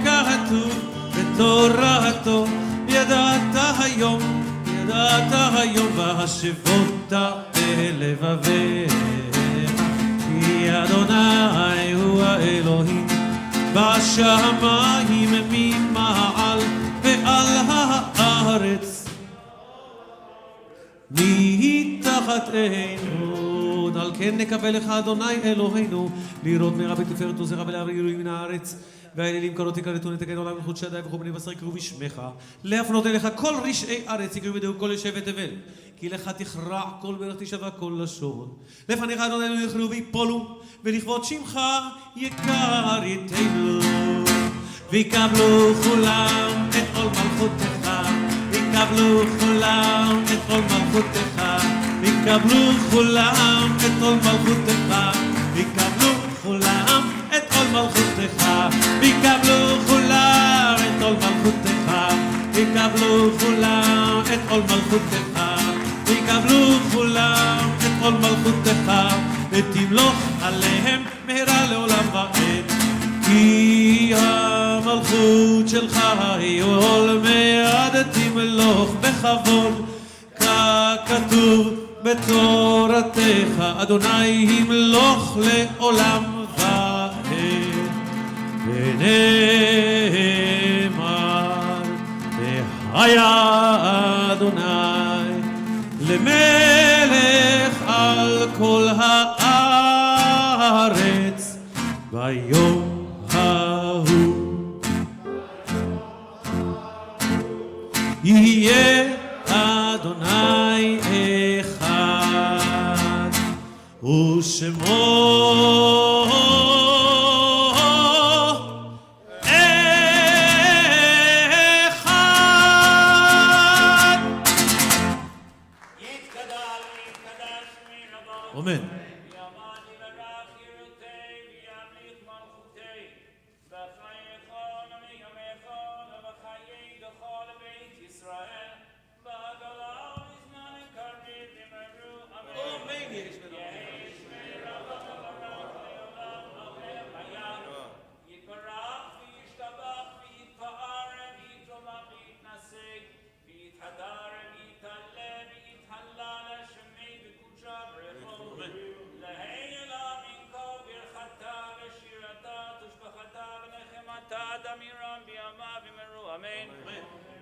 ככתוב בתורתו. ידעת היום והשבות אל לבביך, כי אדוני הוא האלוהים בשמיים ממעל ועל הארץ מתחת עינו. על כן נקווה לך אדוני אלוהינו לראות מרע בתפארת עוזך ולהביא גילויים מן הארץ, והאלילים קרוא תקרא נתקן עולם מחוץ שדי וכל בני בשר יקראו בשמך, להפנות אליך כל רשעי ארץ יקראו בדעו כל שבט תבל, כי לך תכרע כל ברך תשבע כל לשון. לפניך אדוני יכלו ויפולו, ולכבוד שמך יכריתנו. ויקבלו כולם את עול מלכותך, ויקבלו כולם את עול מלכותך, ויקבלו כולם את עול מלכותך, ויקבלו כולם את עול מלכותך, ויקבלו כולם את עול מלכותך, ויקבלו כולם את עול מלכותך, ויקבלו כולם את עול מלכותך, ותמלוך עליהם מהרה לעולם ועד. כי המלכות שלך היא עול מעד, תמלוך בכבוד, ככתוב בתורתך, אדוני ימלוך לעולם ועד. ונאמר והיה אדוני למלך על כל הארץ ביום ההוא. יהיה אדוני אחד ושמו אחד. אמן.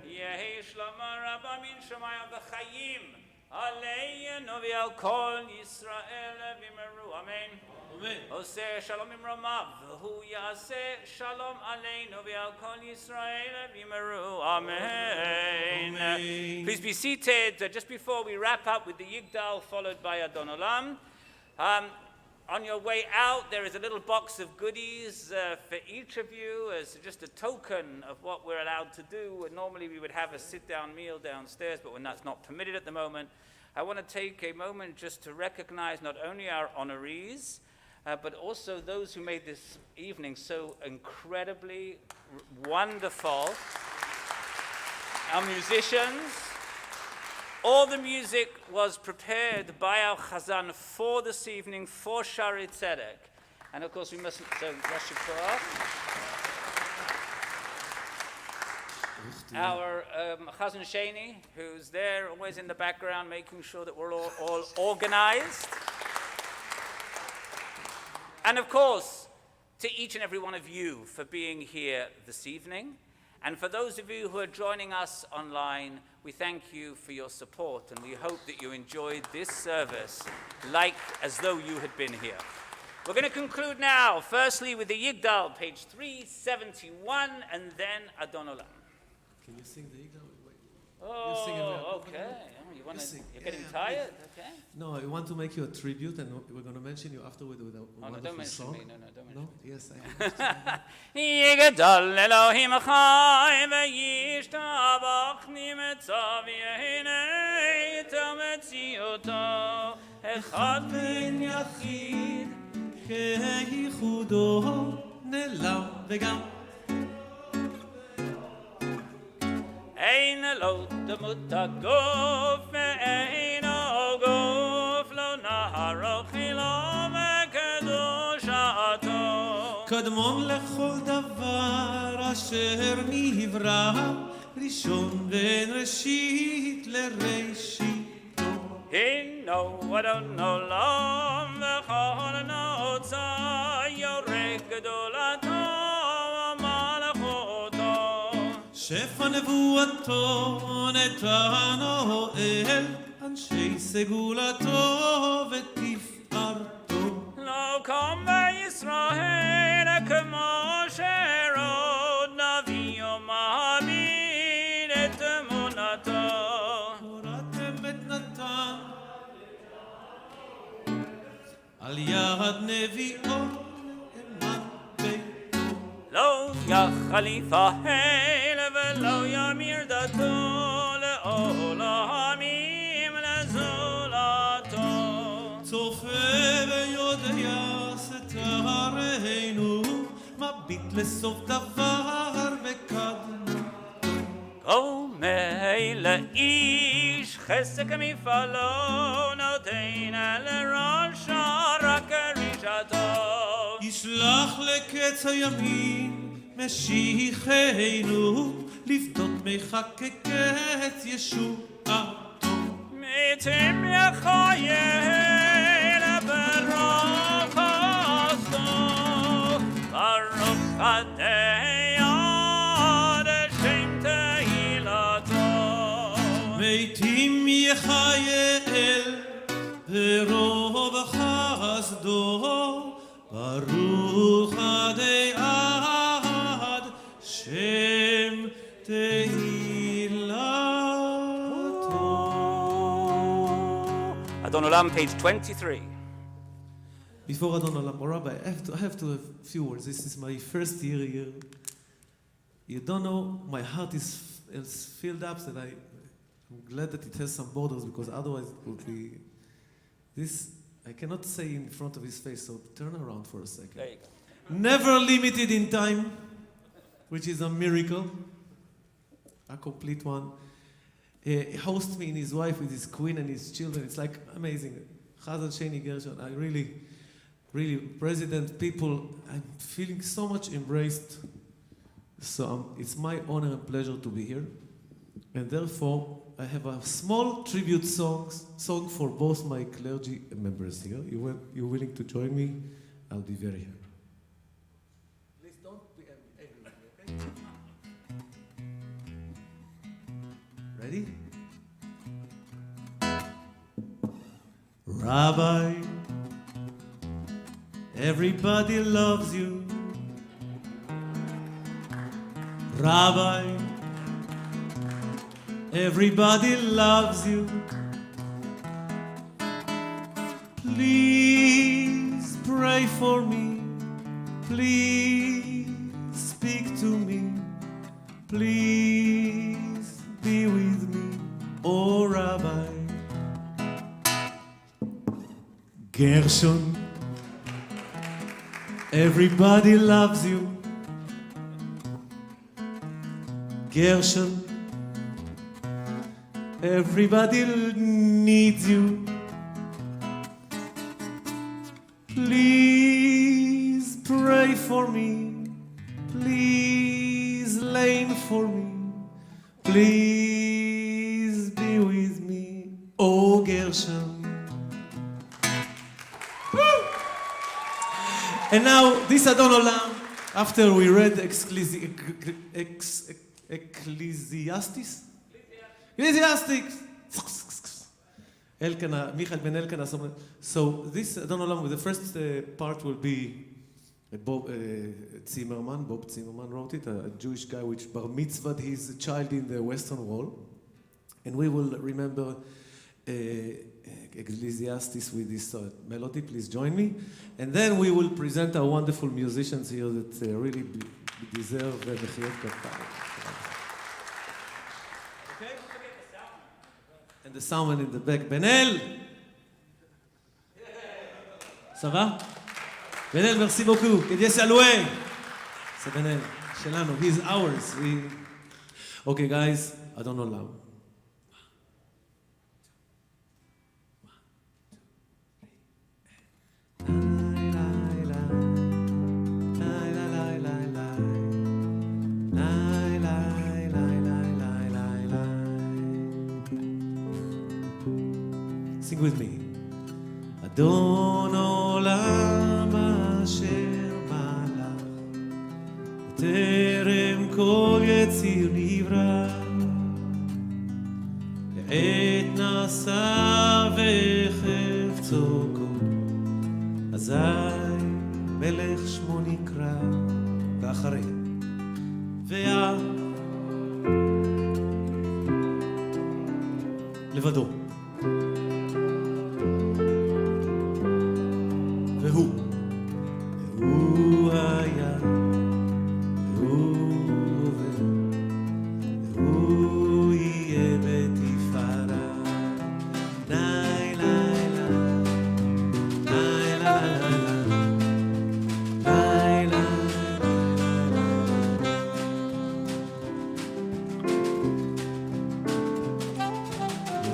יהי שלמה רבה מן שמיים וחיים עלינו ועל כל ישראל במהרה, אמן. עושה שלום ממרומיו והוא יעשה שלום עלינו ועל כל ישראל במהרה, amen. Please be seated. Just before we wrap up with the Yigdal followed by Adon Olam, on your way out, there is a little box of goodies for each of you as just a token of what we're allowed to do. Normally we would have a sit-down meal downstairs, but when that's not permitted at the moment, I want to take a moment just to recognize not only our honorees, but also those who made this evening so incredibly wonderful. Our musicians. All the music was prepared by our Chazan for this evening, for Shaare Zedek. And of course we mustn't, so Yashir Korach. Our Chazan Sheni, who's there always in the background, making sure that we're all organized. And of course, to each and every one of you for being here this evening. And for those of you who are joining us online, we thank you for your support, and we hope that you enjoyed this service like as though you had been here. We're going to conclude now, firstly with the Yigdal, page 371, and then Adon Olam. Can you sing the Yigdal? Oh, okay. You're getting tired? Okay. No, I want to make you a tribute, and we're going to mention you afterward with a wonderful song. Me. No, don't mention me. Yes, I am. Yigdal Elohim Chai v'yishtabach nimetzav yehinei tametziyoto echad ben yachid כייחודו נעלם וגם ein ולא דמות הגוף ואינו גוף לא נהרו חילו וקדושתו קדמון לכל דבר אשר נברא ראשון בין ראשית לראשיתו הינו אדון עולם וכל נוצה יורק גדולתו ומלכותו שפע נבואתו נתנו אל אנשי סגולתו ותפארתו לא קם בישראל כמו שרוד נביא ומאמין את אמונתו הורדתם את נתן על יד נביאו נאמן ביתו לא יחליף האל ולא ימיר דתו לעולמים לזולתו צופה ויודע סתרנו מביט לסוף דבר בקדמו קומי לאיש חסק מפעלו נותן לראשו רק רישתו ישלח לקץ הימים משיחנו לפדות מיכה כקץ ישועתו מתים יחייל ברוך חסדו ברוך חדי עד שם תהילתו מתים יחייל ברוב חסדו ברוך עדי עד שם תהילתו. אדון עולם, page 23. Before Adon Olam, Rabbi, I have to have a few words. This is my first year here. You don't know, my heart is filled up, and I'm glad that it has some borders, because otherwise it would be this. I cannot say in front of his face, so turn around for a second. There you go. Never limited in time, which is a miracle, a complete one. He hosts me and his wife with his queen and his children. It's like amazing. Chazan Sheni Gershon, I really, President, people, I'm feeling so much embraced. So it's my honor and pleasure to be here. And therefore, I have a small tribute song for both my clergy members here. You willing to join me? I'll be very happy. Please don't be angry, okay? Ready? Rabbi, everybody loves you. Rabbi, everybody loves you. Please pray for me. Please speak to me. Please be with me, oh Rabbi. Gershon, everybody loves you. Gershon, everybody needs you. Please pray for me. Please lane for me. Please be with me, oh Gershon. Woo! And now, this Adon Olam, after we read Ecclesiastes. Michael Ben Elkanah. So this Adon Olam, the first part will be Bob Zimmerman. Bob Zimmerman wrote it, a Jewish guy which bar mitzvahed his child in the Western Wall. And we will remember Ecclesiastes with this melody. Please join me. And then we will present our wonderful musicians here that really deserve Mechiot Kapara. Okay? And the soundman in the back, Benel! Ça va? Benel, merci beaucoup. Que Dieu soit loué. C'est Benel, שלנו. He's ours. Okay, guys. אדון עולם. Sing with me. אדון עולם אשר מלך, טרם כל יציר נברא, לעת נשא וחפצו כל, אזי מלך שמו נקרא, ואחרי, לבדו. והוא היה, והוא עובר, והוא יהיה בתפארה. לי לי לי, לי לי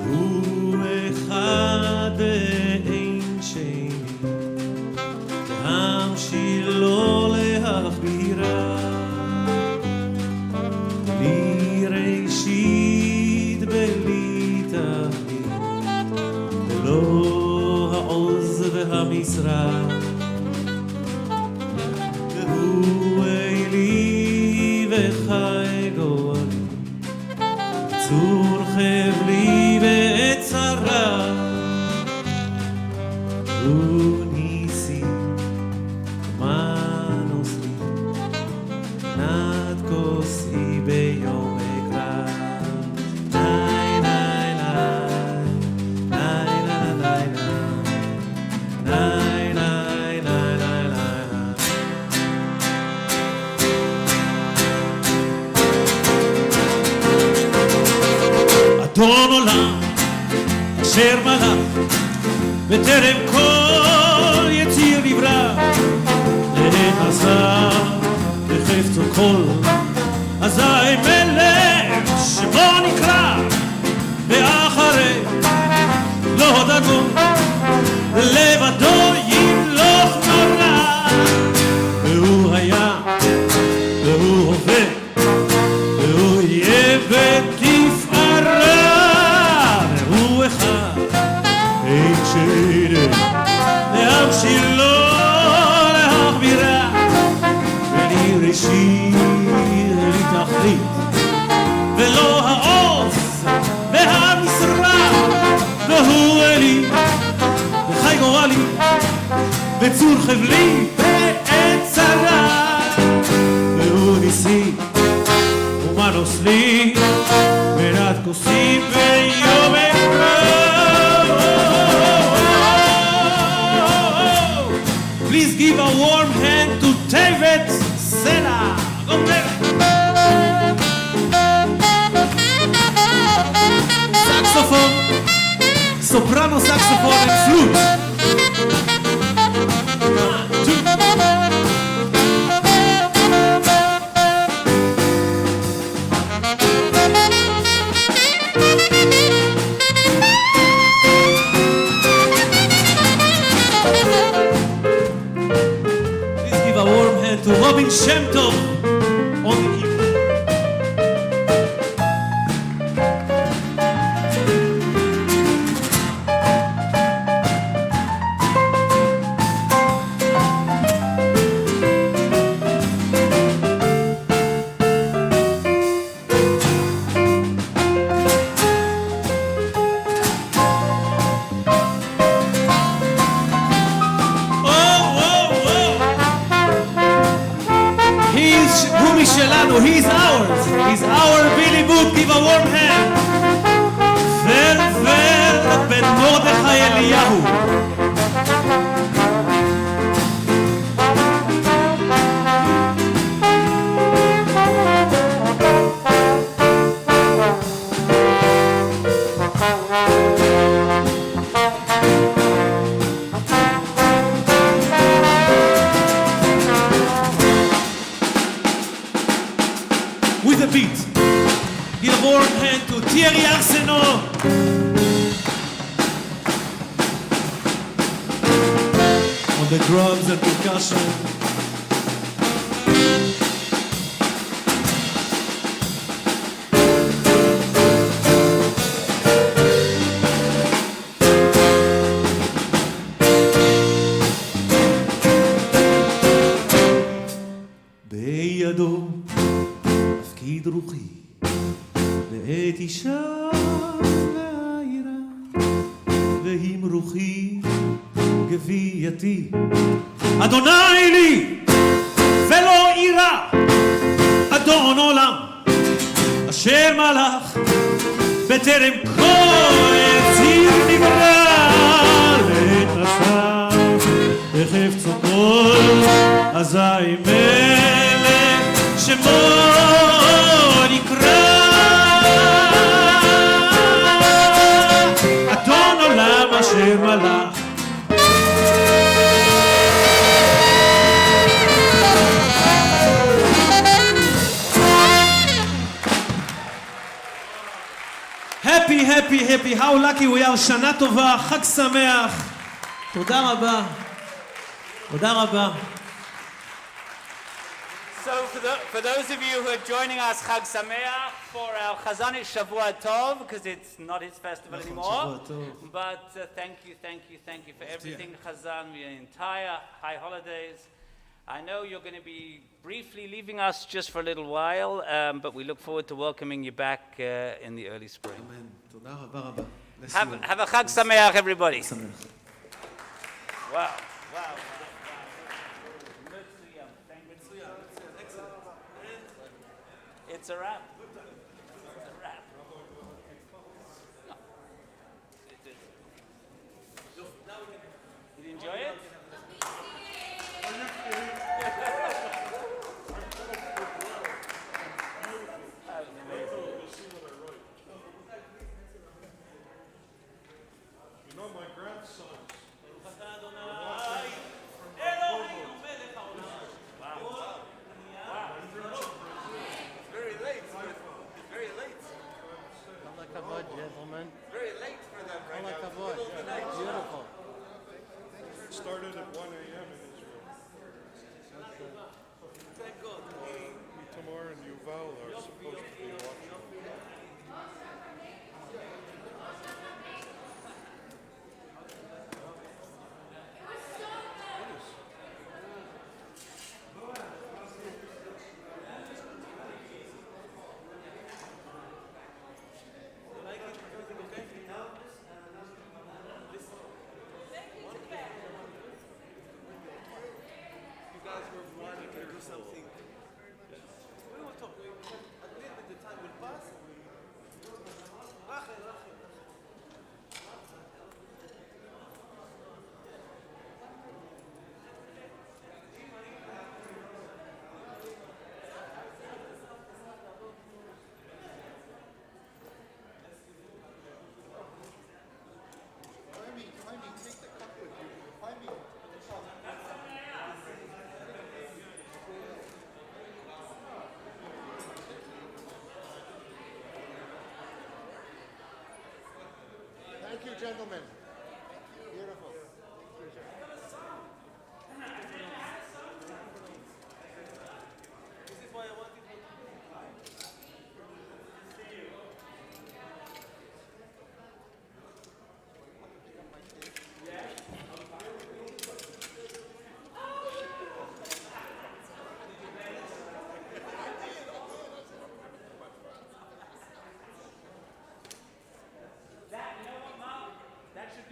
והוא אחד ואין שני, שלא להכבירה, בלי ראשית בלי תכלית, ולא העוז והמשרה. והוא אלי וחי גואלי, צור חבלי ועת צרה. הוא ניסי manos li nad kosi beyom ekra nay nay nay nay nay nay nay nay nay nay אדון עולם אשר מלך בטרם כל יציר נברא, עשה בחפצו כל, אזי מלך שמו נקרא, ואחרי לא דגון, לבדו ימלוך נורא. והוא היה, והוא הווה, והוא יהיה בתפארה. והוא אחד, אין שני, לעם שלו ראשית בלי תכלית, ולא העוז והמשרה. והוא אלי וחי גורלי, וצור חבלי בעת צרה. והוא ניסי ומנוס לי, מנת כוסי ביום אקרא. Please give a warm hand to David Sena. Go David. Saxophone, soprano saxophone and flute. 1, 2. To Robin Shem Tov on the keyboard. He's ours. He's our Billy Boot. Give a warm hand. Ben Mordechai Eliyahu. With a beat, give a warm hand the drums and percussion. בידו תפקיד רוחי ואת אישה לעירה ועם רוחי גווייתי אדוני לי ולא אירא אדון עולם אשר מלך בטרם כל יציר נברא לתעשה בחפצו כל אזי מלך שמו נקרא אדון עולם אשר מלך Happy, happy, happy. How lucky we are. שנה טובה, חג שמח. תודה רבה. תודה רבה. So for those of you who are joining us, Chag Sameach for our Chazanic Shavua Tov, because it's not his festival anymore. But thank you for everything, Chazan, the entire high holidays. I know you're going to be briefly leaving us just for a little while, but we look forward to welcoming you back in the early spring. אמן. תודה רבה רבה. Have a Chag Sameach, everybody. Wow. It's a wrap. Did you enjoy it? You know, my grandsons. Gentlemen. Very late for them right All now. Hakafot. Beautiful. It started at 1 a.m. in Israel. Thank God. Tamar and Yuval are supposed to be watching. Thank you, gentlemen. Beautiful. That should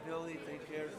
Billy. Take care.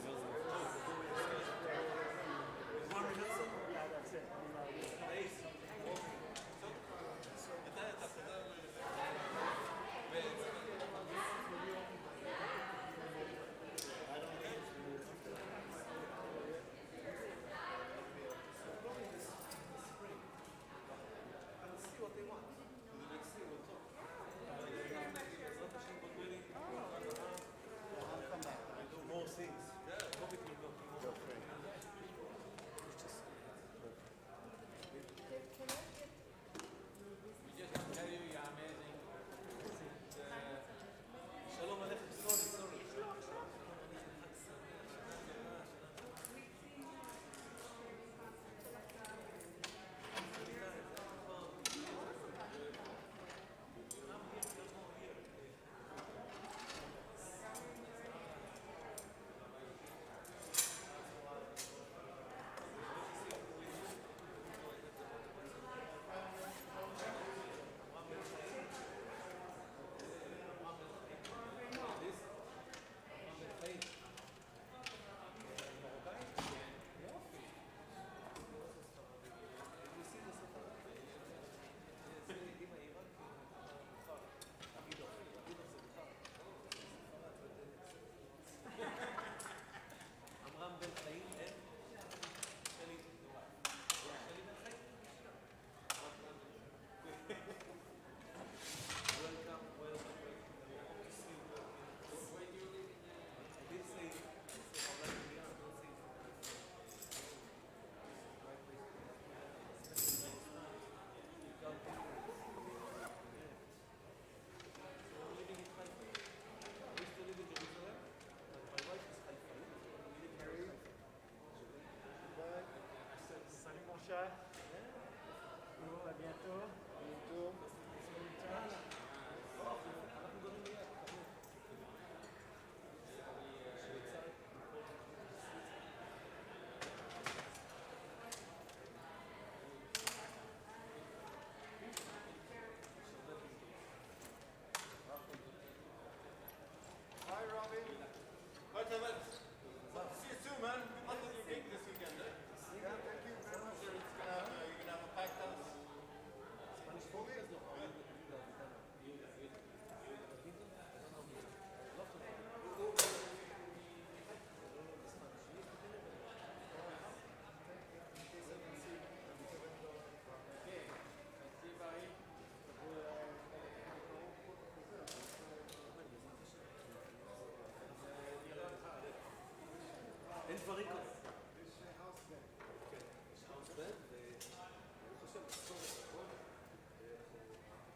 אין דברים כאלה.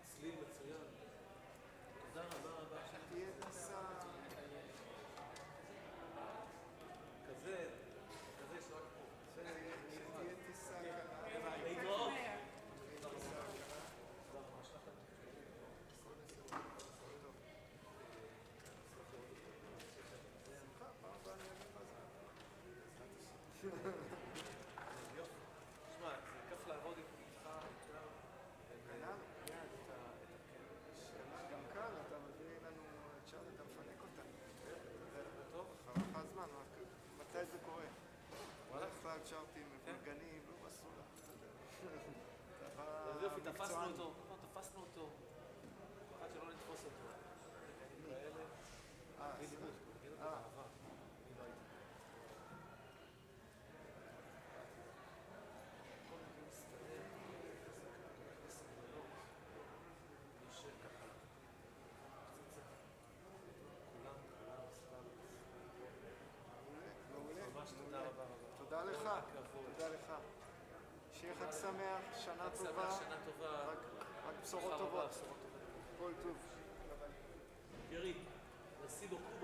צליל מצוין. תודה רבה רבה. תהיה נסע. כזה יש רק פה. תהיה טיסה קלה. להתראות. תשמע, זה כיף לעבוד איתך. גם כאן אתה מביא לנו צ'אט, אתה מפנק אותה. טוב, אחריך הזמן, מתי זה קורה? בכלל צ'ארטים מבולגנים, לא בסולה. יופי, תפסנו אותו. תפסנו אותו. עד שלא נתפוס אותו. תודה לך, תודה לך. שיהיה חג שמח, שנה טובה. שנה טובה. רק בשורות טובות. כל טוב. ירי, merci beaucoup.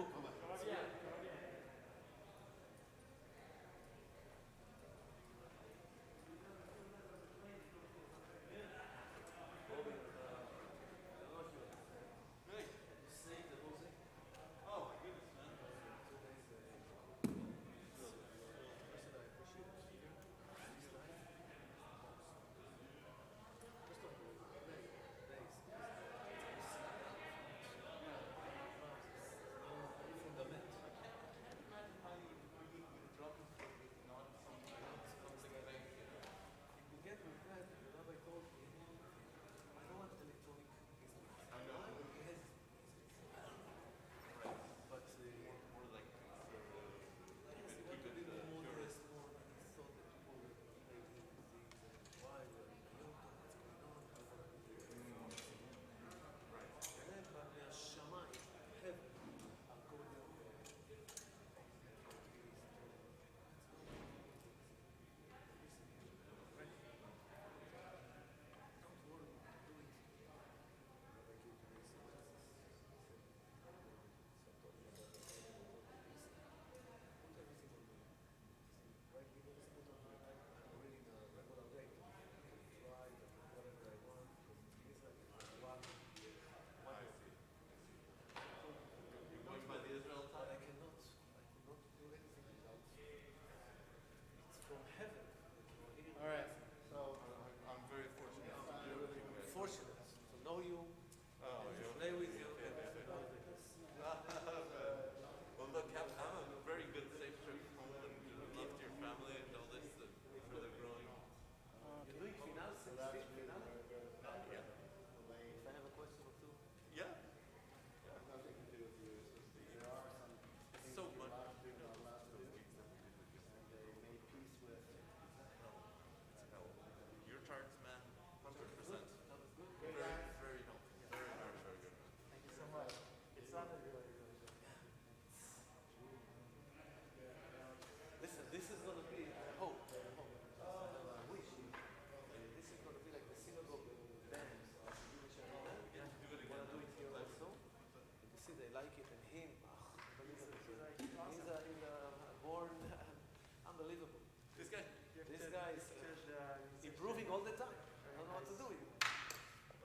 improving all the time. I don't know what to do with it.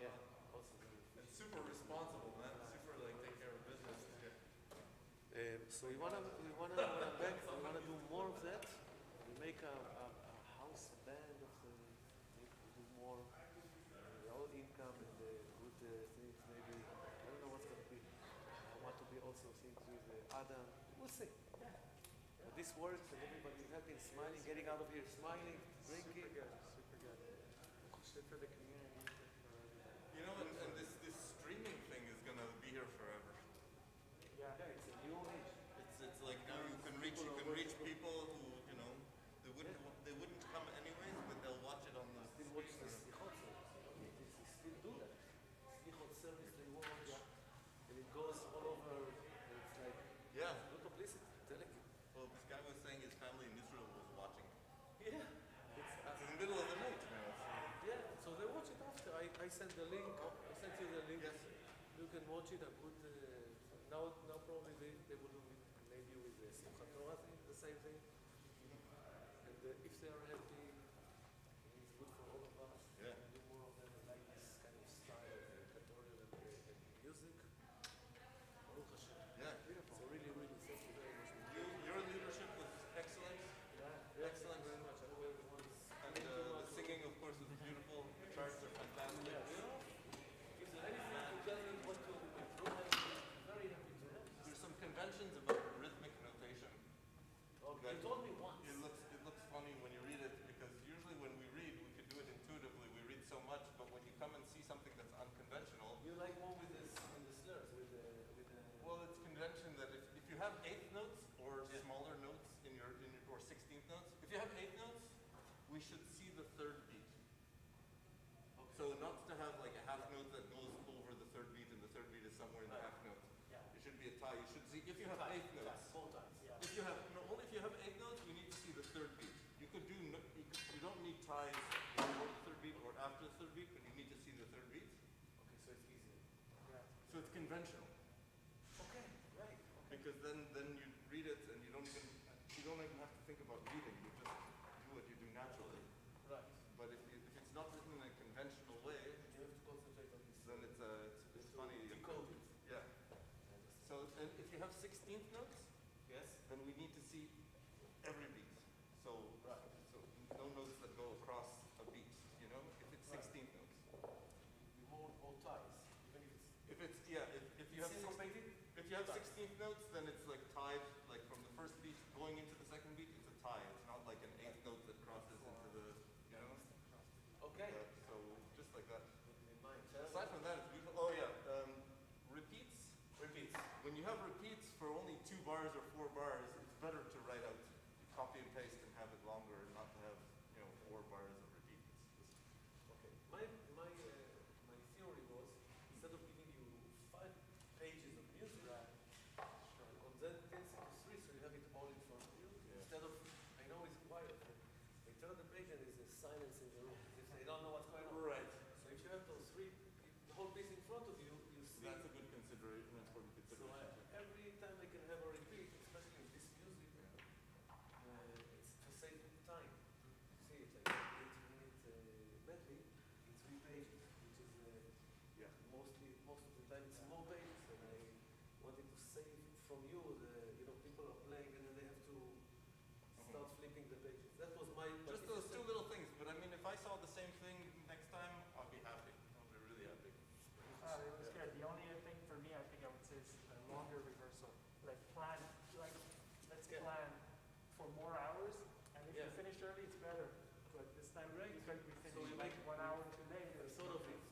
Yeah. And super responsible, man. Super like take care of business. So we wanna do more of that. We make a house band of the, we do more the old income and the good things. Maybe I don't know what's gonna be. I want to be also things with Adam. We'll see. But this works and everybody is happy and smiling, getting out of here smiling, drinking. Super good. Good for the community. You know, and this streaming thing is gonna be here forever. Yeah, it's a new age. It's like now you can reach people who, you know, they wouldn't come anyways, but they'll watch it on the Still watch the Slichot service. They still do that. Slichot service they watch, and it goes all over. And it's like good publicity. I'm telling you. Well, this guy was saying his family in Israel was watching. Yeah. It's in the middle of the night, you know. Yeah, so they watch it after. I sent the link. I sent you the link. Yes. You can watch it. I put now probably they will do it maybe with the Simchat Torah thing, the same thing. And if they are happy, it's good for all of us. Yeah. Do more of them. I like this kind of style of editorial and music. Baruch Hashem. Yeah, beautiful. So really, really, thank you very much. Your leadership was excellent. Yeah, Excellent. very much. I know everyone's And the singing, of course, was beautiful. The charts are fantastic. If there's anything to tell me what to improve, I'm very happy to know. There's some conventions about rhythmic notation. You told me once. It looks funny when you read it because usually when we read, we could do it intuitively. We read so much, but when you come and see something that's unconventional, You like more with the slurs, with the well, it's convention that if you have eighth notes or smaller notes in your or 16th notes, if you have eighth notes, we should see the third beat. Okay. So not to have like a half note that goes over the third beat and the third beat is somewhere in the half note. Yeah. It should be a tie. You should see if you have eighth notes. Four times, yeah. If you have only if you have eighth notes, you need to see the third beat. You could do you don't need ties before the third beat or after the third beat, but you need to see the third beat. Okay, so it's easy. Right. So it's conventional Okay, right. because then you read it and you don't even have to think about reading. You just do what you do naturally. Right. But if it's not written in a conventional way, You have to concentrate on this. then it's funny. Decode it. Yeah. So and if you have 16th notes, Yes? then we need to see every beat. So no notes that go across a beat. You know, if it's 16th notes. More ties. Even if it's If you have syncopated. if you have 16th notes, then it's like tied. Like from the first beat going into the second beat, it's a tie. It's not like an eighth note that crosses into the Okay. So just like that. In mind. Aside from that, it's beautiful. Oh yeah, repeats. Repeats. When you have repeats for only 2 bars or 4 bars, it's better to write out, copy and paste, and have it longer, and not to have 4 bars of repeats. Okay. My theory was instead of giving you 5 pages of music, condense it into 3 so you have it all in front of you. Yeah. Instead of I know it's quiet. They turn the page and there's a silence in the room. As if they don't know what's going on. Right. So if you have those 3, the whole piece in front of you, you see. That's a good consideration. Important So consideration. every time I can have a repeat, especially with this music, it's to save time. See, it's like 8-minute medley in 3 pages, which is most of the time it's more pages, and I wanted to save from you. People are playing and then they have to start flipping the pages. That was my. Just those 2 little things. But I mean, if I saw the same thing next time, I'll be happy. I'll be really happy. It was good. The only other thing for me, I think I would say, is a longer rehearsal. Let's plan for more hours, and if you finish early, it's better. But this time, because we So you finished make 1 hour too late. I thought of it.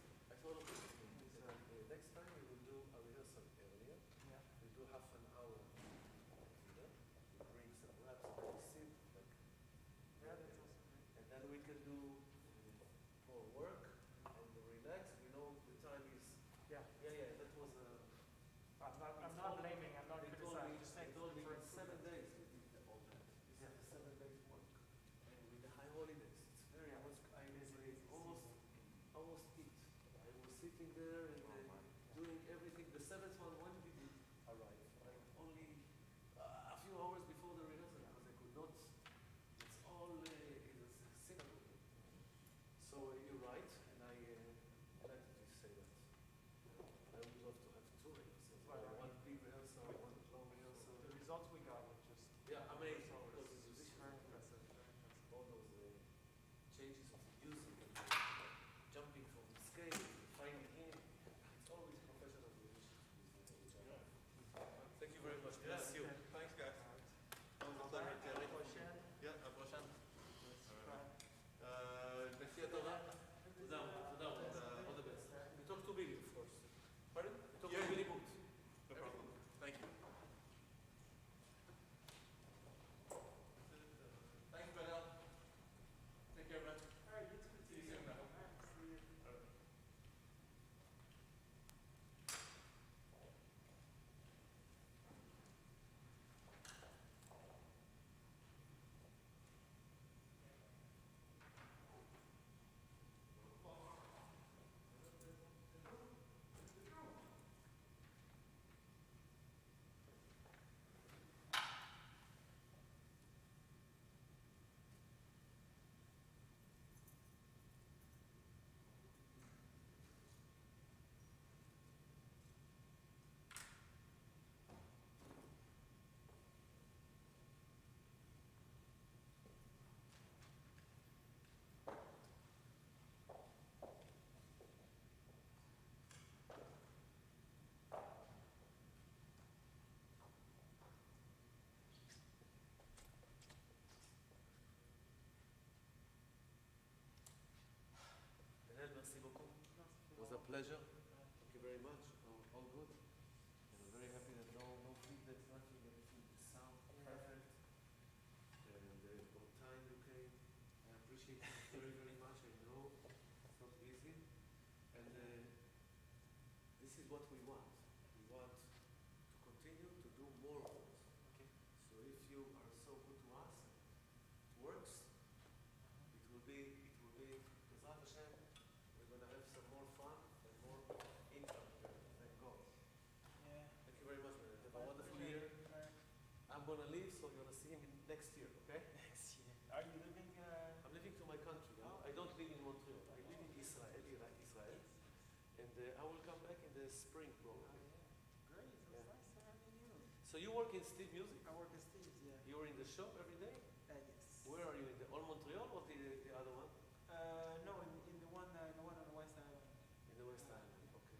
Next time we will do a rehearsal earlier. Yeah. We do half an hour. We bring some raps and we sit like. Yeah, that's also great. And then we can do more work and relax. We know the time is. Yeah. That was a. I'm not blaming, I'm not They told criticizing, me, just they saying told me for in 7 improvement. days we did all that. This is 7 days work. And with the high holidays, it's very much. I was almost eat. I was sitting there and doing everything. The 7th one, when did it arrive? Like only a few hours before the rehearsal because I could not. It's all in a synagogue. pleasure. Thank you very much. All good. And I'm very happy that no feedback, nothing, everything sound perfect. And on time you came. I appreciate it very, very much. I know it's not easy. And this is what we want. We want to continue to do more of it. Okay. So if you are so good to us, it works. It will be, Bezrat Hashem, we're going to have some more fun and more income. Thank God. Yeah. Thank you very much, man. Have a wonderful year. I'm going to leave, so you're going to see him next year, okay? Next year. Are you living? I'm leaving to my country. I don't live in Montreal. I live in Israel, Israel. And I will come back in the spring, probably. Great. It's nice having you. So you work in Steve Music? I work at Steve's. Yeah. You're in the shop every day? Yes. Where are you? In the All Montreal or the other one? No, in the one on the West Island. In the West Island, okay.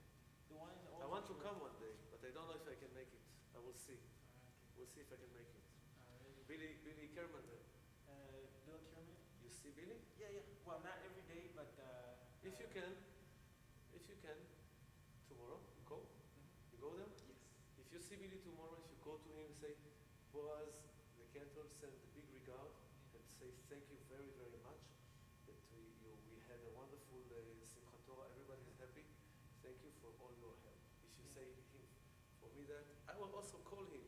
The one in the I want to come one day, but I don't know if I can make it. I will see. We'll see if I can make it. Billy Kerman there. Bill Kerman. You see Billy? Yeah. Well, not every day, but If you can, tomorrow, you go? You go there? yes. If you see Billy tomorrow, if you go to him and say, Boaz, the Cantor, send a big regard and say thank you very, very much that we had a wonderful Simchat Torah. Everybody is happy. Thank you for all your help. If you say him, for me that, I will also call him